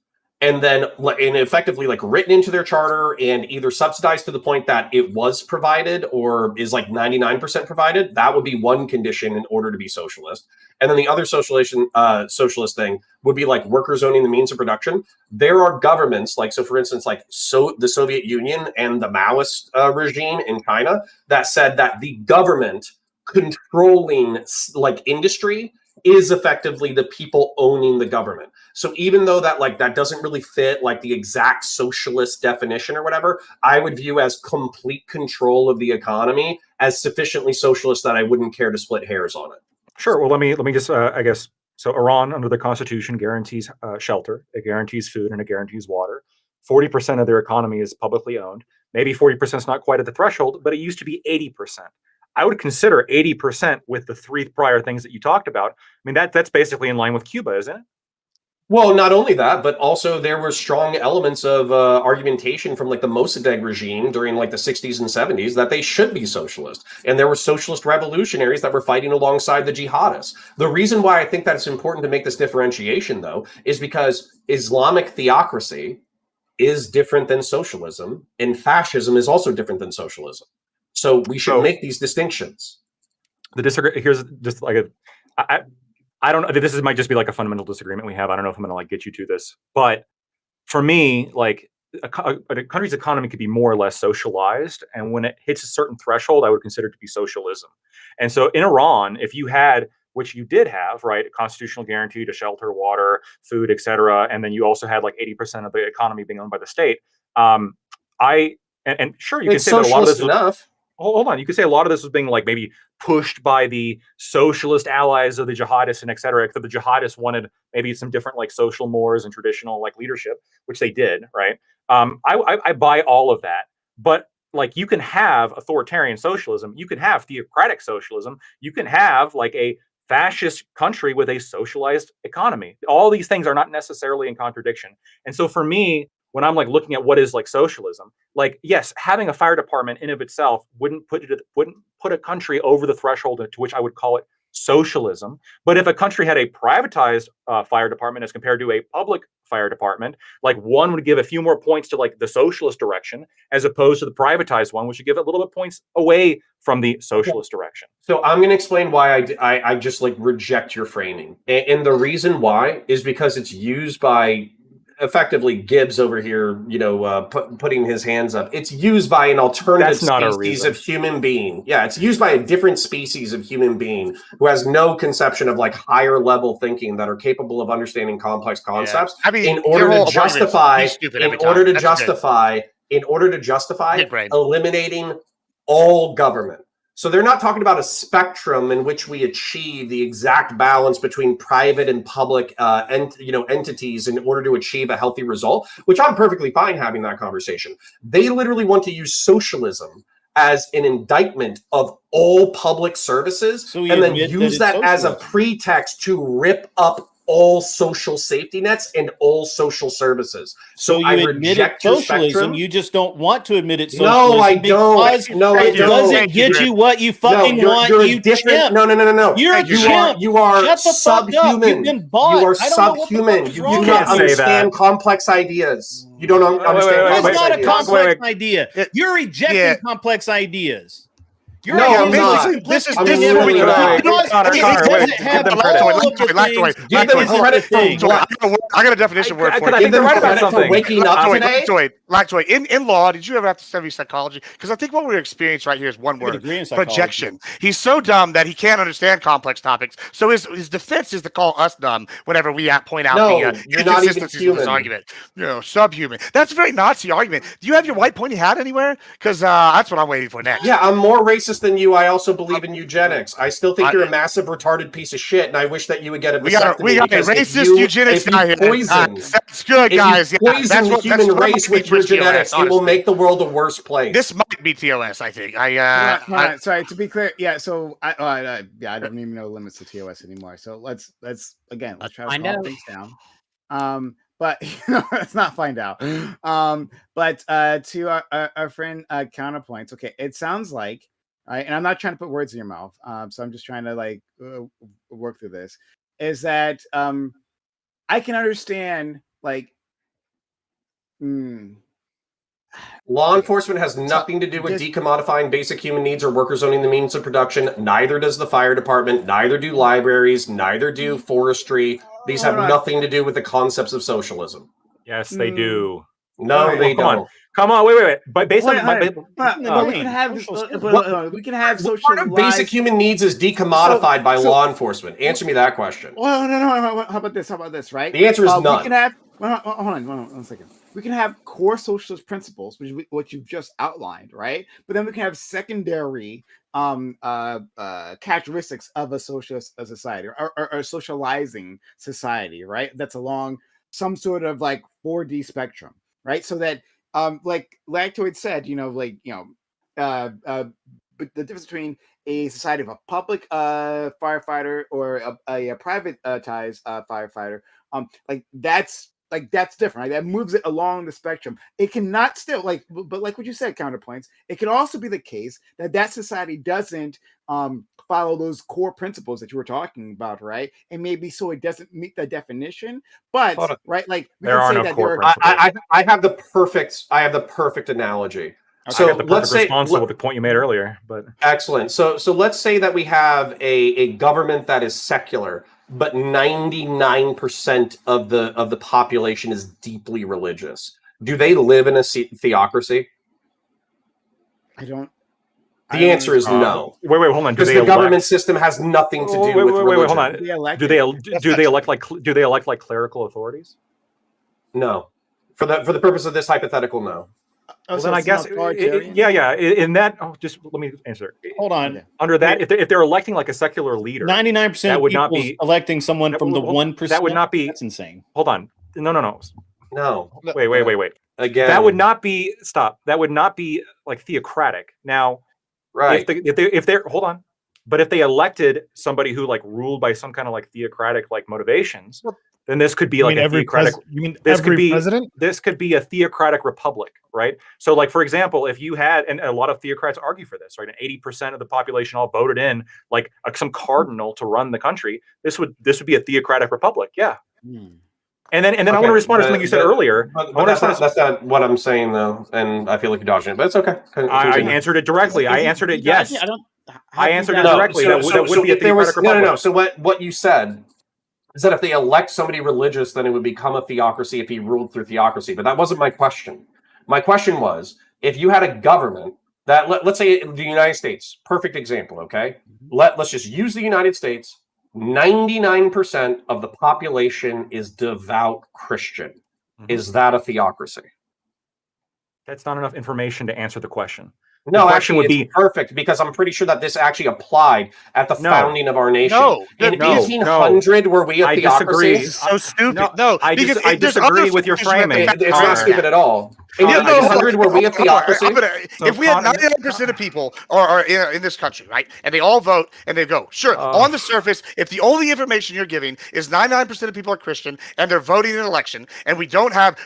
and then effectively like written into their charter and either subsidized to the point that it was provided or is like 99% provided, that would be one condition in order to be socialist. And then the other socialist thing would be like workers owning the means of production. There are governments like, so for instance, like the Soviet Union and the Maoist regime in China that said that the government controlling like industry is effectively the people owning the government. So even though that doesn't really fit like the exact socialist definition or whatever, I would view as complete control of the economy as sufficiently socialist that I wouldn't care to split hairs on it. Sure. Well, let me just I guess so. Iran under the constitution guarantees shelter, it guarantees food, and it guarantees water. 40% of their economy is publicly owned. Maybe 40% is not quite at the threshold, but it used to be 80%. I would consider 80% with the three prior things that you talked about. I mean, that's basically in line with Cuba, isn't it? Well, not only that, but also there were strong elements of argumentation from like the Mossadegh regime during like the 60s and 70s that they should be socialist. And there were socialist revolutionaries that were fighting alongside the jihadists. The reason why I think that it's important to make this differentiation, though, is because Islamic theocracy is different than socialism, and fascism is also different than socialism. So we should make these distinctions. Here's just like I don't know. This might just be like a fundamental disagreement we have. I don't know if I'm going to like get you to this, but for me, like a country's economy could be more or less socialized, and when it hits a certain threshold, I would consider it to be socialism. And so in Iran, if you had, which you did have, right, a constitutional guarantee to shelter, water, food, etc., and then you also had like 80% of the economy being owned by the state. And sure, you can say that a lot of this enough. Hold on. You could say a lot of this was being like maybe pushed by the socialist allies of the jihadists and et cetera. Except the jihadists wanted maybe some different like social mores and traditional like leadership, which they did, right? I buy all of that. But like you can have authoritarian socialism, you can have theocratic socialism, you can have like a fascist country with a socialized economy. All these things are not necessarily in contradiction. And so for me, when I'm like looking at what is like socialism, like yes, having a fire department in of itself wouldn't put a country over the threshold to which I would call it socialism. But if a country had a privatized fire department as compared to a public fire department, like one would give a few more points to like the socialist direction as opposed to the privatized one, which would give it a little bit points away from the socialist direction. So I'm going to explain why I just like reject your framing. And the reason why is because it's used by effectively Gibbs over here, putting his hands up. It's used by an alternative species of human being. Yeah, it's used by a different species of human being who has no conception of like higher level thinking that are capable of understanding complex concepts in order to justify eliminating all government. So they're not talking about a spectrum in which we achieve the exact balance between private and public entities in order to achieve a healthy result, which I'm perfectly fine having that conversation. They literally want to use socialism as an indictment of all public services and then use that as a pretext to rip up all social safety nets and all social services. So you admit it's socialism, you just don't want to admit it's socialism. No, I don't. No, I don't. It doesn't get you what you fucking want, you chimp. No. You're a chimp. You are subhuman. You've been bought. You are subhuman. You do not understand complex ideas. You don't understand complex ideas. That's not a complex idea. You're rejecting complex ideas. No, I'm not. This is where we go. I got a definition word for it. Give them credit for waking up today. Lactoid. In law, did you ever have to study psychology? Because I think what we're experiencing right here is one word: projection. He's so dumb that he can't understand complex topics. So his defense is to call us dumb whenever we point out the inconsistencies of his argument. Subhuman. That's a very Nazi argument. Do you have your white pointy hat anywhere? Because that's what I'm waiting for next. Yeah, I'm more racist than you. I also believe in eugenics. I still think you're a massive retarded piece of shit, and I wish that you would get a vasectomy. We got a racist eugenics guy here. That's good, guys. If you poison the human race with your genetics, it will make the world a worse place. This might be TOS, I think. Sorry, to be clear, so I don't even know limits to TOS anymore. So let's try to calm things down. But let's not find out. But to our friend counterpoints, okay, it sounds like, and I'm not trying to put words in your mouth, so I'm just trying to work through this, is that I can understand law enforcement has nothing to do with decommodifying basic human needs or workers owning the means of production. Neither does the fire department, neither do libraries, neither do forestry. These have nothing to do with the concepts of socialism. Yes, they do. No, they don't. Come on, wait. But based on we can have social. Part of basic human needs is decommodified by law enforcement. Answer me that question. Well, no. How about this? Right? The answer is none. We can have. Hold on 1 second. We can have core socialist principles, which is what you've just outlined, right? But then we can have secondary characteristics of a socialist society or socializing society, right? That's along some sort of 4D spectrum, right? So that like Lactoid said, but the difference between a society of a public firefighter or a privatized firefighter, that's different. Right? That moves it along the spectrum. It cannot still but like what you said, counterpoints. It can also be the case that society doesn't follow those core principles that you were talking about, right? And maybe so it doesn't meet the definition. But right, there are no core principles. I have the perfect analogy. Okay. So let's say with the point you made earlier, but excellent. So let's say that we have a government that is secular, but 99% of the population is deeply religious. Do they live in a theocracy? The answer is no. Wait, hold on. Because the government system has nothing to do with religion. Wait, hold on. Do they elect like clerical authorities? No. For the purpose of this hypothetical, no. Well, then I guess, in that, just let me answer. Hold on. Under that, if they're electing like a secular leader, 99% of people electing someone from the 1%. That would not be. That's insane. Hold on. No. Wait. Again, that would not be. Stop. That would not be like theocratic. Now, right? If they're hold on, but if they elected somebody who ruled by some kind of theocratic motivations. Then this could be a theocratic. President? This could be a theocratic republic, right? So, for example, if you had, and a lot of theocrats argue for this, right? And 80% of the population all voted in some cardinal to run the country. This would be a theocratic republic, yeah. And then I want to respond to something you said earlier. But that's not what I'm saying though, and I feel like you're dodging it, but it's okay. I answered it directly. I answered it yes. I answered it directly. That would be a theocratic republic. No. So what you said. is that if they elect somebody religious, then it would become a theocracy if he ruled through theocracy. But that wasn't my question. My question was, if you had a government that, let's say the United States, perfect example, okay? Let's just use the United States. 99% of the population is devout Christian. Is that a theocracy? That's not enough information to answer the question. No, actually, would be perfect, because I'm pretty sure that this actually applied at the founding of our nation. In 1800, were we a theocracy? Disagree. So stupid. No, I disagree with your framing. It's not stupid at all. In 1800, were we a theocracy? If we had 99% of people are in this country, right, and they all vote and they go, sure, on the surface, if the only information you're giving is 99% of people are Christian and they're voting in an election, and we don't have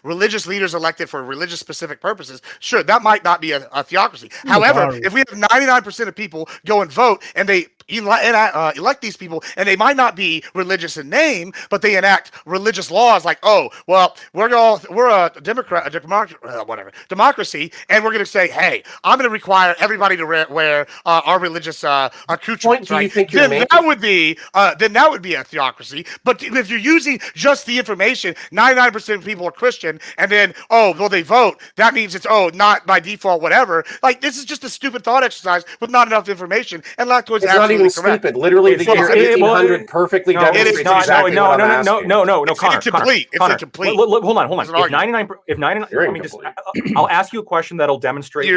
religious leaders elected for religious specific purposes, sure, that might not be a theocracy. However, if we have 99% of people go and vote and they elect these people, and they might not be religious in name, but they enact religious laws like, oh, well, we're a democracy, and we're going to say, hey, I'm going to require everybody to wear our religious accoutrements. Do you think then that would be a theocracy. But if you're using just the information, 99% of people are Christian, and then they vote, that means it's not by default whatever. Like, this is just a stupid thought exercise with not enough information, and Lactoid's absolutely even correct. stupid. Literally, the year 1800 perfectly demonstrates exactly what I'm asking. No, it's Connor, incomplete. It's incomplete. Hold on. If 99, let me just, I'll ask you a question that'll demonstrate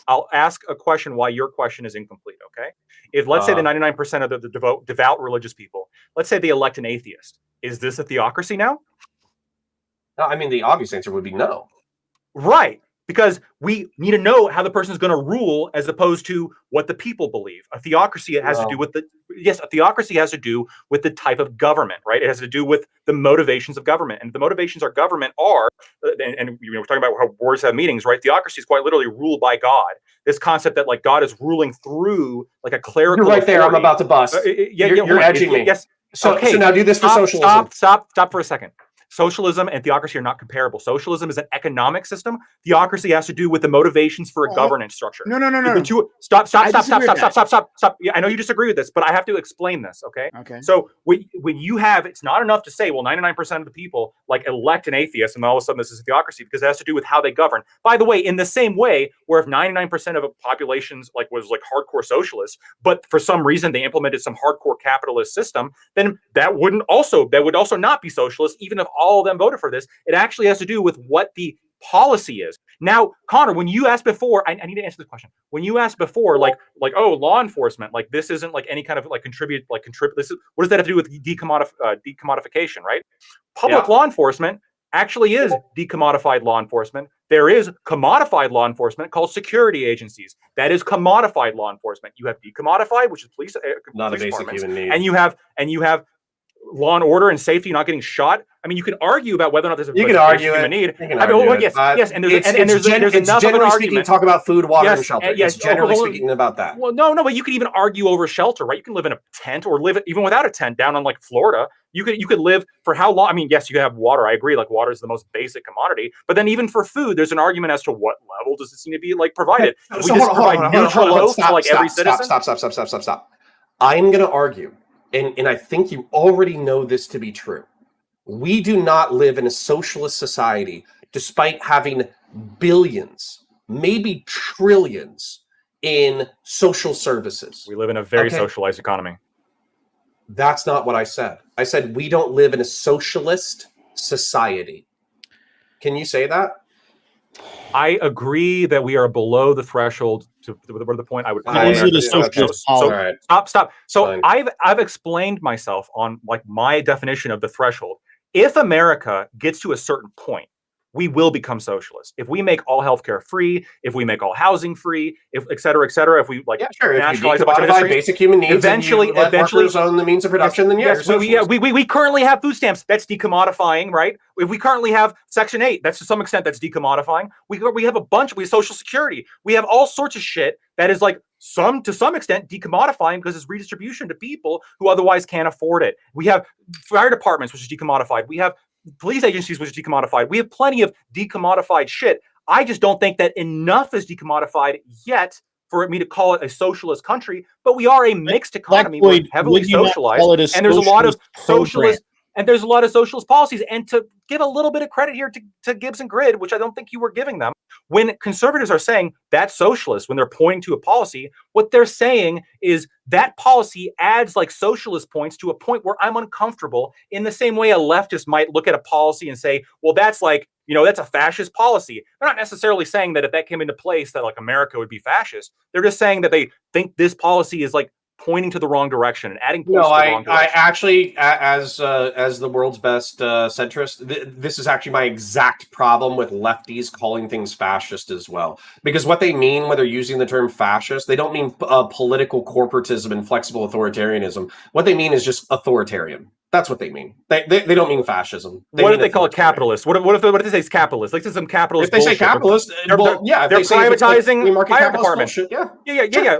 I'll ask a question why your question is incomplete. Okay, if let's say the 99% of the devout religious people, let's say they elect an atheist, is this a theocracy now? No, I mean, the obvious answer would be no. Right. Because we need to know how the person is going to rule as opposed to what the people believe. A theocracy has to do with a theocracy has to do with the type of government, right? It has to do with the motivations of government. And the motivations of government are, and we're talking about how boards have meetings, right? Theocracy is quite literally ruled by God. This concept that like God is ruling through like a clerical You're right there. I'm about to bust. You're edging me. Yes. So now do this for socialism. Stop for a second. Socialism and theocracy are not comparable. Socialism is an economic system. Theocracy has to do with the motivations for a governance structure. No. Stop. Yeah, I know you disagree with this, but I have to explain this, okay? Okay. So when you have, it's not enough to say, well, 99% of the people like elect an atheist and all of a sudden this is a theocracy, because it has to do with how they govern. By the way, in the same way, where if 99% of populations was hardcore socialists, but for some reason they implemented some hardcore capitalist system, then that would also not be socialist, even if all of them voted for this. It actually has to do with what the policy is. Now, Connor, when you asked before, I need to answer this question. When you asked before, law enforcement, like this isn't like any kind of contribute. This is, what does that have to do with decommodification, right? Public law enforcement actually is decommodified law enforcement. There is commodified law enforcement called security agencies. That is commodified law enforcement. You have decommodified, which is police, not a basic human need, and you have law and order and safety, not getting shot. I mean, you can argue about whether or not there's a human need. Yes, and there's enough generally of an speaking, argument. Talk about food, water, and shelter. Yes, generally speaking about that. Well, no, but you could even argue over shelter, right? You can live in a tent or live even without a tent down on Florida. You could live for how long? I mean, yes, you have water. I agree. Like water is the most basic commodity. But then even for food, there's an argument as to what level does this need to be provided. We just provide neutral loaves to every citizen. Stop. I'm going to argue, and I think you already know this to be true. We do not live in a socialist society, despite having billions, maybe trillions in social services. We live in a very socialized economy. That's not what I said. I said we don't live in a socialist society. Can you say that? I agree that we are below the threshold to the point I would. Stop. So fine. I've explained myself on my definition of the threshold. If America gets to a certain point, we will become socialist. If we make all healthcare free, if we make all housing free, if et cetera, if we nationalize a bunch of industries, basic human needs, eventually own the means of production, then we currently have food stamps. That's decommodifying, right? If we currently have Section 8, that's to some extent that's decommodifying. We have a bunch. We have Social Security. We have all sorts of shit that is to some extent decommodifying because it's redistribution to people who otherwise can't afford it. We have fire departments, which is decommodified. We have police agencies, which is decommodified. We have plenty of decommodified shit. I just don't think that enough is decommodified yet for me to call it a socialist country, but we are a mixed economy. Black We're Boyd, heavily would you not socialized, call it a and there's a lot of socialist program? socialist. And there's a lot of socialist policies. And to give a little bit of credit here to Gibbs and Grid, which I don't think you were giving them, when conservatives are saying that's socialist, when they're pointing to a policy, what they're saying is that policy adds like socialist points to a point where I'm uncomfortable, in the same way a leftist might look at a policy and say, well, that's like, that's a fascist policy. They're not necessarily saying that if that came into place that like America would be fascist. They're just saying that they think this policy is like pointing to the wrong direction and adding points to the wrong direction. I actually, as the world's best centrist, this is actually my exact problem with lefties calling things fascist as well. Because what they mean when they're using the term fascist, they don't mean political corporatism and flexible authoritarianism. What they mean is just authoritarian. That's what they mean. They don't mean fascism. What if they call it capitalist? What if they say it's capitalist? Like this is some capitalist. If they say capitalist, they're privatizing fire departments. Yeah.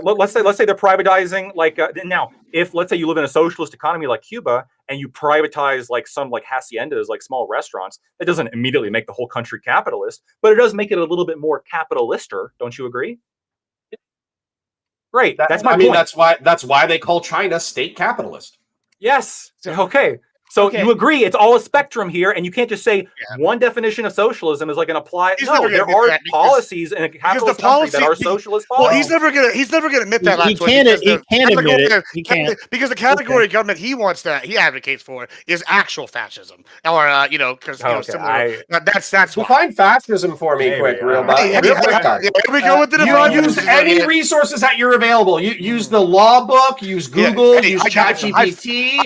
Let's say they're privatizing like now. If let's say you live in a socialist economy like Cuba and you privatize like some like haciendas, like small restaurants, that doesn't immediately make the whole country capitalist, but it does make it a little bit more capitalister. Don't you agree? Right. That's my point. That's why they call China state capitalist. Yes. Okay. So you agree it's all a spectrum here, and you can't just say one definition of socialism is like an apply. No, there are policies in a capitalist country that are socialist policies. Well, he's never gonna admit that. He can't admit it. He can't because the category of government he advocates for is actual fascism, or because similar. That's define fascism for me, quick, real quick. We go with the you use any resources that you're available. You use the law book, use Google, use ChatGPT,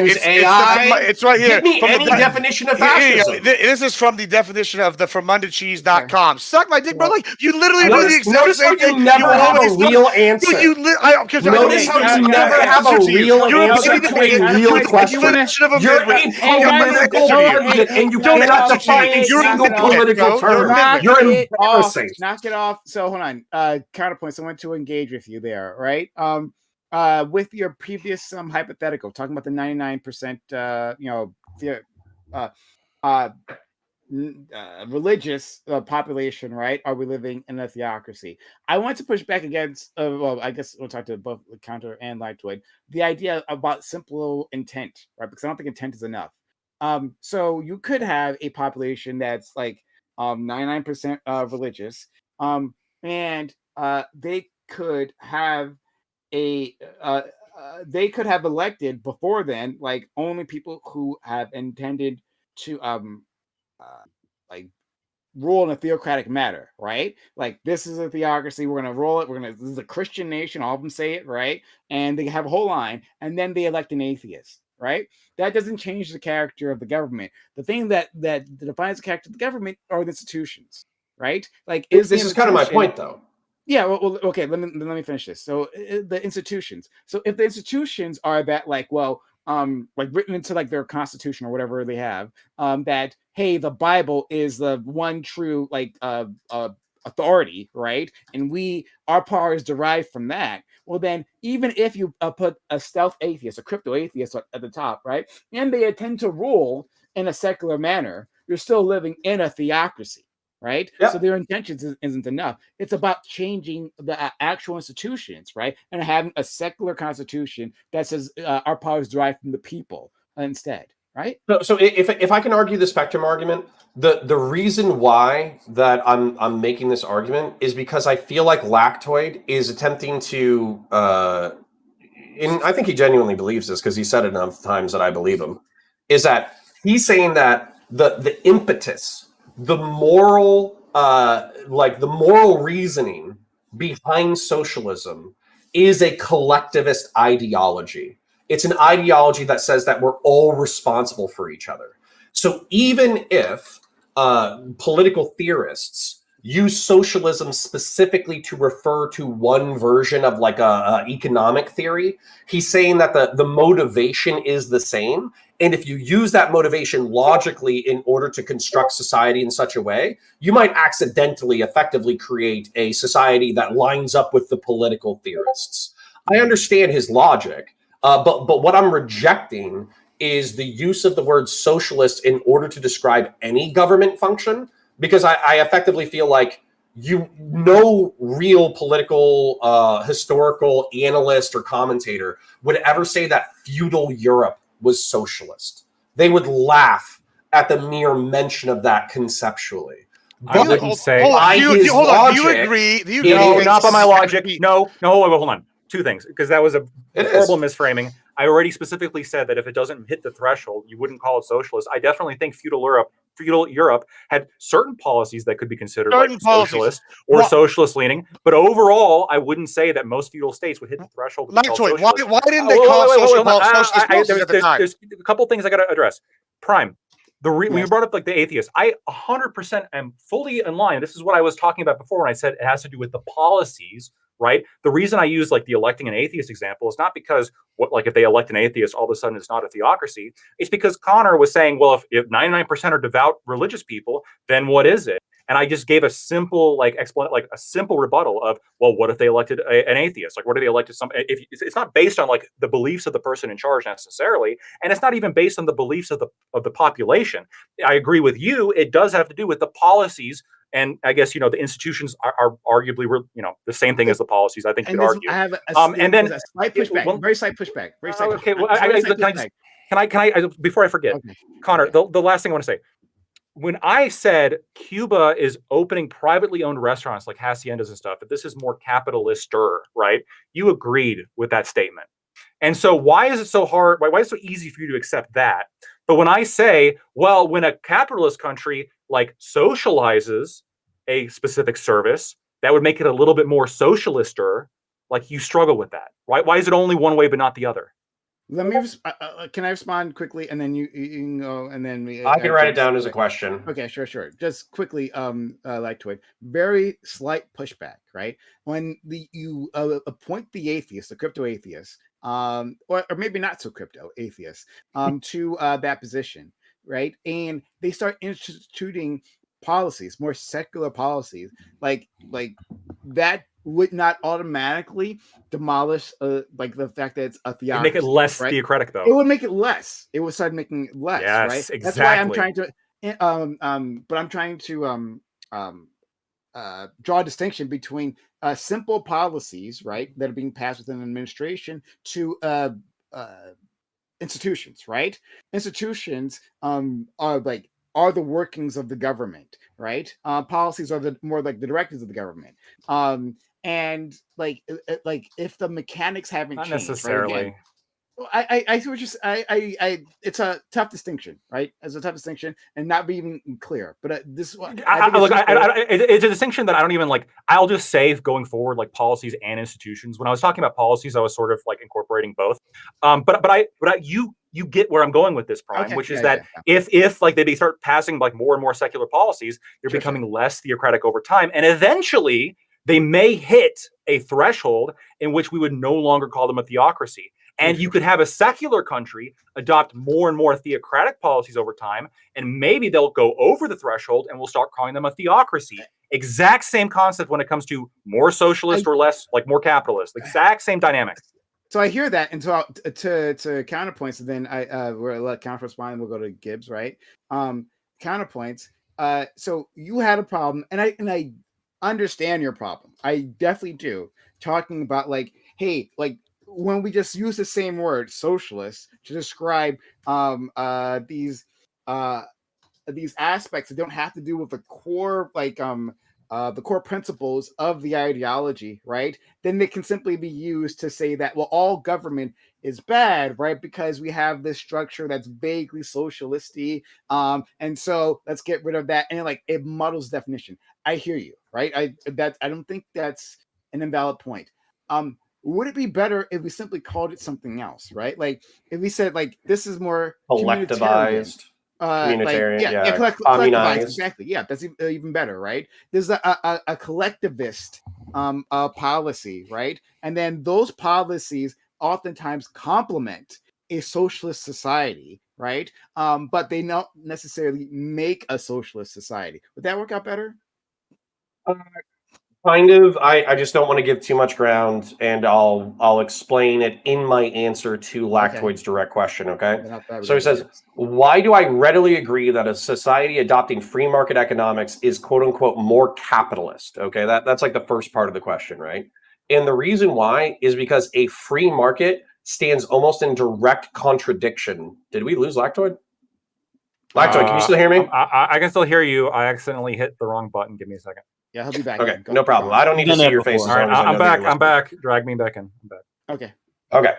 use AI. It's right here. Give me any definition of fascism. This is from the definition of the FormundaCheese.com. Suck my dick, bro. Like you literally do the exact same thing. You never have a real answer. Notice how you never have a real answer to a real question. You're a political pundit and you cannot define a single political term. You're embarrassing. Knock it off. So hold on. Counterpoints. I want to engage with you there, right? With your previous hypothetical, talking about the 99%, religious population, right? Are we living in a theocracy? I want to push back against, I guess we'll talk to both Counter and Lactoid, the idea about simple intent, right? Because I don't think intent is enough. So you could have a population that's like 99% religious, and they could have they could have elected before then, like only people who have intended to like rule in a theocratic manner, right? Like this is a theocracy, we're gonna roll it, this is a Christian nation, all of them say it, right? And they have a whole line, and then they elect an atheist, right? That doesn't change the character of the government. The thing that defines the character of the government are the institutions, right? Like this is kind of my point, though. Yeah, well, okay. Let me finish this. So the institutions. So if the institutions are that like written into like their constitution or whatever they have, that hey, the Bible is the one true authority, right? And our power is derived from that. Well, then even if you put a stealth atheist, a crypto atheist at the top, right, and they intend to rule in a secular manner, you're still living in a theocracy. Right. Yep. So their intentions isn't enough. It's about changing the actual institutions, right? And having a secular constitution that says our power is derived from the people instead. Right. So if I can argue the spectrum argument, the reason why that I'm making this argument is because I feel like Lactoid is attempting to and I think he genuinely believes this because he said it enough times that I believe him, is that he's saying that the impetus, the moral reasoning behind socialism is a collectivist ideology. It's an ideology that says that we're all responsible for each other. So even if political theorists use socialism specifically to refer to one version of like a economic theory, he's saying that the motivation is the same. And if you use that motivation logically in order to construct society in such a way, you might accidentally effectively create a society that lines up with the political theorists. I understand his logic, but what I'm rejecting is the use of the word socialist in order to describe any government function, because I effectively feel like no real political historical analyst or commentator would ever say that feudal Europe was socialist. They would laugh at the mere mention of that conceptually. I wouldn't say. Hold on. Do you agree? No, not by my logic. No, hold on. Two things, because that was a horrible misframing. I already specifically said that if it doesn't hit the threshold, you wouldn't call it socialist. I definitely think feudal Europe had certain policies that could be considered like socialist or socialist leaning, but overall, I wouldn't say that most feudal states would hit the threshold. Why didn't they call socialist policies at the time? There's a couple things I got to address. Prime. When you brought up like the atheists, I 100% am fully in line. This is what I was talking about before when I said it has to do with the policies, right? The reason I use like the electing an atheist example is not because if they elect an atheist, all of a sudden it's not a theocracy. It's because Connor was saying, well, if 99% are devout religious people, then what is it? And I just gave a simple a simple rebuttal of, well, what if they elected an atheist? Like, what if they elected if it's not based on like the beliefs of the person in charge necessarily, and it's not even based on the beliefs of the population. I agree with you. It does have to do with the policies, and I guess the institutions are arguably the same thing as the policies. I think you could argue. I have a slight pushback, very slight pushback. Okay, well, can I before I forget, okay. Connor, the last thing I want to say. When I said Cuba is opening privately owned restaurants like haciendas and stuff, that this is more capitalist-er, right? You agreed with that statement. And so why is it so hard? Why is it so easy for you to accept that? But when I say, well, when a capitalist country like socializes a specific service, that would make it a little bit more socialist-er, like you struggle with that. Why is it only one way but not the other? Let me. Can I respond quickly, and then you can go, and then I can write it down as a question. Okay, sure. Just quickly, Lactoid. Very slight pushback, right? When you appoint the atheist, the crypto atheist, or maybe not so crypto atheist, to that position, right? And they start instituting policies, more secular policies, like that. Would not automatically demolish like the fact that it's a theocracy. It'd make it less theocratic, though. It would make it less. It would start making it less. Yes, right? Exactly. That's why I'm trying to. But I'm trying to draw a distinction between simple policies, right, that are being passed within an administration to institutions, right? Institutions are the workings of the government, right? Policies are more like the directives of the government. And if the mechanics haven't not changed, necessarily. Right? I see what you're saying. It's a tough distinction, right? It's a tough distinction and not being clear. But this is what it's a distinction that I don't even like. I'll just say going forward, like policies and institutions. When I was talking about policies, I was sort of like incorporating both. You get where I'm going with this, Prime, which is that if like they start passing like more and more secular policies, they're becoming less theocratic over time, and eventually they may hit a threshold in which we would no longer call them a theocracy. And you could have a secular country adopt more and more theocratic policies over time, and maybe they'll go over the threshold and we'll start calling them a theocracy. Exact same concept when it comes to more socialist or less, like more capitalist. Exact same dynamic. So I hear that, and so to counterpoints, and then we'll let counter respond, and we'll go to Gibbs, right? Counterpoints. So you had a problem, and I understand your problem. I definitely do. Talking about like, hey, like when we just use the same word, socialist, to describe these aspects that don't have to do with the core, like the core principles of the ideology, right? Then they can simply be used to say that, well, all government is bad, right? Because we have this structure that's vaguely socialistic, and so let's get rid of that. And it muddles definition. I hear you, right? I don't think that's an invalid point. Would it be better if we simply called it something else, right? Like if we said like this is more collectivized. Communitarian, collectivized, exactly. Yeah, that's even better, right? There's a collectivist policy, right? And then those policies oftentimes complement a socialist society, right? But they don't necessarily make a socialist society. Would that work out better? Kind of. I just don't want to give too much ground, and I'll explain it in my answer to Lactoid's direct question. Okay. So he says, why do I readily agree that a society adopting free market economics is quote unquote more capitalist? Okay, that's like the first part of the question, right? And the reason why is because a free market stands almost in direct contradiction. Did we lose Lactoid? Lactoid, can you still hear me? I can still hear you. I accidentally hit the wrong button. Give me a second. Yeah, he'll be back. Okay, no problem. I don't need to see your face. All right, I'm back. I'm back. Drag me back in. I'm back. Okay. Okay.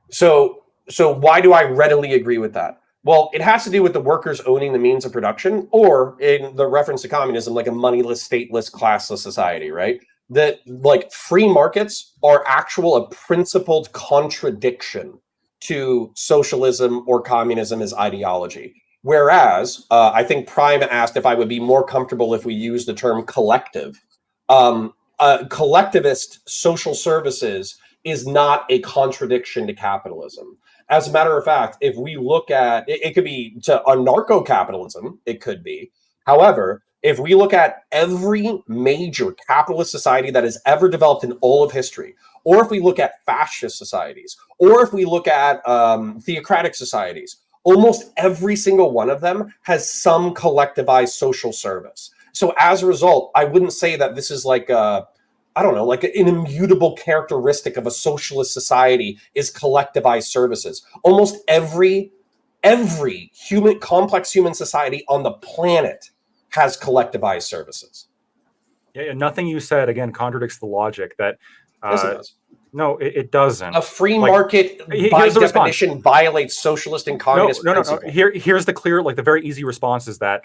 So why do I readily agree with that? Well, it has to do with the workers owning the means of production, or in the reference to communism, like a moneyless, stateless, classless society, right? That like free markets are a principled contradiction to socialism or communism as ideology. Whereas I think Prime asked if I would be more comfortable if we use the term collective. Collectivist social services is not a contradiction to capitalism. As a matter of fact, if we look at it could be to anarcho-capitalism, it could be. However, if we look at every major capitalist society that has ever developed in all of history, or if we look at fascist societies, or if we look at theocratic societies, almost every single one of them has some collectivized social service. So as a result, I wouldn't say that this is like like an immutable characteristic of a socialist society is collectivized services. Almost every complex human society on the planet has collectivized services. Yeah, nothing you said again contradicts the logic that. Yes, it does. No, it doesn't. A free market, by definition, violates socialist and communist principles. Here's the clear, the very easy response is that,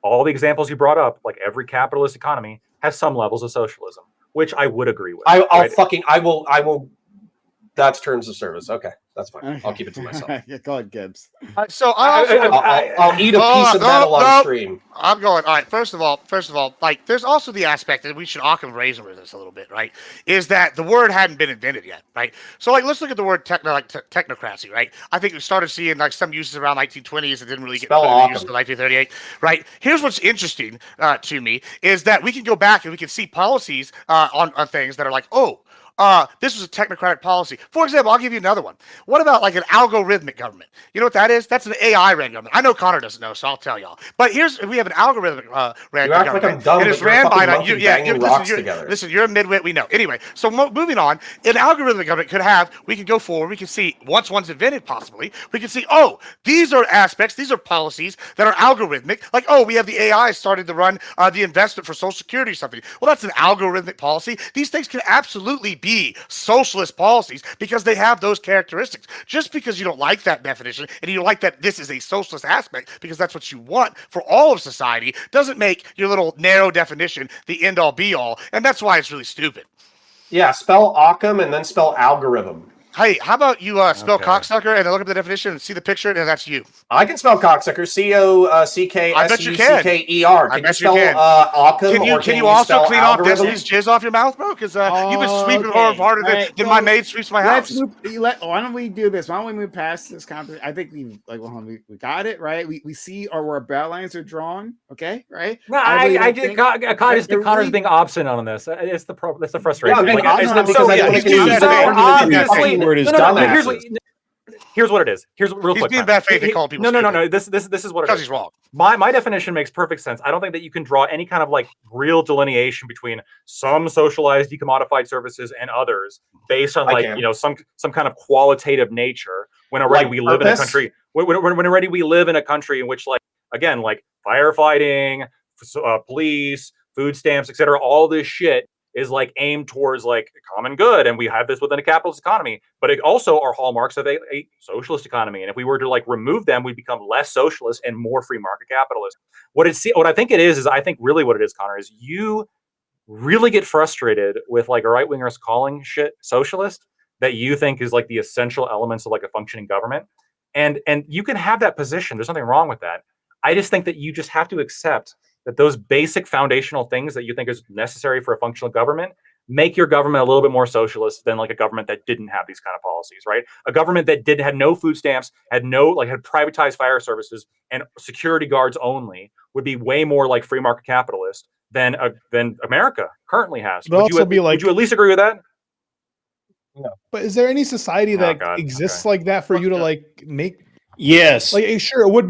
all the examples you brought up, every capitalist economy has some levels of socialism, which I would agree with. I will. That's terms of service. Okay, that's fine. I'll keep it to myself. Go ahead, Gibbs. So I'll eat a piece of metal on stream. I'm going. All right. First of all, there's also the aspect that we should Occam raisin with this a little bit, right? Is that the word hadn't been invented yet, right? So let's look at the word technocracy, right? I think we started seeing some uses around 1920s. It didn't really get put into use until 1938, right? Here's what's interesting to me is that we can go back and we can see policies on things that are this was a technocratic policy. For example, I'll give you another one. What about an algorithmic government? You know what that is? That's an AI-ran government. I know Connor doesn't know, so I'll tell y'all. But we have an algorithmic ran government. Like I'm dumb, and it's ran by listen, you're a midwit, we know. Anyway, so moving on, an algorithmic government we could go forward, we can see, once one's invented possibly, we can see, these are aspects, these are policies that are algorithmic. We have the AI started to run the investment for Social Security or something. Well, that's an algorithmic policy. These things can absolutely be socialist policies because they have those characteristics. Just because you don't like that definition and you don't like that this is a socialist aspect because that's what you want for all of society doesn't make your little narrow definition the end all be all, and that's why it's really stupid. Yeah, spell Occam and then spell algorithm. Hey, how about you spell cocksucker and then look up the definition and see the picture and that's you? I can spell cocksucker. COCKSUCKER. Can you spell Occam? Can you also clean off Destiny's jizz off your mouth, bro? Because you've been sweeping harder than my maid sweeps my house. Why don't we do this? Why don't we move past this conversation? I think we got it, right? We see where our battle lines are drawn. Okay, right? No, Connor's being obstinate on this. It's the frustration. Here's what it is. Here's real quick. He's being bad faith and calling people. No. This is what it is. He's wrong. My definition makes perfect sense. I don't think that you can draw any kind of real delineation between some socialized decommodified services and others based on some kind of qualitative nature. When already we live in a country. When already we live in a country in which firefighting, police, food stamps, etc. All this shit is aimed towards common good, and we have this within a capitalist economy, but it also are hallmarks of a socialist economy. And if we were to remove them, we become less socialist and more free market capitalist. What I think it is I think really what it is, Connor, is you really get frustrated with a right wingers calling shit socialist that you think is the essential elements of a functioning government, and you can have that position. There's nothing wrong with that. I just think that you just have to accept that those basic foundational things that you think is necessary for a functional government make your government a little bit more socialist than a government that didn't have these kind of policies, right? A government that had no food stamps, had privatized fire services and security guards only would be way more free market capitalist than America currently has. It'll also be like, would you at least agree with that? But is there any society that God, exists like that for you to like make? Yes. Like, sure, it would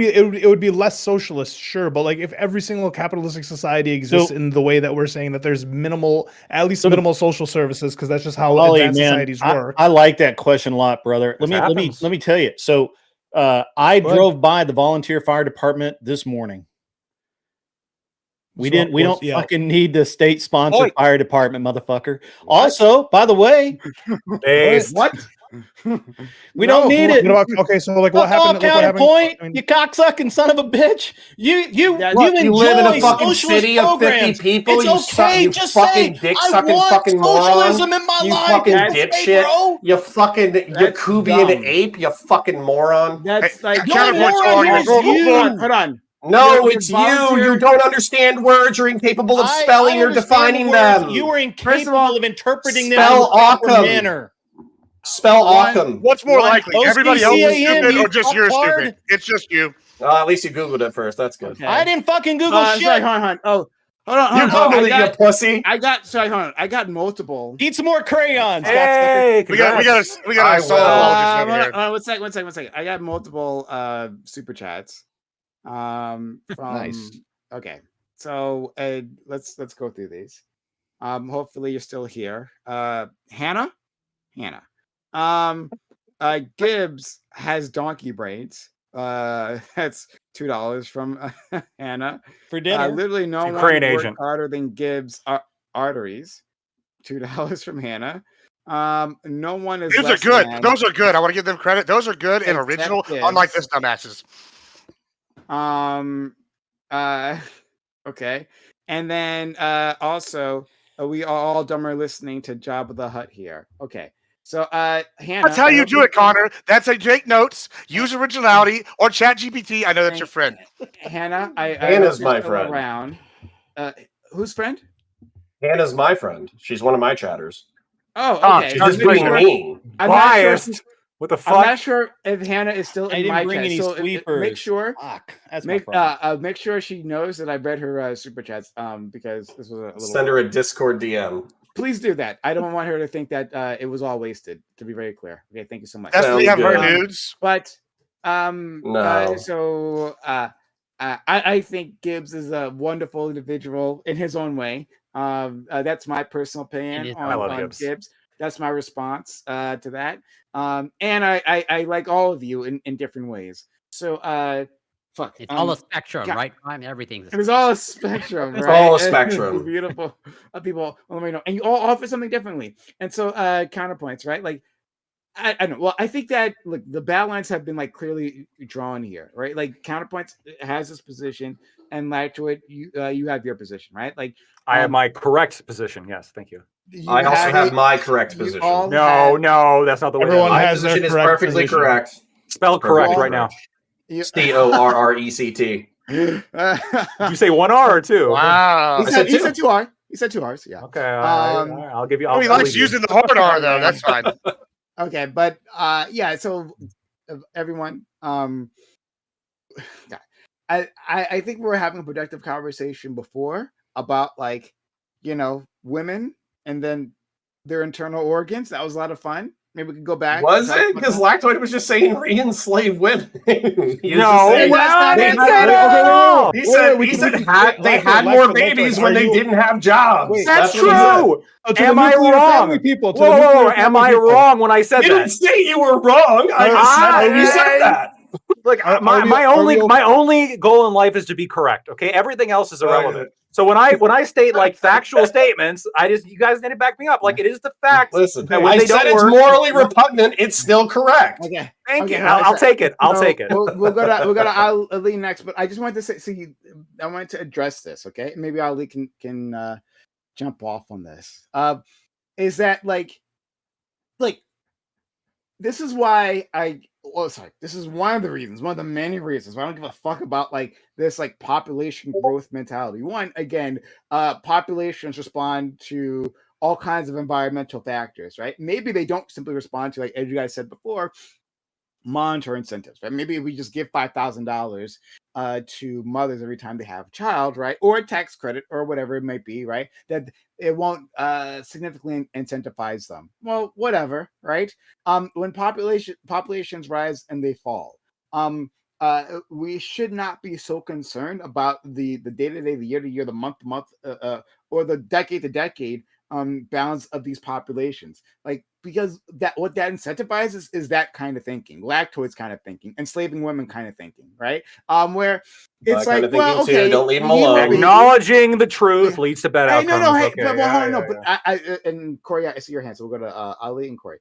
be less socialist, sure, but like if every single capitalistic society exists in the way that we're saying that there's at least minimal social services, because that's just how advanced societies work. I like that question a lot, brother. Let me tell you. So I drove by the volunteer fire department this morning. We don't fucking need the state sponsored fire department, motherfucker. What? Also, by the way, what? We don't need it. Okay, so like what happened? Counterpoint, you cocksucking son of a bitch. You live in a fucking city of 50 people. It's okay. You just fucking say, dick I sucking want fucking socialism moron. in my You life. fucking That's dipshit. bro. You fucking Yakubian ape. You fucking moron. That's like hold on. No, it's you. You don't understand words. You're incapable of spelling or defining them. You are incapable of interpreting them spell in the proper Occam. manner. Spell Occam. What's more likely? Everybody else is stupid, you or just you're fucktard? stupid? It's just you. At least you Googled it first. That's good. Okay. I didn't fucking Google shit. Sorry, hold on. Oh, hold on. You Googled it, you pussy. Sorry, hold on. I got multiple. Eat some more crayons. Hey, we got a soul apologist over here. One second. I got multiple super chats. From Nice. Okay, so let's go through these. Hopefully you're still here. Hannah. Gibbs has donkey braids. That's $2 from Hannah For dinner. Literally no one worked harder than Gibbs arteries. $2 from Hannah. No one is. Those are good. Those are good. I want to give them credit. Those are good and original, unlike this dumbasses. Okay, and then also we are all dumber listening to Jabba the Hutt here. Okay, so Hannah, that's how you do it, Connor. That's how you take notes, use originality, or chat GPT. I know that's your friend. Hannah, Hannah's my friend. Around. Whose friend? Hannah's my friend. She's one of my chatters. Oh, okay. She's just being mean. I'm biased. What the fuck? I'm not sure if Hannah is still in my chat. Any so sweepers. Make sure. Fuck. That's make sure she knows that I read her super chats. Because this was a little. Send her a Discord DM. Please do that. I don't want her to think that it was all wasted. To be very clear. Okay, thank you so much. That's we have her nudes. But no. I think Gibbs is a wonderful individual in his own way. That's my personal opinion on Gibbs. That's my response to that. And I like all of you in different ways. So fuck. It's all a spectrum, right? Everything's it's all a spectrum, right? It's all a spectrum. Beautiful people. Let me know. And you all offer something differently. And so counterpoints, right? Like I don't know. Well, I think that look, the battle lines have been like clearly drawn here, right? Like counterpoints has this position, and Latchwood, you have your position, right? Like I have my correct position. Yes, thank you. I also have my correct position. No, that's not the way. Everyone my has position their is correct perfectly position. correct. Spell correct right now. CORRECT. Did you say one R or two? Wow. He said two R. He said two R's. Yeah. Okay. I'll give you. He likes using the hard R though. That's fine. Okay, but yeah. So everyone, I think we were having a productive conversation before about like, women and then their internal organs. That was a lot of fun. Maybe we could go back. Was it? Because Lactoid was just saying re-enslave women. He said they had more babies when they didn't have jobs. That's true. Am I wrong? Whoa, am I wrong when I said that? You didn't say you were wrong. You said that. Like my only goal in life is to be correct. Okay, everything else is irrelevant. So when I state like factual statements, you guys need to back me up. Like it is the fact. Listen, I said it's morally repugnant. It's still correct. Okay, thank you. I'll take it. I'll take it. We'll go to Ali next, but I just wanted to say, I wanted to address this. Okay, maybe Ali can jump off on this. Is that like this is why this is one of the reasons, one of the many reasons why I don't give a fuck about like this like population growth mentality. One, again, populations respond to all kinds of environmental factors, right? Maybe they don't simply respond to, like as you guys said before, monetary incentives, right? Maybe if we just give $5,000 to mothers every time they have a child, right? Or a tax credit or whatever it might be, right? That it won't significantly incentivize them. Well, whatever, right? When populations rise and they fall, we should not be so concerned about the day-to-day, the year-to-year, the month-to-month, or the decade-to-decade balance of these populations. Like, because what that incentivizes is that kind of thinking, lactoids kind of thinking, enslaving women kind of thinking, right? Where it's kind like, of thinking well, too. okay, Don't leave them we need more alone. babies. Acknowledging the truth leads to bad Hey, outcomes. no, hey, Okay, but yeah, hold on, yeah, no, but and Corey, I see your hand, so we'll go to Ali and Corey.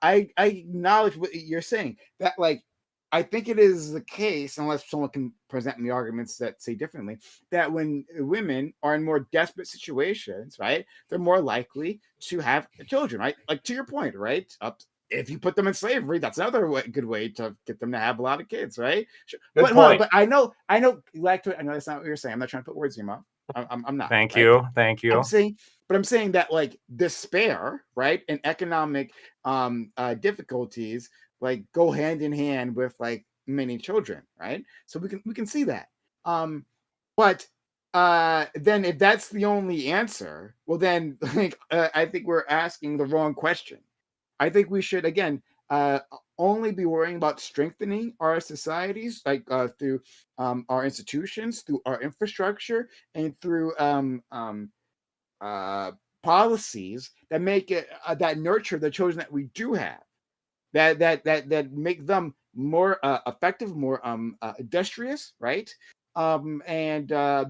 I acknowledge what you're saying. That, like, I think it is the case, unless someone can present me arguments that say differently, that when women are in more desperate situations, right, they're more likely to have children, right? Like, to your point, right? If you put them in slavery, that's another good way to get them to have a lot of kids, right? Sure. Good point. But I know, lactoid. I know that's not what you're saying. I'm not trying to put words in your mouth. I'm not. Thank right? you. I'm saying that, like, despair, right, and economic difficulties, like, go hand in hand with, like, many children, right? So we can see that. But then if that's the only answer, well, then, like, I think we're asking the wrong question. I think we should, again, only be worrying about strengthening our societies, like, through our institutions, through our infrastructure, and through policies that make it that nurture the children that we do have, that make them more effective, more industrious, right? And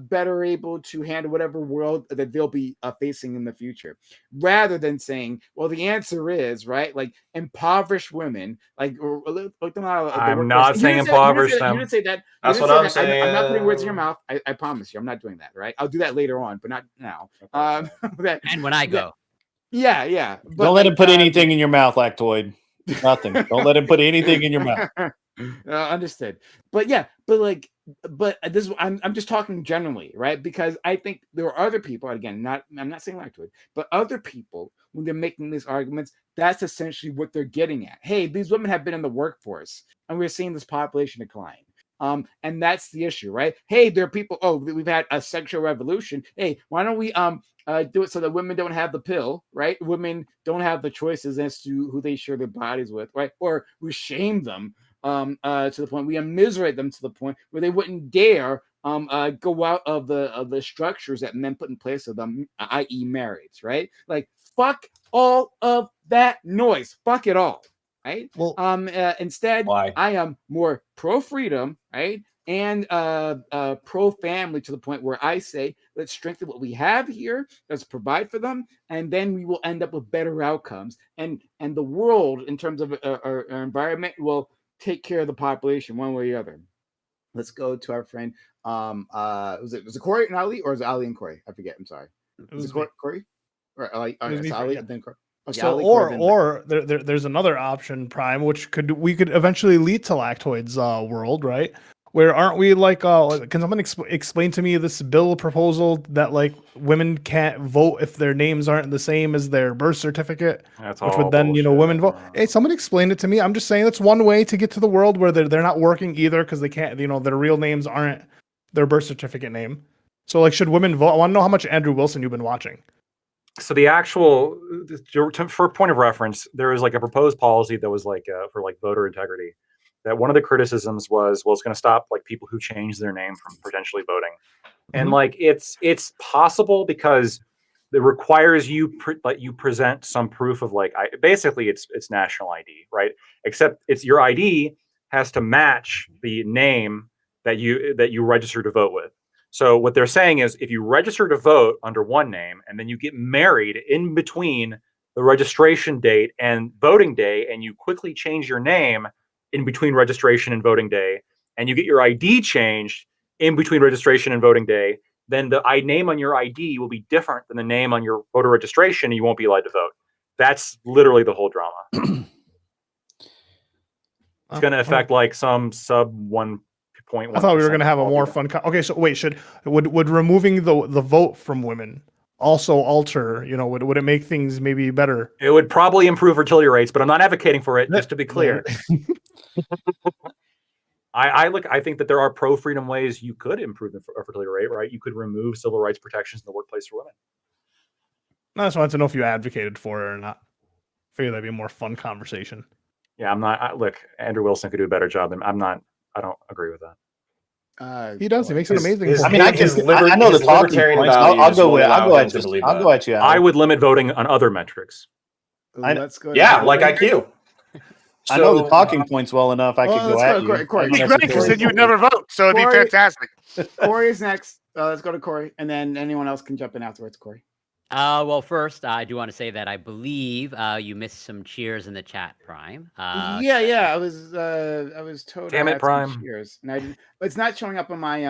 better able to handle whatever world that they'll be facing in the future, rather than saying, well, the answer is, right, like, impoverish women, like, or look them out of the I'm workforce. not saying impoverish them. You didn't say that. That's what I'm saying. I'm not putting words in your mouth. I promise you, I'm not doing that. Right? I'll do that later on, but not now. And when I go. Yeah. But, Don't let him put anything in your mouth, Lactoid. Nothing. Don't let him put anything in your mouth. Understood. But this, I'm just talking generally, right? Because I think there are other people, again, I'm not saying Lactoid, but other people, when they're making these arguments, that's essentially what they're getting at. Hey, these women have been in the workforce, and we're seeing this population decline. And that's the issue, right? Hey, there are people. Oh, we've had a sexual revolution. Hey, why don't we do it so that women don't have the pill, right? Women don't have the choices as to who they share their bodies with, right? Or we shame them to the point, we immiserate them to the point where they wouldn't dare go out of the structures that men put in place of them, i.e., marriage, right? Like, fuck all of that noise. Fuck it all. Right. Well, instead, why? I am more pro freedom, right, and pro family, to the point where I say, let's strengthen what we have here, let's provide for them, and then we will end up with better outcomes. And the world, in terms of our environment, will take care of the population one way or the other. Let's go to our friend. Was it Corey and Ali, or is it Ali and Corey? I forget. I'm sorry. Was it Corey? Or Ali? It's Ali and then Corey. Okay, so or there's another option, Prime, which we could eventually lead to Lactoid's world, right? Where aren't we like? Can someone explain to me this bill proposal that, like, women can't vote if their names aren't the same as their birth certificate, which would then women vote? Hey, someone explain it to me. I'm just saying that's one way to get to the world where they're not working either because they can't, their real names aren't their birth certificate name. So, like, should women vote? I want to know how much Andrew Wilson you've been watching. So the actual, for a point of reference, there was like a proposed policy that was like for like voter integrity. That one of the criticisms was, well, it's going to stop like people who change their name from potentially voting, and like it's possible because it requires you you present some proof of like basically it's national ID, right? Except it's your ID has to match the name that you register to vote with. So what they're saying is, if you register to vote under one name and then you get married in between the registration date and voting day, and you quickly change your name in between registration and voting day, and you get your ID changed in between registration and voting day, then the name on your ID will be different than the name on your voter registration, and you won't be allowed to vote. That's literally the whole drama. It's going to affect like some sub 1.1. I thought we were going to have a more fun. Okay, so wait, would removing the vote from women also alter? Would it make things maybe better? It would probably improve fertility rates, but I'm not advocating for it. Just to be clear. I think that there are pro-freedom ways you could improve the fertility rate, right? You could remove civil rights protections in the workplace for women. I just wanted to know if you advocated for it or not. I figured that'd be a more fun conversation. Yeah, I'm not. Look, Andrew Wilson could do a better job than I'm not. I don't agree with that. He does. He makes an amazing point. I mean, I know the talking points. I'll go at you. I would limit voting on other metrics. Let's go. Yeah, like IQ. I know the talking points well enough. I could go at you. Corey. It'd be great because then you would never vote, so it'd be fantastic. Corey is next. Let's go to Corey, and then anyone else can jump in afterwards. Corey. Well, first, I do want to say that I believe you missed some cheers in the chat, Prime. Yeah. I was told. Damn it, Prime. Cheers, and I didn't. But it's not showing up on my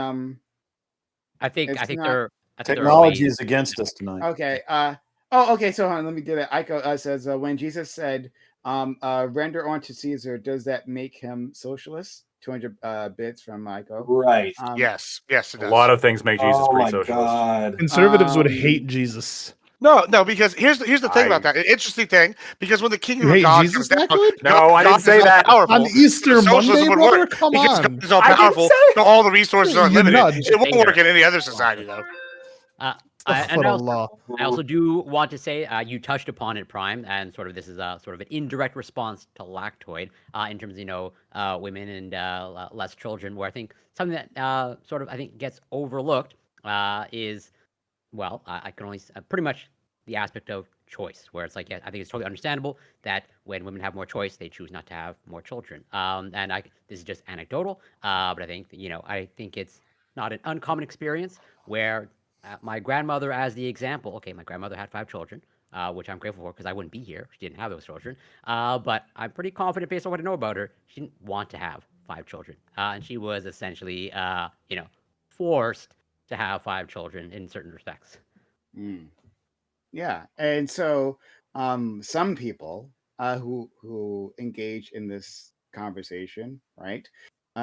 I think technology is against us tonight. Okay. Okay. So let me do that. Iko says when Jesus said, "Render unto Caesar," does that make him socialist? 200 bits from Iko. Right. Yes, it does. A lot of things make Jesus pretty socialist. God. Conservatives would hate Jesus. No, because here's the thing about that. An interesting thing, because when the kingdom of God Jesus comes down, No, I didn't say that. On Easter Monday, brother? Come because on. God is all powerful, so all the resources are You limited. nudged. It won't work in any other society, though. And I also do want to say you touched upon it, Prime, and sort of this is sort of an indirect response to lactoid in terms of women and less children. Where I think something that sort of I think gets overlooked is I can only pretty much the aspect of choice, where it's like I think it's totally understandable that when women have more choice, they choose not to have more children. And this is just anecdotal, but I think I think it's not an uncommon experience where. My grandmother, as the example, my grandmother had 5 children, which I'm grateful for because I wouldn't be here. She didn't have those children. But I'm pretty confident based on what I know about her, she didn't want to have 5 children. And she was essentially, forced to have 5 children in certain respects. Yeah. And so some people who engage in this conversation, right?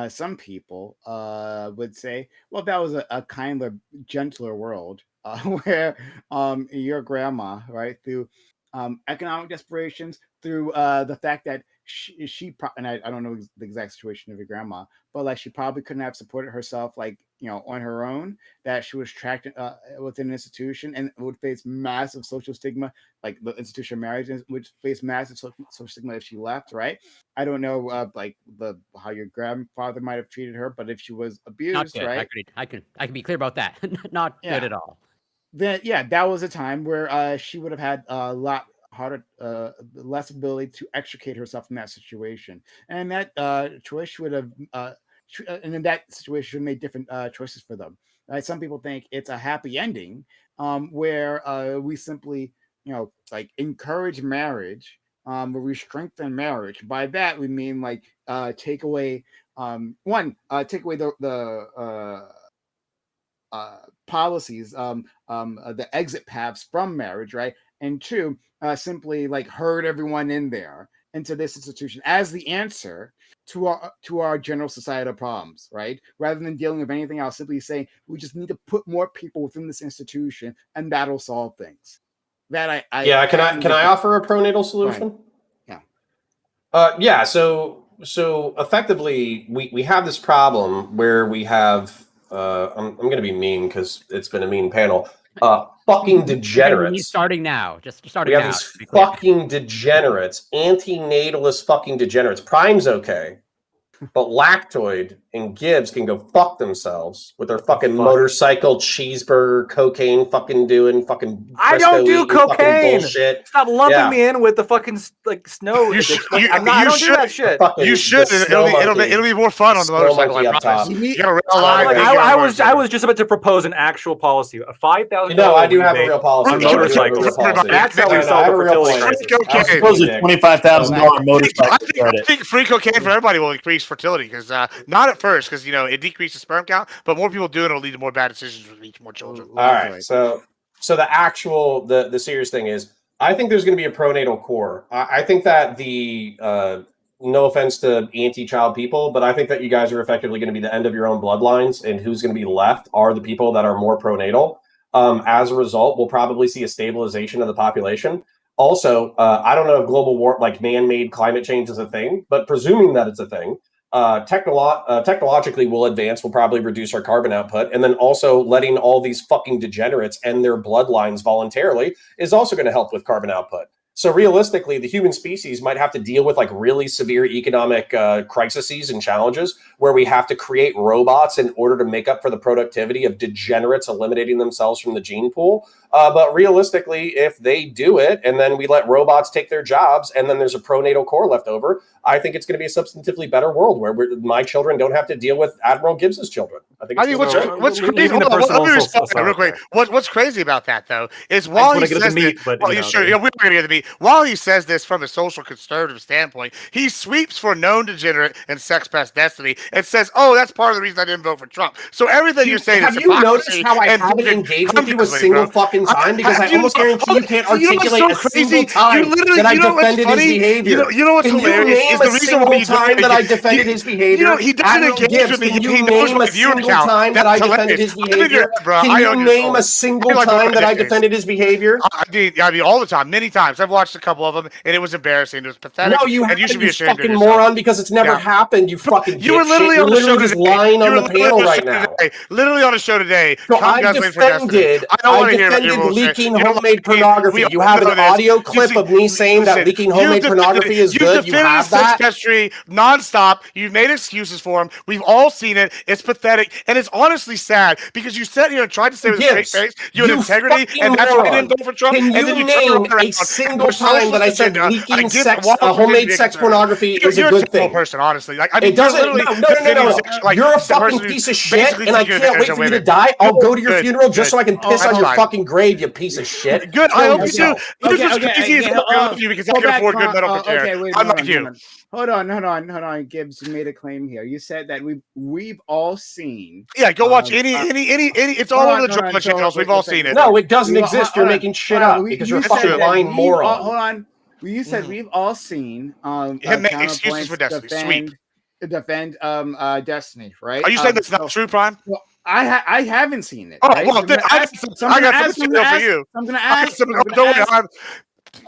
Some people would say, well, that was a kinder, gentler world where your grandma, right, through economic desperations, through the fact that and I don't know the exact situation of your grandma, but like she probably couldn't have supported herself on her own, that she was trapped within an institution and would face massive social stigma, like the institution of marriage would face massive social stigma if she left, right? I don't know how your grandfather might have treated her, but if she was abused, Not good. right? I can be clear about that. Not good at all. Then that was a time where she would have had a lot harder, less ability to extricate herself from that situation, and that choice would have, and in that situation, made different choices for them. Right? Some people think it's a happy ending, where we simply, encourage marriage, where we strengthen marriage. By that we mean take away take away the policies, the exit paths from marriage, right? And 2, simply herd everyone in there into this institution as the answer to our general societal problems, right? Rather than dealing with anything else, simply saying we just need to put more people within this institution, and that'll solve things. That can I offer a pronatal solution? Yeah. So effectively, we have this problem where we have. I'm going to be mean because it's been a mean panel. Fucking degenerates. He's starting now. Just starting now. We have these fucking degenerates, antinatalist fucking degenerates. Prime's okay, but Lactoid and Gibbs can go fuck themselves with their fucking motorcycle, cheeseburger, cocaine, fucking doing fucking. I don't do cocaine. Bullshit. Stop lumping me in with the fucking snow. I don't do that shit. You should. It'll be more fun on the motorcycle. I promise. You gotta I was just about to propose an actual policy, a $5,000. No, I do have a real policy. Motorcycle. That's how we solve the fertility crisis. I suppose a $25,000 motorcycle credit. I think free cocaine for everybody will increase fertility, because not at first, because it decreases sperm count, but more people do it, it'll lead to more bad decisions with each more children. All right, so the actual the serious thing is, I think there's going to be a pronatal core. I think that the no offense to anti-child people, but I think that you guys are effectively going to be the end of your own bloodlines, and who's going to be left are the people that are more pronatal. As a result, we'll probably see a stabilization of the population. Also, I don't know if global war, like man-made climate change, is a thing, but presuming that it's a thing, technologically we'll advance, we'll probably reduce our carbon output, and then also letting all these fucking degenerates end their bloodlines voluntarily is also going to help with carbon output. So realistically, the human species might have to deal with like really severe economic crises and challenges where we have to create robots in order to make up for the productivity of degenerates eliminating themselves from the gene pool. But realistically, if they do it and then we let robots take their jobs and then there's a pronatal core left over, I think it's going to be a substantively better world where my children don't have to deal with Admiral Gibbs's children. I think. What's crazy? Hold on, let me respond real quick. What's crazy about that though is while he says this, we're not going to get the meat. While he says this from a social conservative standpoint, he sweeps for known degenerate and sex pest destiny and says, "Oh, that's part of the reason I didn't vote for Trump." So everything you're saying have is you noticed how I haven't engaged with you a single fucking time? Because I almost guarantee you can't articulate a single time that I defended his behavior. You know what's hilarious is the reason why time that I defended his behavior. He doesn't engage with me. Can you name a single time that I defended his behavior? Can you name a single time that I defended his behavior? I mean, all the time, many times. I've watched a couple of them, and it was embarrassing. It was pathetic. No, you and you should be ashamed fucking of moron, because it's never happened. You fucking you were literally on the show just today. lying on the panel right now. Literally on a show today. So I defended leaking homemade pornography. You have an audio clip of me saying that leaking homemade pornography is good. You have that. History nonstop. You've made excuses for him. We've all seen it. It's pathetic, and it's honestly sad because you sat here and tried to say with a straight face you had integrity, and that's why you didn't vote for Trump. Can you name a single time that I said leaking homemade sex pornography is a good thing? Person, honestly, it doesn't. No. You're a fucking piece of shit, and I can't wait for you to die. I'll go to your funeral just so I can piss on your fucking grave, you piece of shit. Good. I hope you do. Because I can afford good medical care. I'm like you. Hold on. Gibbs, you made a claim here. You said that we've all seen. Yeah, go watch any. It's all over the drama channels. We've all seen it. No, it doesn't exist. You're making shit up because you're a fucking lying moron. Hold on. You said we've all seen him make excuses for Destiny. Defend Destiny, right? Are you saying that's not true, Prime? Well, I haven't seen it. Oh, right? Well, then I got something for you. I'm going to ask.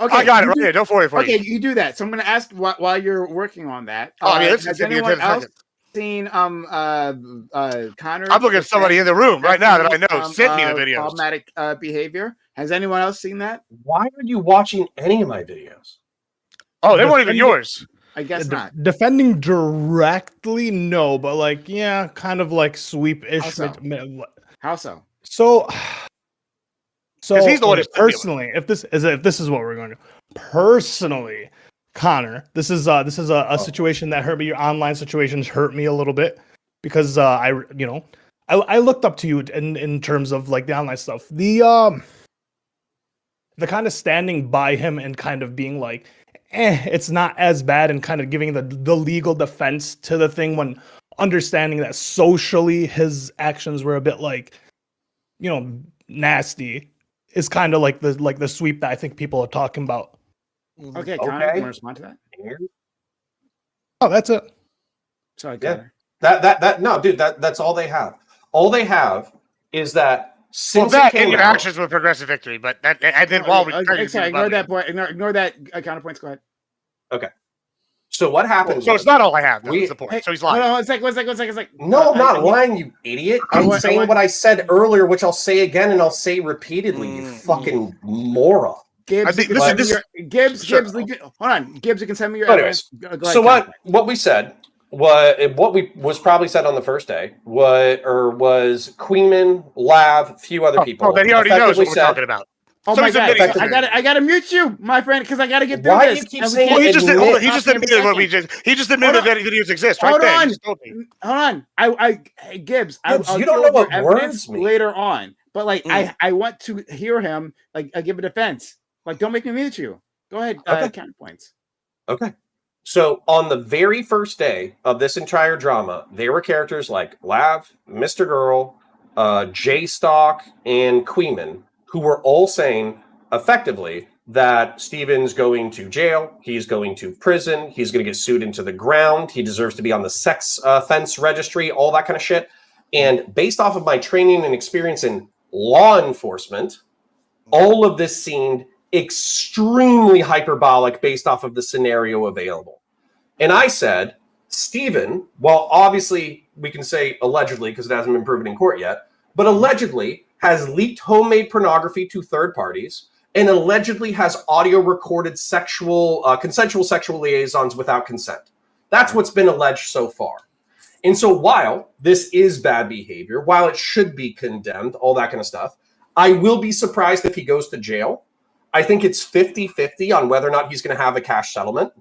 Okay, I got it right here. Don't worry for you. Okay, you do that. So I'm going to ask while you're working on that. Has anyone else seen Connor? I'm looking at somebody in the room right now that I know sent me the videos. Problematic behavior. Has anyone else seen that? Why are you watching any of my videos? Oh, they weren't even yours. I guess not. Defending directly, no, but like, yeah, kind of like sweep-ish. How so? So he's the one personally, if this is what we're going to do, personally, Connor, this is a situation that hurt me. Your online situations hurt me a little bit because I looked up to you in terms of like the online stuff. The kind of standing by him and kind of being like, it's not as bad, and kind of giving the legal defense to the thing when understanding that socially his actions were a bit like, nasty, is kind of like the sweep that I think people are talking about. Okay, Connor, you want to respond to that? Oh, that's it. Sorry, Connor. That no, dude, that's all they have. All they have is that since your actions with progressive victory, but that and then while we ignore that point, ignore that counterpoints. Go ahead. Okay. So what happens? So it's not all I have. That's the point. So he's lying. One second. No, I'm not lying, you idiot. I'm saying what I said earlier, which I'll say again and I'll say repeatedly. You fucking moron. Gibbs, Gibbs. Hold on, Gibbs. You can send me your. Anyways, so what we said. What was probably said on the first day was Queenman, Lav, few other people. Oh, then he already knows what we're talking about. Oh my God! I gotta mute you, my friend, because I gotta get through this. Do you keep saying? Well, he just admitted what we just. He just admitted that videos exist. Right there. Hold on. Gibbs. You don't know what words mean later on, but like I want to hear him like give a defense. Like, don't make me mute you. Go ahead. Counterpoints. Okay. So on the very first day of this entire drama, there were characters like Lav, Mr. Girl, J-Stock, and Queeman, who were all saying effectively that Steven's going to jail, he's going to prison, he's going to get sued into the ground, he deserves to be on the sex offense registry, all that kind of shit. And based off of my training and experience in law enforcement, all of this seemed extremely hyperbolic based off of the scenario available. And I said, Stephen, well, obviously we can say allegedly because it hasn't been proven in court yet, but allegedly has leaked homemade pornography to third parties and allegedly has audio recorded consensual sexual liaisons without consent. That's what's been alleged so far. And so while this is bad behavior, while it should be condemned, all that kind of stuff, I will be surprised if he goes to jail. I think it's 50-50 on whether or not he's going to have a cash settlement.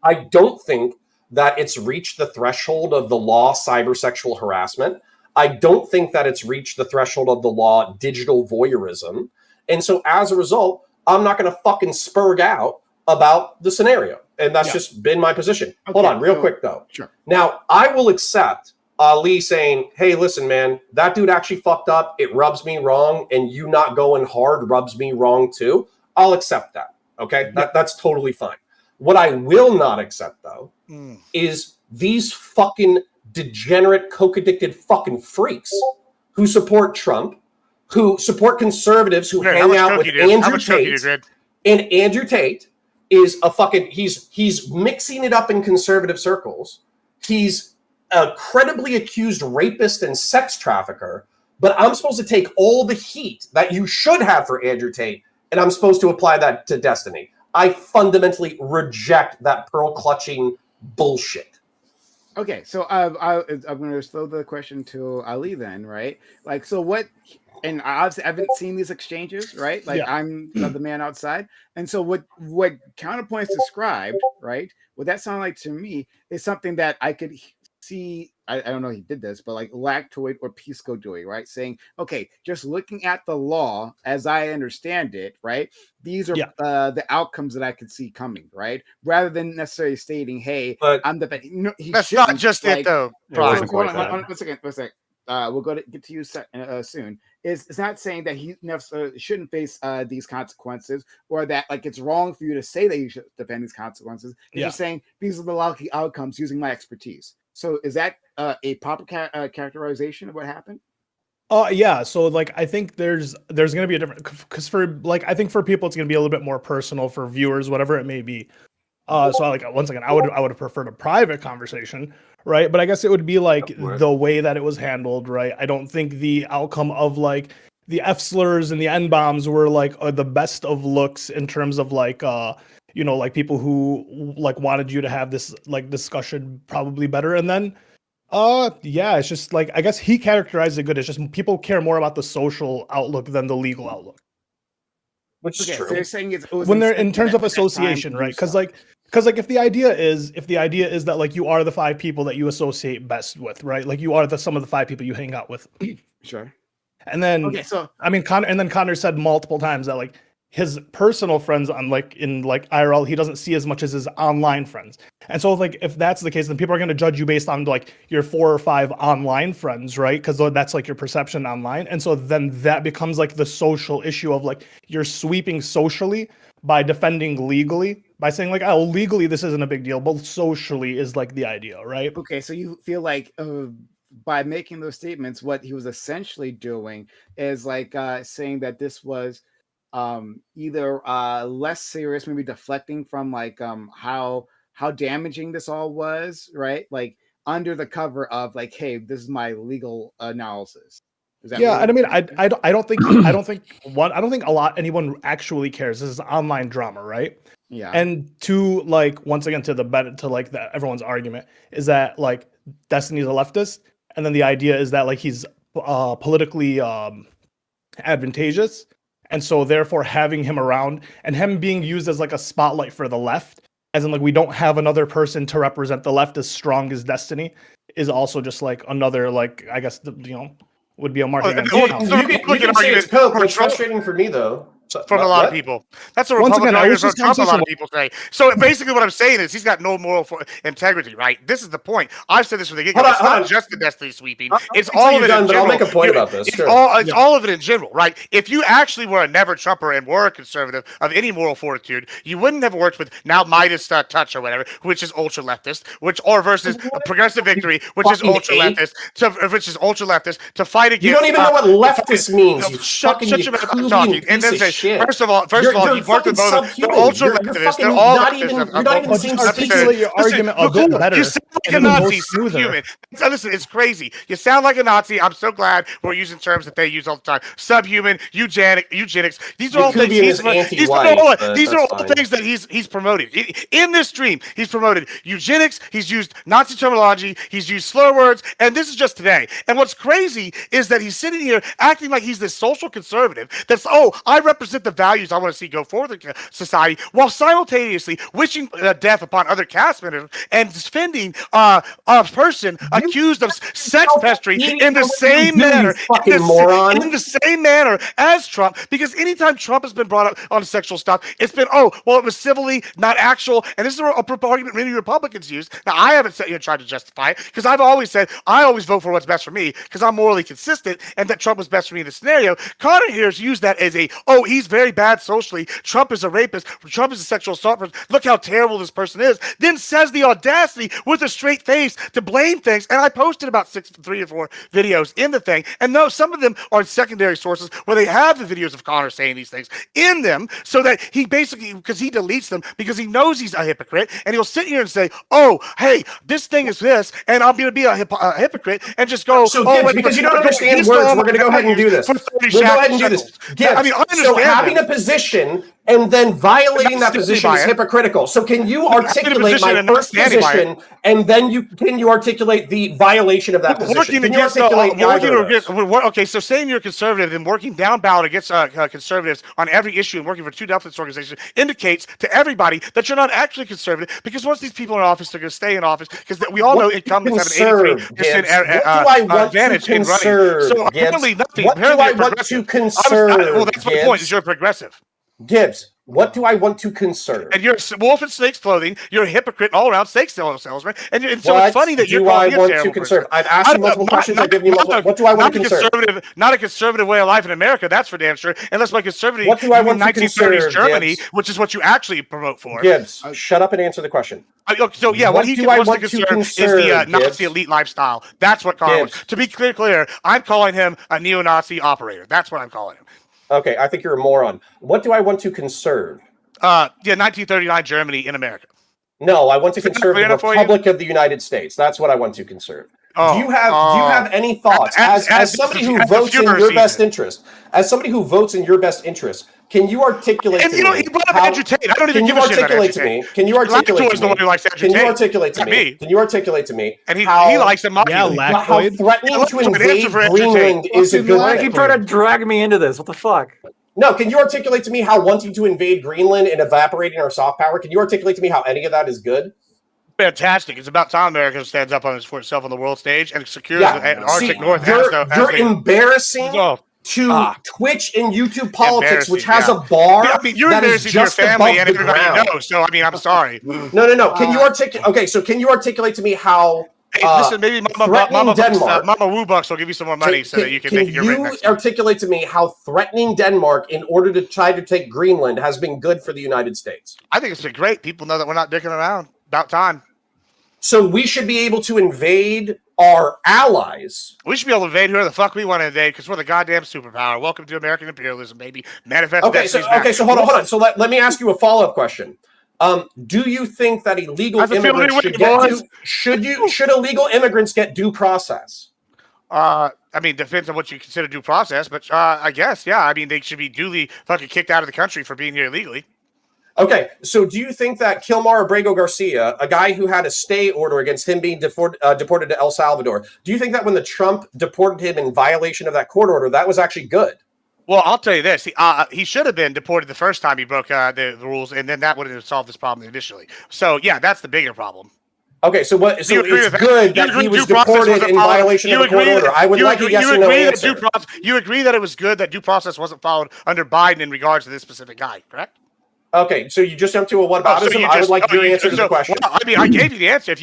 I don't think that it's reached the threshold of the law cybersexual harassment. I don't think that it's reached the threshold of the law digital voyeurism. And so as a result, I'm not going to fucking spurg out about the scenario. And that's just been my position. Okay, hold on real quick, though. Sure. Now, I will accept Ali saying, hey, listen, man, that dude actually fucked up. It rubs me wrong. And you not going hard rubs me wrong, too. I'll accept that. Okay? That's totally fine. What I will not accept, though, is these fucking degenerate, coke-addicted fucking freaks who support Trump, who support conservatives, who hang out with Andrew Tate. And Andrew Tate is a fucking, he's mixing it up in conservative circles. He's a credibly accused rapist and sex trafficker, but I'm supposed to take all the heat that you should have for Andrew Tate, and I'm supposed to apply that to Destiny. I fundamentally reject that pearl-clutching bullshit. Okay, so I'm going to throw the question to Ali then, right? Like, so what... And obviously, I haven't seen these exchanges, right? Like, I'm the man outside. And so what Counterpoints described, right? What that sounded like to me is something that I could see, I don't know if he did this, but like Lactoid or Pisco doing, right? Saying, okay, just looking at the law as I understand it, right? These are the outcomes that I could see coming, right? Rather than necessarily stating, hey, I'm the... No, that's not just it, though. One second. We'll get to you soon. It's not saying that he shouldn't face these consequences, or that like it's wrong for you to say that you should defend these consequences. It's just saying these are the likely outcomes using my expertise. So is that a proper characterization of what happened? Yeah. So like, I think there's going to be a different, because for like, I think for people it's going to be a little bit more personal, for viewers, whatever it may be. So like, once again, I would have preferred a private conversation, right? But I guess it would be like the way that it was handled, right? I don't think the outcome of like the F slurs and the N bombs were like the best of looks in terms of like, you know, like people who like wanted you to have this like discussion probably better. And then, yeah, it's just like, I guess he characterized it good. It's just people care more about the social outlook than the legal outlook. Which is true. So you're saying it was when they're in terms of association, right? Because like if the idea is that like you are the 5 people that you associate best with, right? Like you are some of the 5 people you hang out with. Sure. And then I mean, Connor said multiple times that like his personal friends on like in like IRL, he doesn't see as much as his online friends. And so like if that's the case, then people are going to judge you based on like your 4 or 5 online friends, right? Because that's like your perception online. And so then that becomes like the social issue of like you're sweeping socially by defending legally, by saying like, oh, legally this isn't a big deal, but socially is like the idea, right? Okay, so you feel like by making those statements, what he was essentially doing is like saying that this was either less serious, maybe deflecting from like how damaging this all was, right? Like under the cover of like, hey, this is my legal analysis. Yeah, and I mean, I don't think anyone actually cares. This is online drama, right? Yeah. And to like once again everyone's argument is that like Destiny's a leftist, and then the idea is that like he's politically advantageous. And so therefore having him around and him being used as like a spotlight for the left, as in like we don't have another person to represent the left as strong as Destiny, is also just like another like, I guess, would be a mark against you can say it's Coke. What's frustrating for me though, from a lot of people. That's what Republican arguments from Trump, a lot of people say. So basically what I'm saying is he's got no moral integrity, right? This is the point. I've said this from the get-go. It's not just the Destiny sweeping. It's all of it in general. I'll make a point about this. It's all of it in general, right? If you actually were a never Trumper and were a conservative of any moral fortitude, you wouldn't have worked with now Midas Touch or whatever, which is ultra leftist, versus a Progressive Victory, which is ultra leftist, to fight against. You don't even know what leftist means. You fucking talking and then say shit. First of all, you've worked with both the ultra leftists. They're all leftists. You're not even the same articulate your argument a bit better. You sound like a Nazi, subhuman. Listen, it's crazy. You sound like a Nazi. I'm so glad we're using terms that they use all the time. Subhuman, eugenics. These are all things. These are all things that he's promoted in this stream. He's promoted eugenics. He's used Nazi terminology. He's used slur words, and this is just today. And what's crazy is that he's sitting here acting like he's this social conservative. That's I represent the values I want to see go forward in society, while simultaneously wishing death upon other cast members and defending a person accused of sex pestry in the same manner, in the same manner as Trump. Because anytime Trump has been brought up on sexual stuff, it's been it was civilly, not actual. And this is a argument many Republicans use. Now I haven't tried to justify it because I've always said I always vote for what's best for me because I'm morally consistent, and that Trump was best for me in this scenario. Connor here has used that as he's very bad socially. Trump is a rapist. Trump is a sexual assault person. Look how terrible this person is. Then says the audacity with a straight face to blame things. And I posted about 3 or 4 videos in the thing. And no, some of them are secondary sources where they have the videos of Connor saying these things in them, so that he basically, because he deletes them because he knows he's a hypocrite, and he'll sit here and say, hey, this thing is this, and I'm going to be a hypocrite, and just go. So Gibbs, because you don't understand words, we're going to go ahead and do this. We'll go ahead and do this. Gibbs, I understand. So having a position and then violating that position is hypocritical. So can you articulate my first position, and then can you articulate the violation of that position? Can you articulate okay, so saying you're conservative and working down ballot against conservatives on every issue and working for 2 leftist organizations indicates to everybody that you're not actually conservative, because once these people are in office, they're going to stay in office, because we all know incumbents have an 83% advantage in running. So apparently nothing. What do I want to conserve? Well, that's the point, is you're progressive. Gibbs, what do I want to conserve? And you're a wolf in snake's clothing. You're a hypocrite all around steak salesman. And so it's funny that you're calling me a terrible person. I've asked you multiple questions. I've given you multiple. What do I want to conserve? Not a conservative way of life in America. That's for damn sure. Unless by conservative, what do I want to conserve? 1930s Germany, which is what you actually promote for. Gibbs, shut up and answer the question. So yeah, what he wants to conserve is the Nazi elite lifestyle. That's what Colin wants. To be clear, I'm calling him a neo-Nazi operator. That's what I'm calling him. Okay, I think you're a moron. What do I want to conserve? 1939 Germany in America. No, I want to conserve the Republic of the United States. That's what I want to conserve. Do you have any thoughts as somebody who votes in your best interest? As somebody who votes in your best interest, can you articulate to me? He brought up entertain. I don't even give a shit about entertain. Can you articulate to me? Can you articulate to me? Can you articulate to me? And he likes them. How threatening to invade Greenland is a good thing. Keep trying to drag me into this. What the fuck? No, can you articulate to me how wanting to invade Greenland and evaporating our soft power? Can you articulate to me how any of that is good? Fantastic. It's about time America stands up for itself on the world stage and secures the Arctic North. You're embarrassing to Twitch and YouTube politics, which has a bar you're that is just your family and above the everybody ground. knows. So I'm sorry. No. Can you articulate? Okay, so can you articulate to me how? Hey, listen, maybe Mama Woo Bucks will give you some more money so that you can make your rent next time. Articulate to me how threatening Denmark in order to try to take Greenland has been good for the United States. I think it's been great. People know that we're not dicking around. About time. So we should be able to invade our allies. We should be able to invade whoever the fuck we want to invade because we're the goddamn superpower. Welcome to American imperialism, baby. Manifest. Okay, so hold on. So let me ask you a follow-up question. Do you think that illegal immigrants should illegal immigrants get due process? I mean, depends on what you consider due process, but I guess, yeah. I mean, they should be duly fucking kicked out of the country for being here illegally. Okay, so do you think that Kilmar Abrego Garcia, a guy who had a stay order against him being deported to El Salvador, do you think that when the Trump deported him in violation of that court order, that was actually good? Well, I'll tell you this. He should have been deported the first time he broke the rules, and then that would have solved this problem initially. So, yeah, yeah, that's the bigger problem. Okay, so what? So it's good that he was deported in violation of the court order. I would like a yes or no answer. You agree that it was good that due process wasn't followed under Biden in regards to this specific guy, correct? Okay, so you just jumped to a whataboutism. I would like your answer to the question. Well, I mean, I gave you the answer.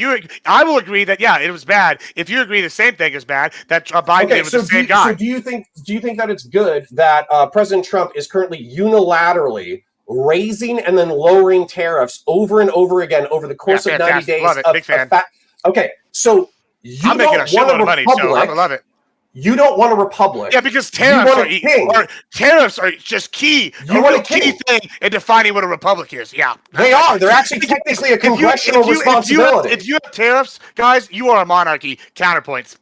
I will agree that it was bad. If you agree the same thing is bad, that Biden did with the same guy. So do you think that it's good that President Trump is currently unilaterally raising and then lowering tariffs over and over again over the course of 90 days? Love it. Big fan. Okay, so I'm making a shitload of money, so I love it. You don't want a republic. Yeah, because tariffs are just key. You want a key thing in defining what a republic is. Yeah, they are. They're actually technically a congressional responsibility. If you have tariffs, guys, you are a monarchy. Counterpoints.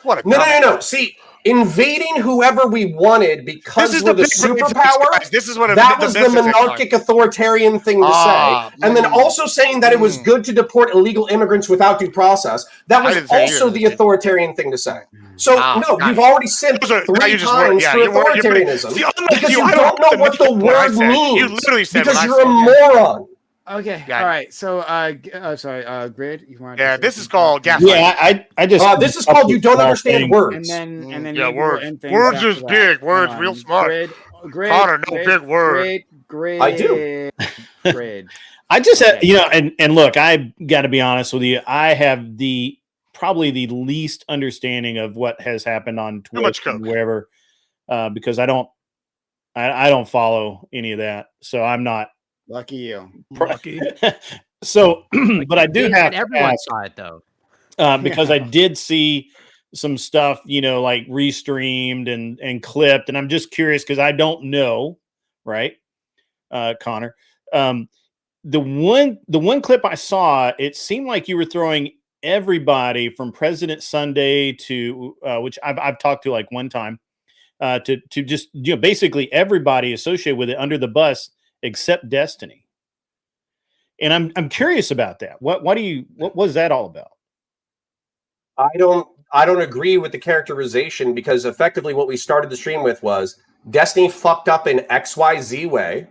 What a no. See, invading whoever we wanted because we're the superpower. This is what that was the monarchic authoritarian thing to say. And then also saying that it was good to deport illegal immigrants without due process. That was also the authoritarian thing to say. So no, you've already said 3 times for authoritarianism because you don't know what the word means. You literally said because you're a moron. Okay. All right. So, sorry. Grid. You want? Yeah. This is called gaslighting. Yeah. I just. This is called you don't understand words. And then yeah, words. Words is big. Words real smart. Grid. Connor, no big word. Grid. I do. Grid. I just had, and look, I got to be honest with you. I have probably the least understanding of what has happened on Twitch and wherever, because I don't follow any of that, so I'm not. Lucky you. Lucky. So, but I do have. Everyone saw it though. Because I did see some stuff, like restreamed and clipped, and I'm just curious because I don't know, right, Connor? The one clip I saw, it seemed like you were throwing everybody from President Sunday to which I've talked to like one time, to just basically everybody associated with it under the bus except Destiny. And I'm curious about that. What was that all about? I don't agree with the characterization because effectively what we started the stream with was Destiny fucked up in XYZ way.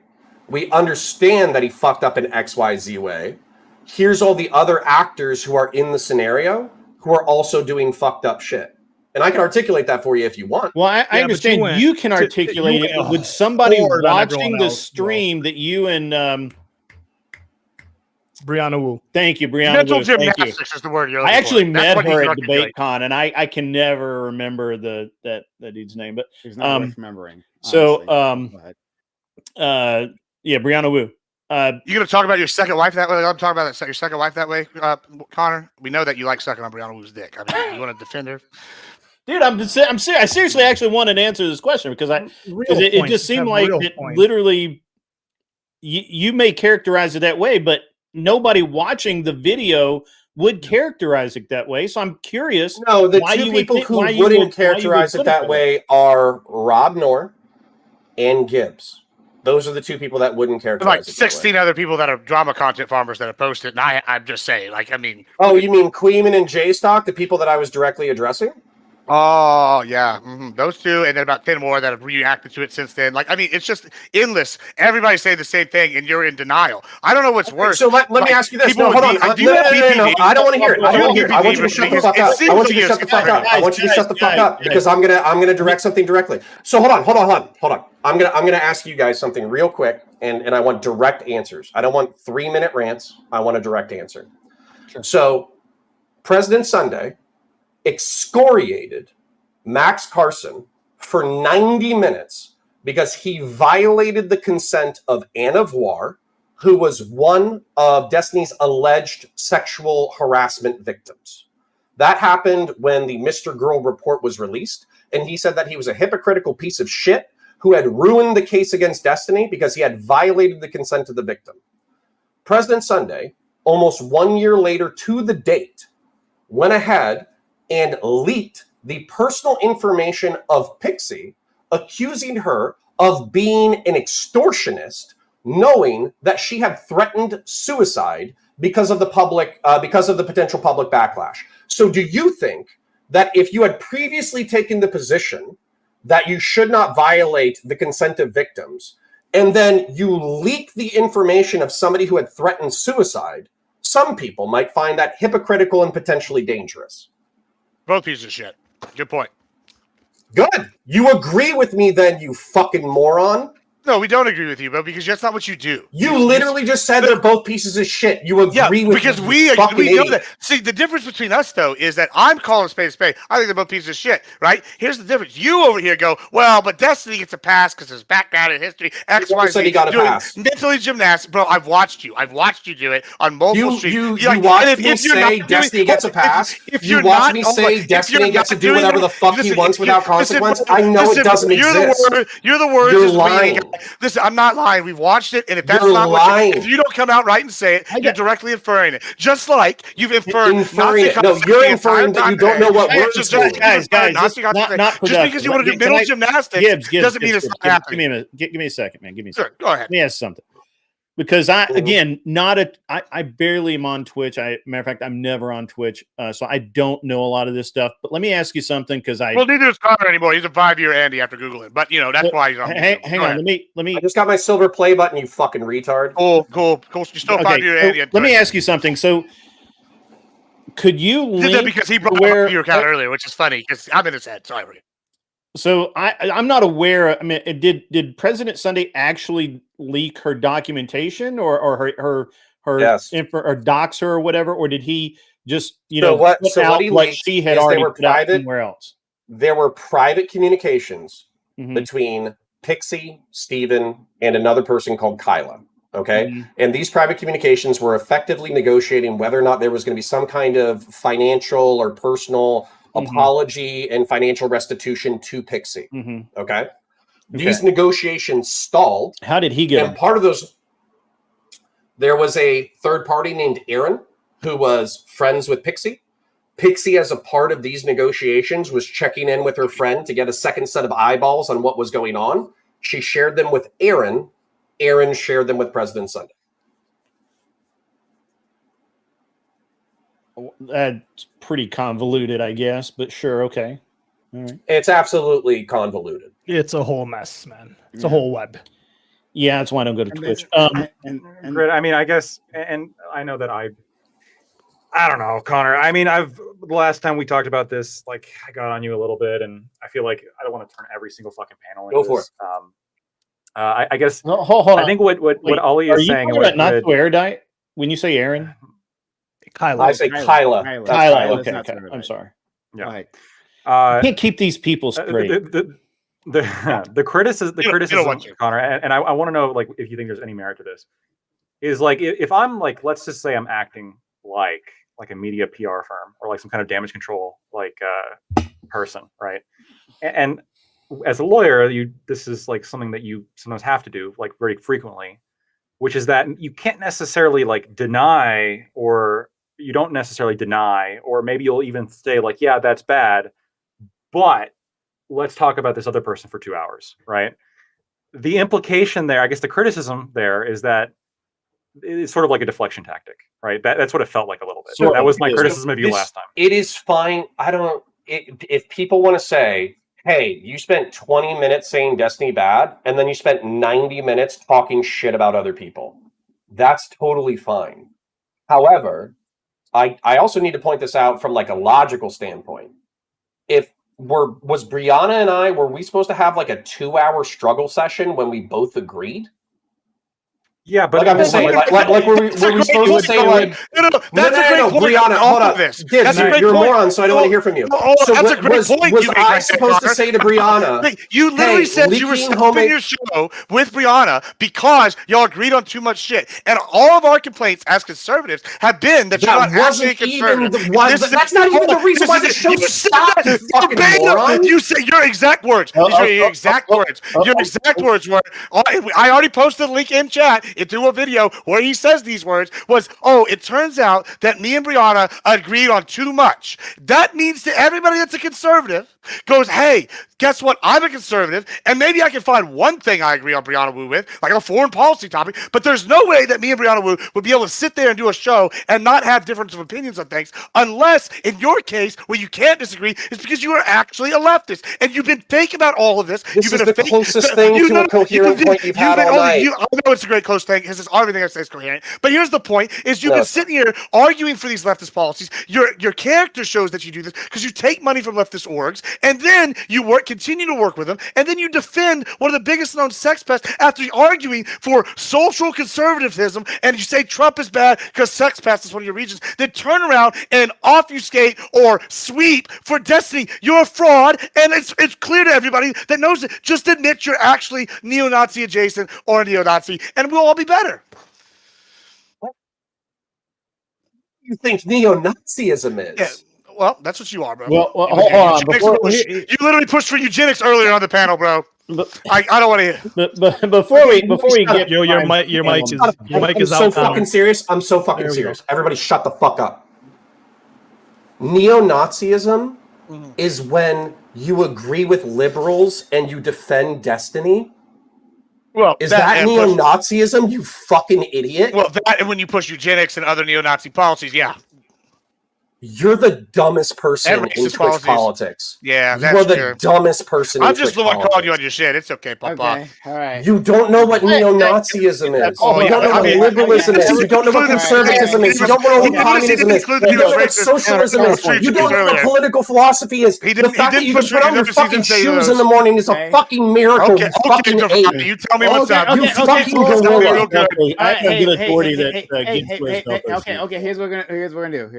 We understand that he fucked up in XYZ way. Here's all the other actors who are in the scenario who are also doing fucked up shit. And I can articulate that for you if you want. Well, I understand you can articulate it with somebody watching the stream that you and Brianna Wu. Thank you, Brianna Mental Wu. gymnastics is the word you're I actually met her at DebateCon, and I can never remember that dude's name, but it's not worth remembering. So yeah, Brianna Wu. You gonna talk about your second wife that way? I'm talking about your second wife that way, Connor. We know that you like sucking on Brianna Wu's dick. I mean, you want to defend her? Dude, I'm serious. I seriously actually want to answer this question because it just seemed like literally you may characterize it that way, but nobody watching the video would characterize it that way. So I'm curious. No, the two people who wouldn't characterize it that way are Rob Knorr and Gibbs. Those are the two people that wouldn't characterize it. Like 16 other people that are drama content farmers that have posted. And I'm just saying, like, I mean. Oh, you mean Queeman and J-Stock, the people that I was directly addressing? Oh, yeah. Those two, and then about 10 more that have reacted to it since then. Like, I mean, it's just endless. Everybody's saying the same thing, and you're in denial. I don't know what's worse. So let me ask you this. No, hold on. No, I don't want to hear it. I don't want to hear it. I want you to shut the fuck up. I want you to shut the fuck up. I want you to shut the fuck up because I'm gonna direct something directly. So hold on. I'm gonna ask you guys something real quick, and I want direct answers. I don't want 3-minute rants. I want a direct answer. Sure. So, President Sunday excoriated Max Carson for 90 minutes because he violated the consent of Anna Voir, who was one of Destiny's alleged sexual harassment victims. That happened when the Mr. Girl report was released, and he said that he was a hypocritical piece of shit who had ruined the case against Destiny because he had violated the consent of the victim. President Sunday, almost 1 year later to the date, went ahead and leaked the personal information of Pixie, accusing her of being an extortionist, knowing that she had threatened suicide because of the potential public backlash. So do you think that if you had previously taken the position that you should not violate the consent of victims, and then you leak the information of somebody who had threatened suicide, some people might find that hypocritical and potentially dangerous? Both pieces of shit. Good point. Good. You agree with me then, you fucking moron? No, we don't agree with you, bro, because that's not what you do. You literally just said they're both pieces of shit. You agree with because me, we you fucking know idiot. that. See, the difference between us though is that I'm calling spade a spade. I think they're both pieces of shit, right? Here's the difference. You over here go, well, but Destiny gets a pass because his background in history, X, Y, Z. Said he got a pass. Mentally gymnastics, bro. I've watched you. I've watched you do it on multiple streams. You watch me say Destiny gets a pass. If you watch me say Destiny gets to do whatever the fuck he wants without consequence. I know it doesn't exist. You're the words. You're lying. Listen, I'm not lying. We've watched it, and if that's You're not lying. if you don't come out right and say it, you're directly inferring it. Just like you've inferred. Inferring it. No, you're inferring that you don't know what words mean. Guys, just because you want to do mental gymnastics doesn't mean it's not happening. Give me a second, man. Give me a Sure, second. go ahead. Let me ask something. Because I barely am on Twitch. Matter of fact, I'm never on Twitch, so I don't know a lot of this stuff. But let me ask you something, because well, neither is Connor anymore. He's a 5-year Andy after Googling, but that's why he's on. Hang on, let me. I just got my silver play button. You fucking retard. Cool. You're still 5-year Andy. Let me ask you something. So, could you link did that because he brought up your account earlier, which is funny because I'm in his head. Sorry. So I'm not aware. I mean, did President Sunday actually leak her documentation or her yes. or dox her or whatever, or did he just what she had already put out somewhere else? There were private communications between Pixie, Steven, and another person called Kyla. Okay, and these private communications were effectively negotiating whether or not there was going to be some kind of financial or personal apology and financial restitution to Pixie. Okay. These negotiations stalled. How did he get? And part of those, there was a third party named Aaron who was friends with Pixie. Pixie, as a part of these negotiations, was checking in with her friend to get a second set of eyeballs on what was going on. She shared them with Aaron. Aaron shared them with President Sunday. That's pretty convoluted, I guess, but sure, okay. All right. It's absolutely convoluted. It's a whole mess, man. It's a whole web. Yeah, that's why I don't go to Twitch. Grid, I mean, I guess, and I know that I don't know, Connor. I mean, the last time we talked about this, like, I got on you a little bit, and I feel like I don't want to turn every single fucking panel into this. I guess. No, hold on. I think what Ollie is saying. Are you not to air diet when you say Aaron? Kyla. I say Kyla. Kyla. Okay. I'm sorry. Yeah. You can't keep these people straight. The criticism, Connor, and I want to know, like, if you think there's any merit to this, is like if I'm like, let's just say I'm acting like a media PR firm or like some kind of damage control person, right? And as a lawyer, this is like something that you sometimes have to do like very frequently, which is that you can't necessarily like deny, or you don't necessarily deny, or maybe you'll even say like, yeah, that's bad, but let's talk about this other person for 2 hours, right? The implication there, I guess the criticism there is that it's sort of like a deflection tactic, right? That's what it felt like a little bit. So that was my criticism of you last time. It is fine. If people want to say, hey, you spent 20 minutes saying Destiny bad, and then you spent 90 minutes talking shit about other people, that's totally fine. However, I also need to point this out from like a logical standpoint. Was Brianna and I, were we supposed to have like a 2-hour struggle session when we both agreed? Yeah, but like I'm just saying, like were we supposed to say like no, that's a great point. Brianna, hold on. You're a moron, so I don't want to hear from you. So that's a great point. Was I supposed to say to Brianna? You literally said you were stopping your show with Brianna because y'all agreed on too much shit, and all of our complaints as conservatives have been that you're not actually conservative. That's not even the reason why the show stopped. You fucking moron. You say your exact words. Your exact words. Your exact words were. I already posted a link in chat into a video where he says these words was, it turns out that me and Brianna agreed on too much. That means to everybody that's a conservative goes, hey, guess what? I'm a conservative, and maybe I can find one thing I agree on Brianna Wu with, like a foreign policy topic, but there's no way that me and Brianna Wu would be able to sit there and do a show and not have difference of opinions on things, unless, in your case, where you can't disagree, is because you are actually a leftist, and you've been fake about all of this. This is the closest thing to a coherent point you've had all night. I know it's a great close thing, because everything I say is coherent, but here's the point, is you've been sitting here arguing for these leftist policies. Your character shows that you do this because you take money from leftist orgs, and then you continue to work with them, and then you defend one of the biggest known sex pests after arguing for social conservatism, and you say Trump is bad because sex pest is one of your regions, then turn around and obfuscate or sweep for Destiny. You're a fraud, and it's clear to everybody that knows it. Just admit you're actually neo-Nazi adjacent or a neo-Nazi, and we'll all be better. You think neo-Nazism is? Yeah, well, that's what you are, bro. Well, hold on. You literally pushed for eugenics earlier on the panel, bro. I don't want to hear. But before we get your mic is so out. fucking serious. I'm so fucking serious. Everybody, shut the fuck up. Neo-Nazism is when you agree with liberals and you defend Destiny. Well, is that neo-Nazism, you fucking idiot? Well, that and when you push eugenics and other neo-Nazi policies, yeah. You're the dumbest person in Twitch politics. Yeah, you are the dumbest person. I'm just the one calling you on your shit. It's okay, Papa. Okay, all right. You don't know what neo-Nazism is. You don't know what liberalism is. You don't know what conservatism is. You don't know what communism is. You don't know what socialism is. You don't know what political philosophy is. The fact that you can put on your fucking shoes in the morning is a fucking miracle. You fucking ape. You tell me what's up. You fucking gorilla. Okay. Here's what we're gonna do.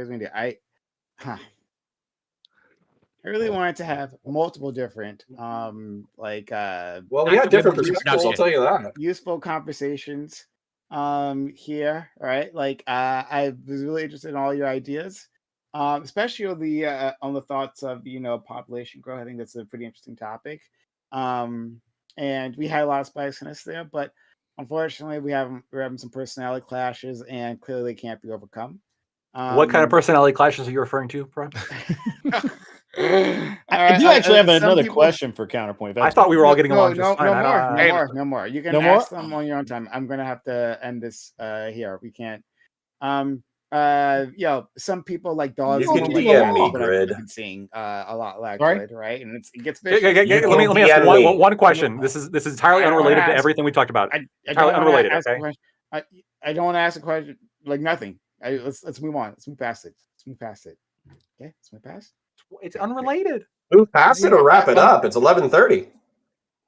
I really wanted to have multiple different, well, we have different perspectives. I'll tell you that. Useful conversations, here, right? Like, I was really interested in all your ideas, especially on the thoughts of population growth. I think that's a pretty interesting topic, and we had a lot of spiciness there, but unfortunately, we're having some personality clashes, and clearly can't be overcome. What kind of personality clashes are you referring to, bro? I do actually have another question for Counterpoint. I thought we were all getting along just fine. No more. You can ask them on your own time. I'm gonna have to end this here. We can't. Some people like dogs. You can DM me, Grid. I've been seeing a lot lately, right? And it gets vicious. Let me ask one question. This is entirely unrelated to everything we talked about. Entirely unrelated. Okay. I don't want to ask a question like nothing. Let's move on. Let's move past it. Okay, let's move past. It's unrelated. Move past it or wrap it up. It's 11:30.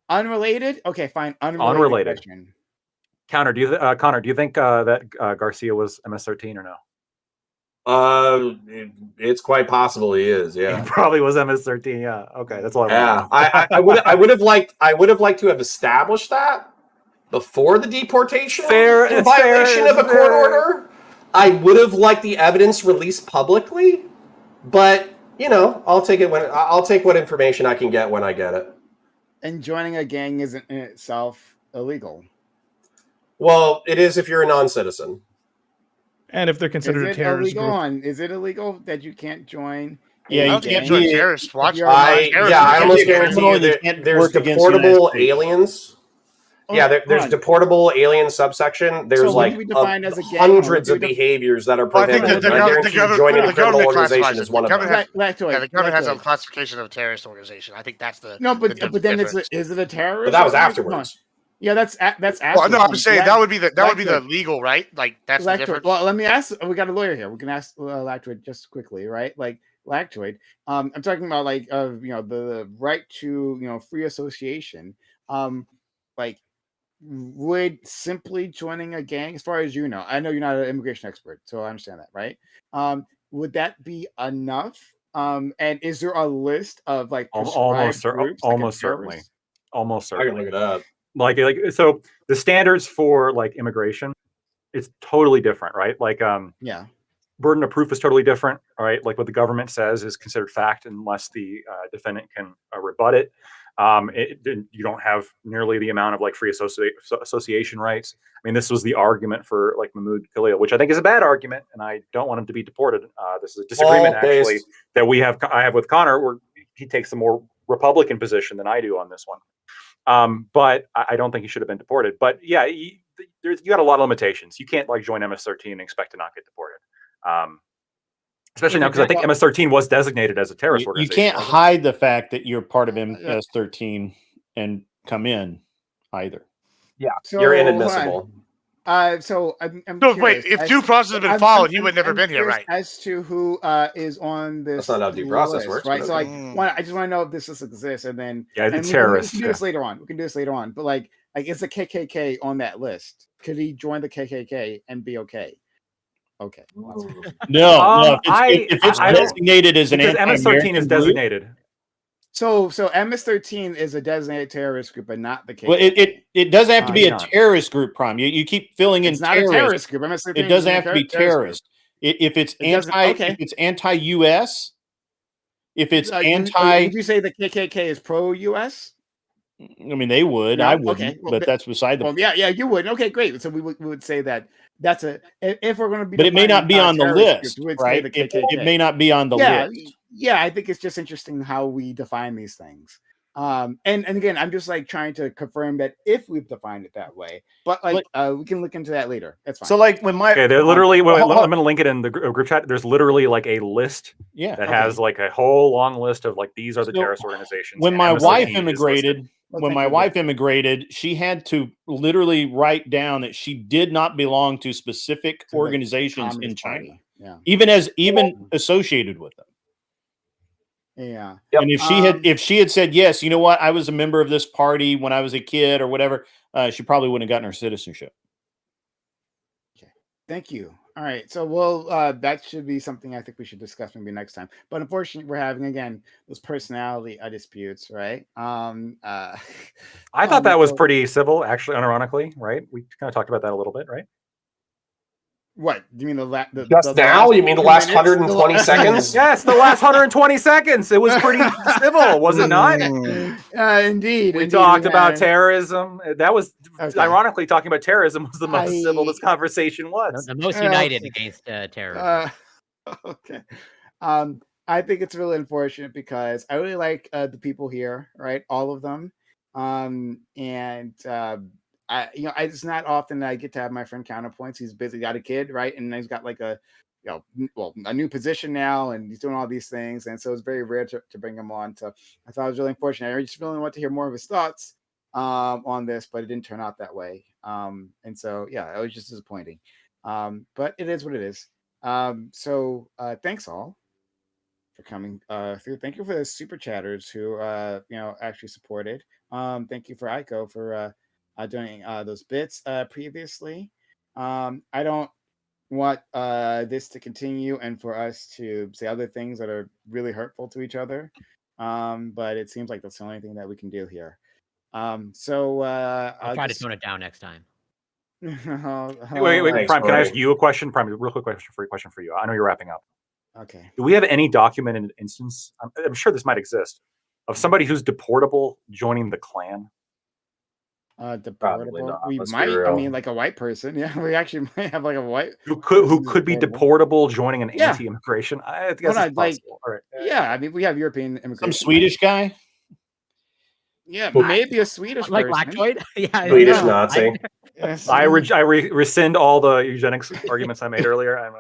Unrelated. Okay, fine. Unrelated. Connor, do you think that Garcia was MS-13 or no? It's quite possible he is. Yeah, he probably was MS-13. Yeah. Okay, that's all. I would have liked to have established that before the deportation. In violation of a court order. I would have liked the evidence released publicly, but I'll take what information I can get when I get it. And joining a gang isn't in itself illegal. Well, it is if you're a non-citizen. And if they're considered a terrorist group. Is it illegal that you can't join? Yeah, you can't join terrorist watch. I almost guarantee you there's deportable aliens. There's deportable alien subsection. There's hundreds of behaviors that are prohibited. I guarantee you joining a criminal organization is one of them. The government has a classification of a terrorist organization. I think that's the but then is it a terrorist? But that was afterwards. Yeah, that's after. Well, no, I'm saying that would be the legal, right? Like that's the difference. Well, let me ask. We got a lawyer here. We can ask Lactoid just quickly, right? Like Lactoid. I'm talking about the right to free association. Would simply joining a gang, as far as you know, I know you're not an immigration expert, so I understand that, right? Would that be enough? And is there a list of almost certainly? I can look it up. Like so, the standards for immigration, it's totally different, right? Burden of proof is totally different, right? Like what the government says is considered fact unless the defendant can rebut it. You don't have nearly the amount of free association rights. I mean, this was the argument for Mahmoud Khalil, which I think is a bad argument, and I don't want him to be deported. This is a disagreement actually that I have with Connor, where he takes a more Republican position than I do on this one. But I don't think he should have been deported. But yeah, you got a lot of limitations. You can't join MS-13 and expect to not get deported. Especially now, because I think MS-13 was designated as a terrorist organization. You can't hide the fact that you're part of MS-13 and come in either. Yeah, you're inadmissible. So I'm So curious, wait, if due process had been followed, he would never I'm been here, curious right? as to who is on this That's not how due process list, works, right? but So okay. I just want to know if this list exists, and then Yeah, the and we terrorists. can do this later on. We can do this later on. But like is the KKK on that list? Could he join the KKK and be okay? Okay. No, if it's I don't- designated as an because MS-13 is anti-American group, designated. So MS-13 is a designated terrorist group, but not the KKK. well, it doesn't have to be a not. terrorist group, Prime. You keep filling in It's not a terrorist group. MS-13 It doesn't isn't a have to be terrorist group. terrorist. If it's It doesn't- anti, okay. if it's anti-US, if it's Would anti, you say the KKK is pro-US? I mean, they would. No? I wouldn't, Okay. Well, but that's beside the Well, yeah, you would. Okay, great. So we would say that that's a if we're going to be. But it may not be defining, on the terrorist list, groups, we would say right? the KKK. It may not be on the list. Yeah. I think it's just interesting how we define these things. And again, I'm just like trying to confirm that if we've defined it that way, but we can look into that later. That's fine. So like when my Okay, they're literally. I'm going to link it in the group chat. There's literally like a list that has like a whole long list of like these are the terrorist organizations. When my MS-13 wife is immigrated, listed. when my wife immigrated, she had to literally write down that she did not belong to specific organizations in China, even associated with them. Yeah. And if she had said yes, you know what, I was a member of this party when I was a kid or whatever, she probably wouldn't have gotten her citizenship. Okay. Thank you. All right. So that should be something I think we should discuss maybe next time. But unfortunately, we're having again those personality disputes, right? I thought that was pretty civil, actually, unironically, right? We kind of talked about that a little bit, right? What do you mean just now? You mean the last 120 seconds? Yes, the last 120 seconds. It was pretty civil, was it not? Indeed. We talked about terrorism. That was ironically talking about terrorism was the most civil this conversation was. The most united against terrorism. Okay. I think it's really unfortunate because I really like the people here, right? All of them. It's not often that I get to have my friend Counterpoints. He's busy, got a kid, right? And he's got like a new position now, and he's doing all these things. And so it's very rare to bring him on. So I thought it was really unfortunate. I just really want to hear more of his thoughts on this, but it didn't turn out that way. And so, yeah, it was just disappointing. But it is what it is. So thanks all for coming through. Thank you for the super chatters who actually supported. Thank you for Aiko for doing those bits previously. I don't want this to continue and for us to say other things that are really hurtful to each other. But it seems like that's the only thing that we can do here. I'll try to tone it down next time. Wait, Prime, can I ask you a question? Prime, real quick question for you. I know you're wrapping up. Okay. Do we have any documented instance, I'm sure this might exist, of somebody who's deportable joining the Klan? Deportable. We might. I mean, like a white person. Yeah, we actually might have like a white who could be deportable joining an anti-immigration. I guess it's possible. All right. Yeah, I mean, we have European immigration. Some Swedish guy. Yeah, maybe a Swedish like person. Lactoid. Yeah, Swedish Nazi. Yes. I rescind all the eugenics arguments I made earlier.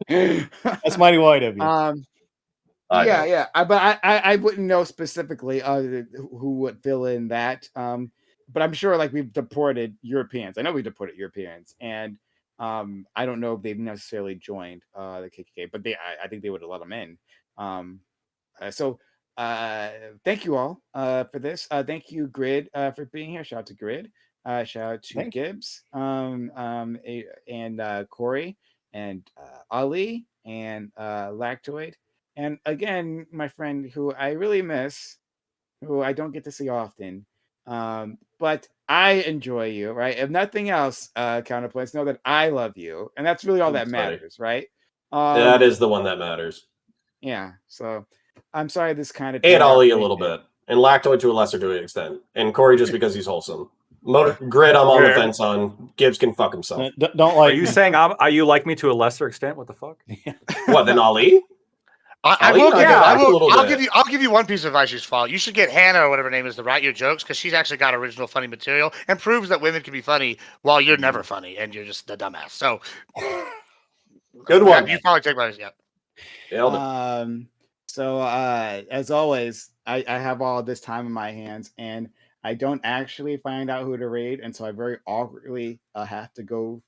That's mighty white of you. But I wouldn't know specifically who would fill in that. But I'm sure like we've deported Europeans. I know we deported Europeans, and I don't know if they've necessarily joined the KKK, but I think they would let them in. Thank you all for this. Thank you, Grid, for being here. Shout out to Grid. Shout out to Gibbs, and Corey, and Ali, and Lactoid. And again, my friend who I really miss, who I don't get to see often, but I enjoy you, right? If nothing else, Counterpoints, know that I love you. And that's really all that matters, right? That is the one that matters. Yeah, so I'm sorry this kind of... And Ollie a little bit. And Lactoid to a lesser extent. And Corey just because he's wholesome. Grid, I'm on the fence on. Gibbs can fuck himself. Don't like. Are you saying are you like me to a lesser extent? What the fuck? What, then Ali? I'll give you one piece of advice you should follow. You should get Hannah or whatever her name is to write your jokes because she's actually got original funny material and proves that women can be funny while you're never funny and you're just the dumbass. So good one. You probably take my So as always, I have all this time in my hands, and I don't actually find out who to raid, and so I very awkwardly have to go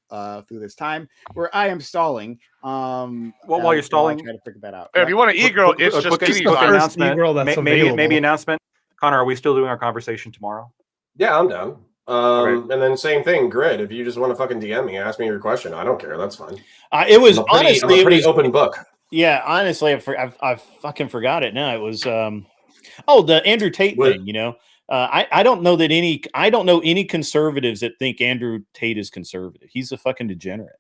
through this time where I am stalling. Well, while you're stalling, try to figure that out. If you want an e-girl, it's just quick Kitty's announcement. E-girl that's maybe available. announcement. Connor, are we still doing our conversation tomorrow? Yeah, I'm down. Okay. And then same thing, Grid. If you just want to fucking DM me, ask me your question. I don't care. That's fine. It was I'm a pretty open book. Yeah, honestly, I fucking forgot it now. It was the Andrew Tate thing. You know, I don't know any conservatives that think Andrew Tate is conservative. He's a fucking degenerate.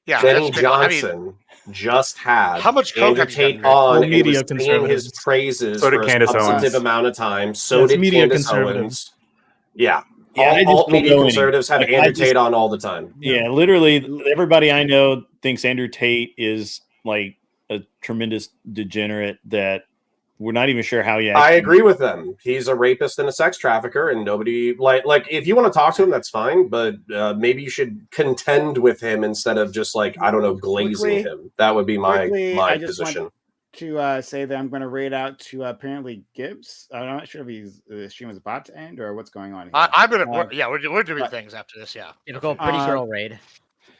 Yeah, Benny Johnson just had how much coke Andrew have you Tate done, on Well, media and was singing his conservatives. praises So did for a Candace substantive Owens. amount of time. So That's did media Candace conservatives. Owens. Yeah. Yeah, I just all don't media know any. conservatives have Like, Andrew Tate on all the time. Yeah, literally everybody I know thinks Andrew Tate is like a tremendous degenerate that we're not even sure how he actually. I agree with them. He's a rapist and a sex trafficker, and nobody like if you want to talk to him, that's fine. But maybe you should contend with him instead of just like I don't know glazing him. That would be my position. To say that I'm going to raid out to apparently Gibbs. I'm not sure if the stream was about to end or what's going on here. We're doing things after this. Yeah, it'll go pretty girl raid.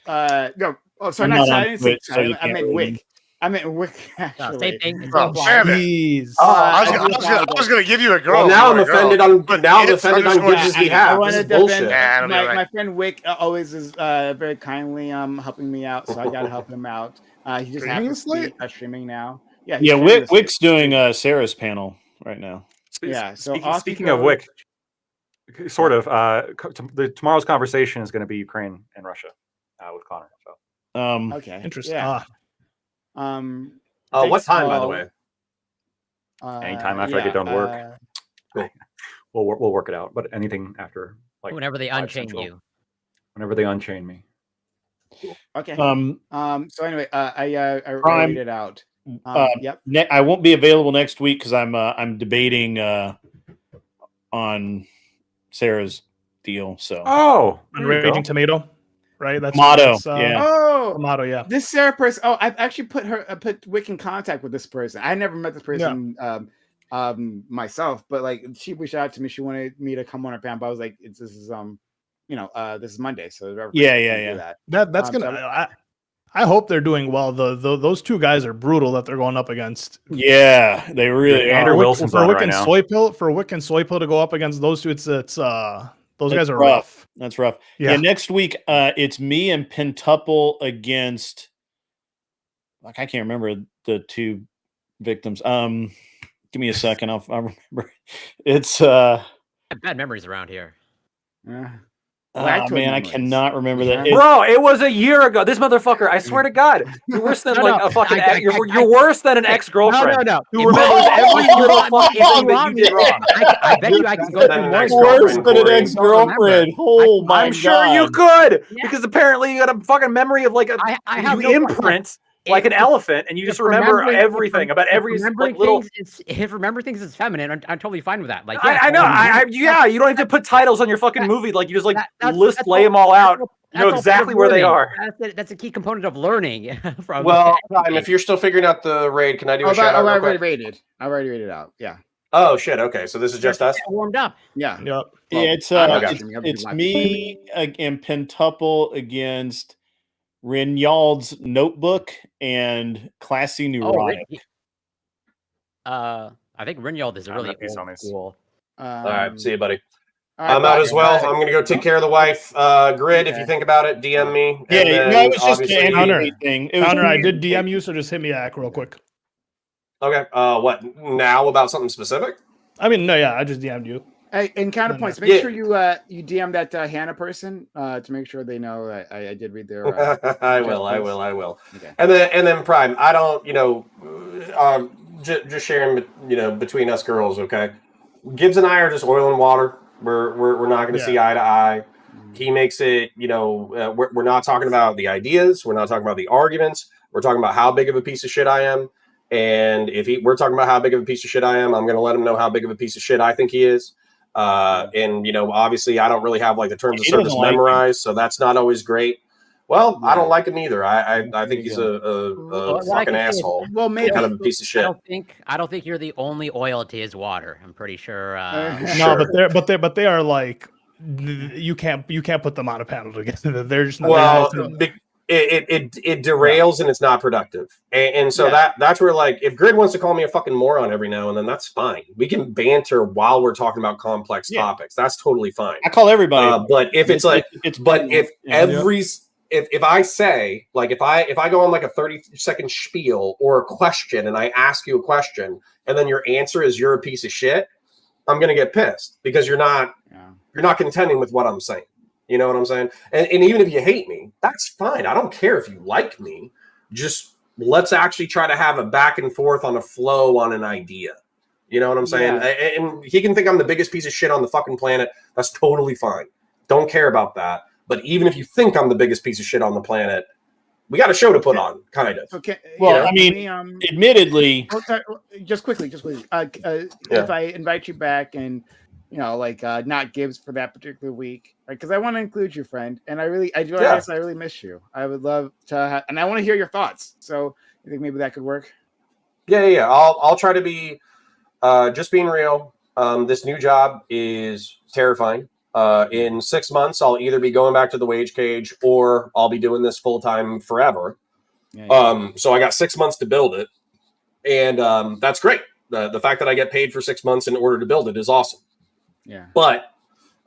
No. Oh, sorry, I meant Wick. I meant Wick. Actually, same thing. It's Jeez. I was going to give you a girl. Well, now I'm offended on Gibbs' behalf. This is bullshit. My friend Wick always is very kindly helping me out, so I got to help him out. He just happens to be streaming now. Yeah, Wick's doing Sarah's panel right now. Yeah. So speaking of Wick, sort of, tomorrow's conversation is going to be Ukraine and Russia with Connor. So okay, interesting. Yeah. What time, by the way? Anytime after I get done work. Cool. We'll work it out. But anything after, like whenever they unchain you. Whenever they unchain me. Okay. So anyway, I read it out. Yep. I won't be available next week because I'm debating on Sarah's deal. So Raging Tomato, right? That's Tomato. Tomato. Yeah. This Sarah person. Oh, I've actually put Wick in contact with this person. I never met this person myself, but like she reached out to me. She wanted me to come on her panel. But I was like, this is Monday, so yeah. That's gonna. I hope they're doing well. Those two guys are brutal that they're going up against. Yeah, they really Andrew are. Wilson's for on Wick right and now. Soypill for Wick and Soypill to go up against those two. It's those guys are rough. That's rough. Yeah. Next week, it's me and Pentuple against. Like I can't remember the two victims. Give me a second. I'll remember. It's I have bad memories around here. Man, I cannot remember that. Bro, it was a year ago. This motherfucker, I swear to God, you're worse than a fucking. You're worse than an ex-girlfriend. No. Who remembers every little fucking thing that you did wrong. I bet you I can go through more. Worse than an ex-girlfriend. Oh my God! I'm sure you could, because apparently you got a fucking memory of like I have you imprint. Like an elephant, and you just remember everything about every little. If remember things is feminine, I'm totally fine with that. Like, I know, you don't have to put titles on your fucking movie. Like you just lay them all out. You know exactly where they are. That's a key component of learning. Well, if you're still figuring out the raid, can I do a shout out? I already rated out. Yeah. Oh shit. Okay, so this is just us. Warmed up. Yeah. Yep. It's me and Pentuple against Renyald's Notebook and Classy Neurotic. I think Renyald is a really cool. All right, see you, buddy. I'm out as well. I'm going to go take care of the wife. Grid, if you think about it, DM me. It was just an thing. Connor, I did DM you, so just hit me back real quick. Okay. What now about something specific? I mean, no, yeah, I just DM'd you. Hey, in counterpoints, make sure you DM that Hannah person to make sure they know I did read their. I will. Okay. And then Prime. I don't, just sharing, between us girls. Okay, Gibbs and I are just oil and water. We're not going to see eye to eye. He makes it, we're not talking about the ideas. We're not talking about the arguments. We're talking about how big of a piece of shit I am. And if we're talking about how big of a piece of shit I am, I'm going to let him know how big of a piece of shit I think he is. And obviously I don't really have like the terms of service memorized, so that's not always great. Well, I don't Yeah. like him either. I think he's a fucking asshole. Well, maybe kind of a piece of shit. I don't think you're the only oil to his water. I'm pretty sure. No, but they are like, you can't put them on a panel together. They're just not. Well, it derails and it's not productive, and so that's where, like, if Grid wants to call me a fucking moron every now and then, that's fine. We can banter while we're talking about complex topics. That's totally fine. I call everybody. But if it's like, if I say, like, if I go on like a 30-second spiel or a question and I ask you a question and then your answer is you're a piece of shit, I'm gonna get pissed because you're not contending with what I'm saying. You know what I'm saying? And even if you hate me, that's fine. I don't care if you like me. Just let's actually try to have a back and forth on a flow on an idea. You know what I'm saying? Yeah. And he can think I'm the biggest piece of shit on the fucking planet. That's totally fine. Don't care about that. But even if you think I'm the biggest piece of shit on the planet, we got a show to put on, kind of. Okay. Well, I mean, admittedly, just quickly. If I invite you back and, like, not Gibbs for that particular week, right? Because I want to include you, friend, and I guess I really miss you. I would love to, and I want to hear your thoughts. So you think maybe that could work? Yeah. I'll try to be just being real. This new job is terrifying. In 6 months, I'll either be going back to the wage cage or I'll be doing this full time forever. Yeah. So I got 6 months to build it, and that's great. The fact that I get paid for 6 months in order to build it is awesome. Yeah. But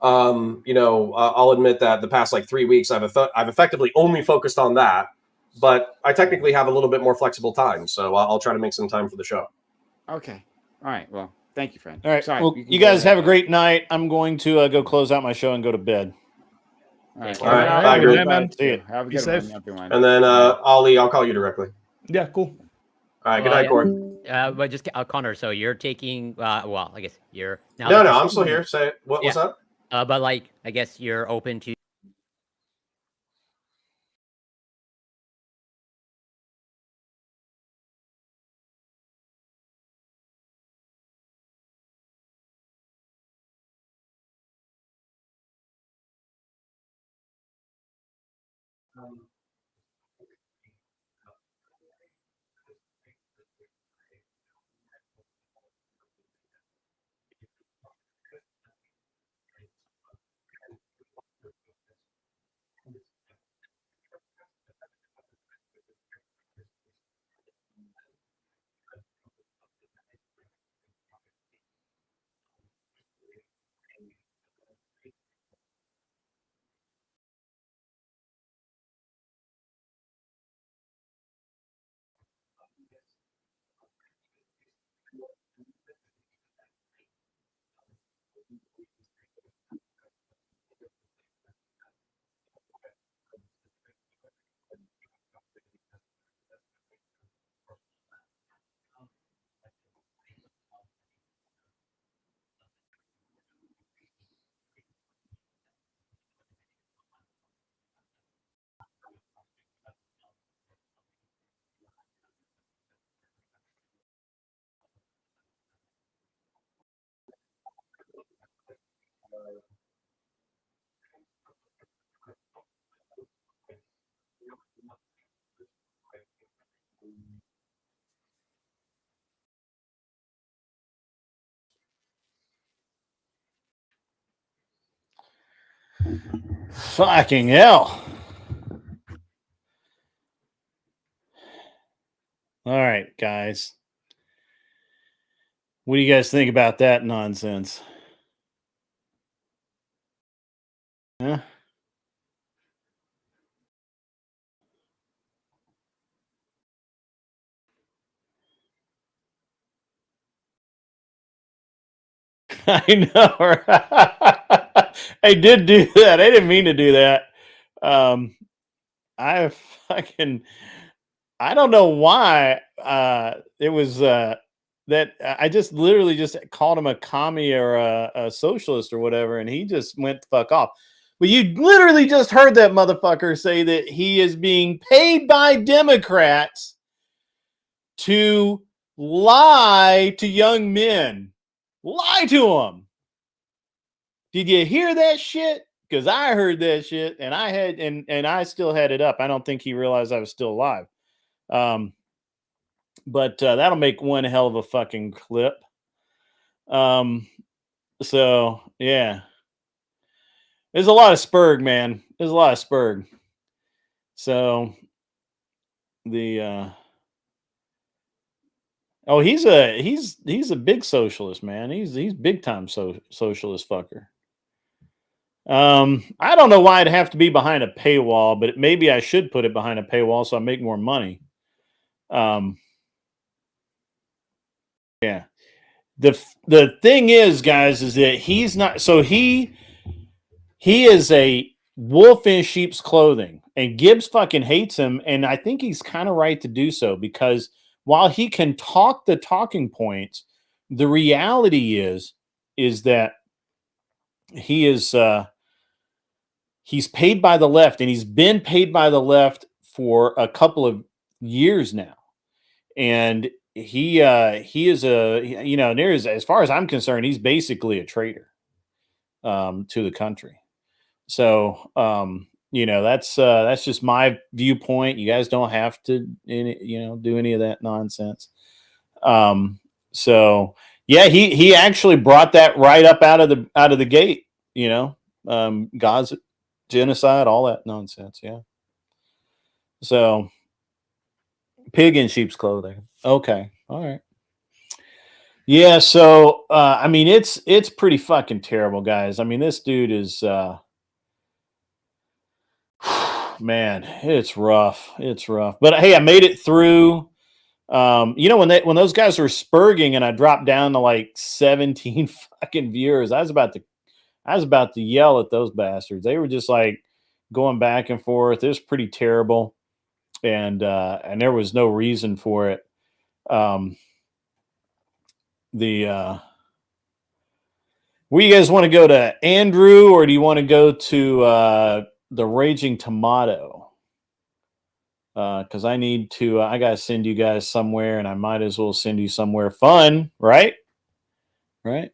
I'll admit that the past like 3 weeks, I've effectively only focused on that. But I technically have a little bit more flexible time, so I'll try to make some time for the show. Okay. All right. Well, thank you, friend. All right. Sorry, well, you guys have a great night. I'm going to go close out my show and go to bed. All right. Bye, Grid. See you. Have a good safe. one, everyone. And then Ali, I'll call you directly. Yeah, cool. All right. Good night, Corey. But just Connor, so you're taking well, I guess you're now. No, I'm still here. Say it. What's up? But like, I guess you're open to. Fucking hell. All right, guys. What do you guys think about that nonsense? Yeah. I know. Right? I did do that. I didn't mean to do that. I don't know why it was that I just literally just called him a commie or a socialist or whatever, and he just went the fuck off. But you literally just heard that motherfucker say that he is being paid by Democrats to lie to young men. Lie to them. Did you hear that shit? because I heard that shit, and I had and I still had it up. I don't think he realized I was still alive. But that'll make one hell of a fucking clip. So yeah, there's a lot of Spurg, man. There's a lot of Spurg. So the oh, he's a big socialist, man. He's big time socialist fucker. I don't know why it'd have to be behind a paywall, but maybe I should put it behind a paywall so I make more money. Yeah. The thing is, guys, is that he's not. So he is a wolf in sheep's clothing, and Gibbs fucking hates him, and I think he's kind of right to do so, because while he can talk the talking points, the reality is that he is he's paid by the left, and he's been paid by the left for a couple of years now, and he is there's, as far as I'm concerned, he's basically a traitor to the country. So that's just my viewpoint. You guys don't have to do any of that nonsense. So yeah, he actually brought that right up out of the gate. Gaza genocide, all that nonsense. Yeah. So pig in sheep's clothing. Okay. All right. Yeah. So I mean, it's pretty fucking terrible, guys. I mean, this dude is man, it's rough. It's rough. But hey, I made it through. When those guys were spurging and I dropped down to like 17 fucking viewers, I was about to yell at those bastards. They were just like going back and forth. It was pretty terrible. And there was no reason for it. Where you guys want to go, to Andrew, or do you want to go to the Raging Tomato? Because I gotta send you guys somewhere, and I might as well send you somewhere fun, right? Right.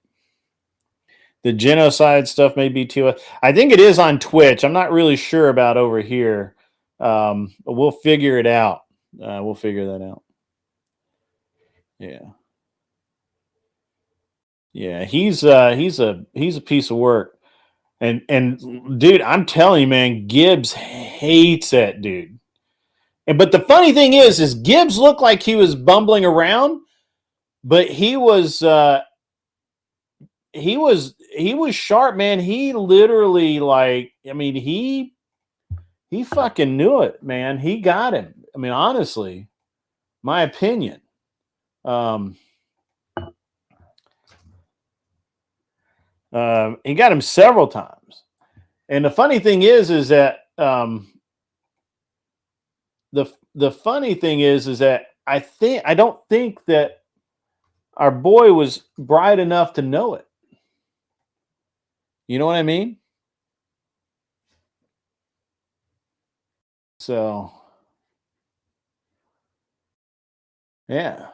The genocide stuff may be too. I think it is on Twitch. I'm not really sure about over here. But we'll figure it out. We'll figure that out. Yeah. Yeah, he's a piece of work. And dude, I'm telling you, man, Gibbs hates that dude. But the funny thing is Gibbs looked like he was bumbling around, but he was sharp, man. He literally, like, I mean, he fucking knew it, man. He got him. I mean, honestly, my opinion. He got him several times. And the funny thing is that the funny thing is that I don't think that our boy was bright enough to know it. You know what I mean? So, yeah.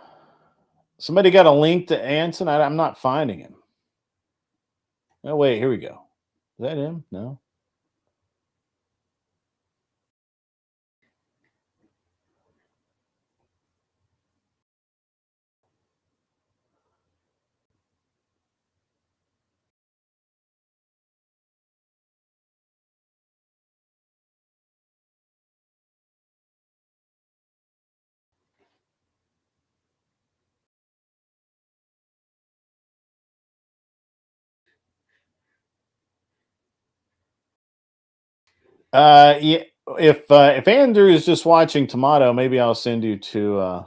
Somebody got a link to Anson? I'm not finding him. Oh, wait, here we go. Is that him? No. Yeah. If Andrew is just watching Tomato, maybe I'll send you to.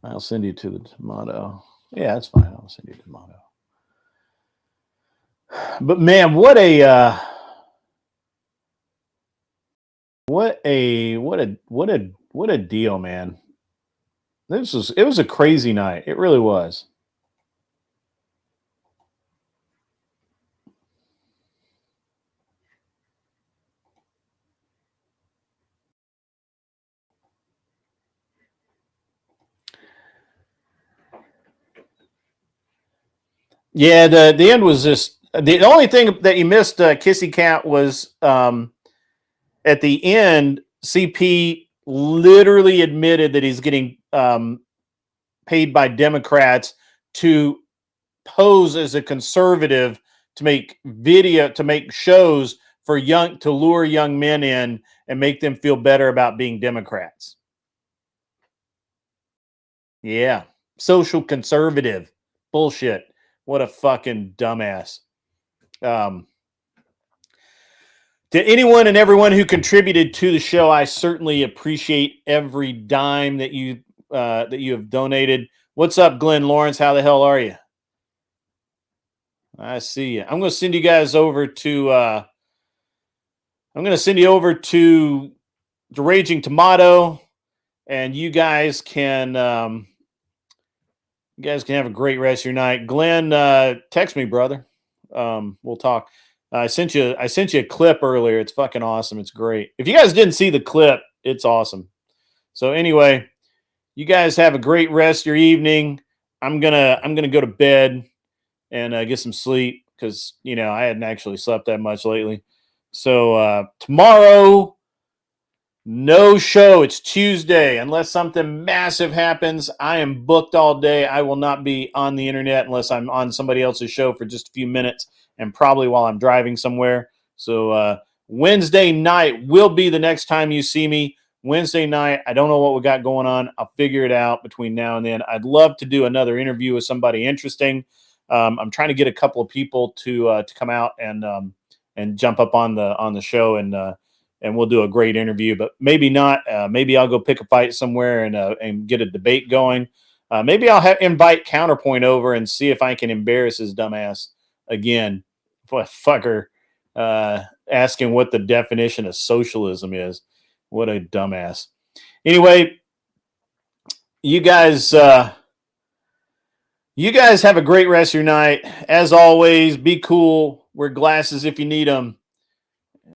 I'll send you to the Tomato. Yeah, that's fine. I'll send you Tomato. But man, what a deal, man. It was a crazy night. It really was. Yeah, the end was just the only thing that you missed, Kissy Cat, was at the end. CP literally admitted that he's getting paid by Democrats to pose as a conservative, to make shows for to lure young men in and make them feel better about being Democrats. Yeah, social conservative bullshit. What a fucking dumbass. To anyone and everyone who contributed to the show, I certainly appreciate every dime that you have donated. What's up, Glenn Lawrence? How the hell are you? I see you. I'm going to send you guys over to. I'm going to send you over to the Raging Tomato, and you guys can. You guys can have a great rest of your night. Glenn, text me, brother. We'll talk. I sent you a clip earlier. It's fucking awesome. It's great. If you guys didn't see the clip, it's awesome. So anyway, you guys have a great rest of your evening. I'm gonna go to bed and get some sleep because I hadn't actually slept that much lately. So tomorrow, no show. It's Tuesday. Unless something massive happens, I am booked all day. I will not be on the internet unless I'm on somebody else's show for just a few minutes, and probably while I'm driving somewhere. So Wednesday night will be the next time you see me. Wednesday night, I don't know what we got going on. I'll figure it out between now and then. I'd love to do another interview with somebody interesting. I'm trying to get a couple of people to come out and jump up on the show, and we'll do a great interview. But maybe not. Maybe I'll go pick a fight somewhere and get a debate going. Maybe I'll invite Counterpoint over and see if I can embarrass his dumbass again. What fucker asking what the definition of socialism is. What a dumbass. Anyway, you guys have a great rest of your night. As always, be cool. Wear glasses if you need them.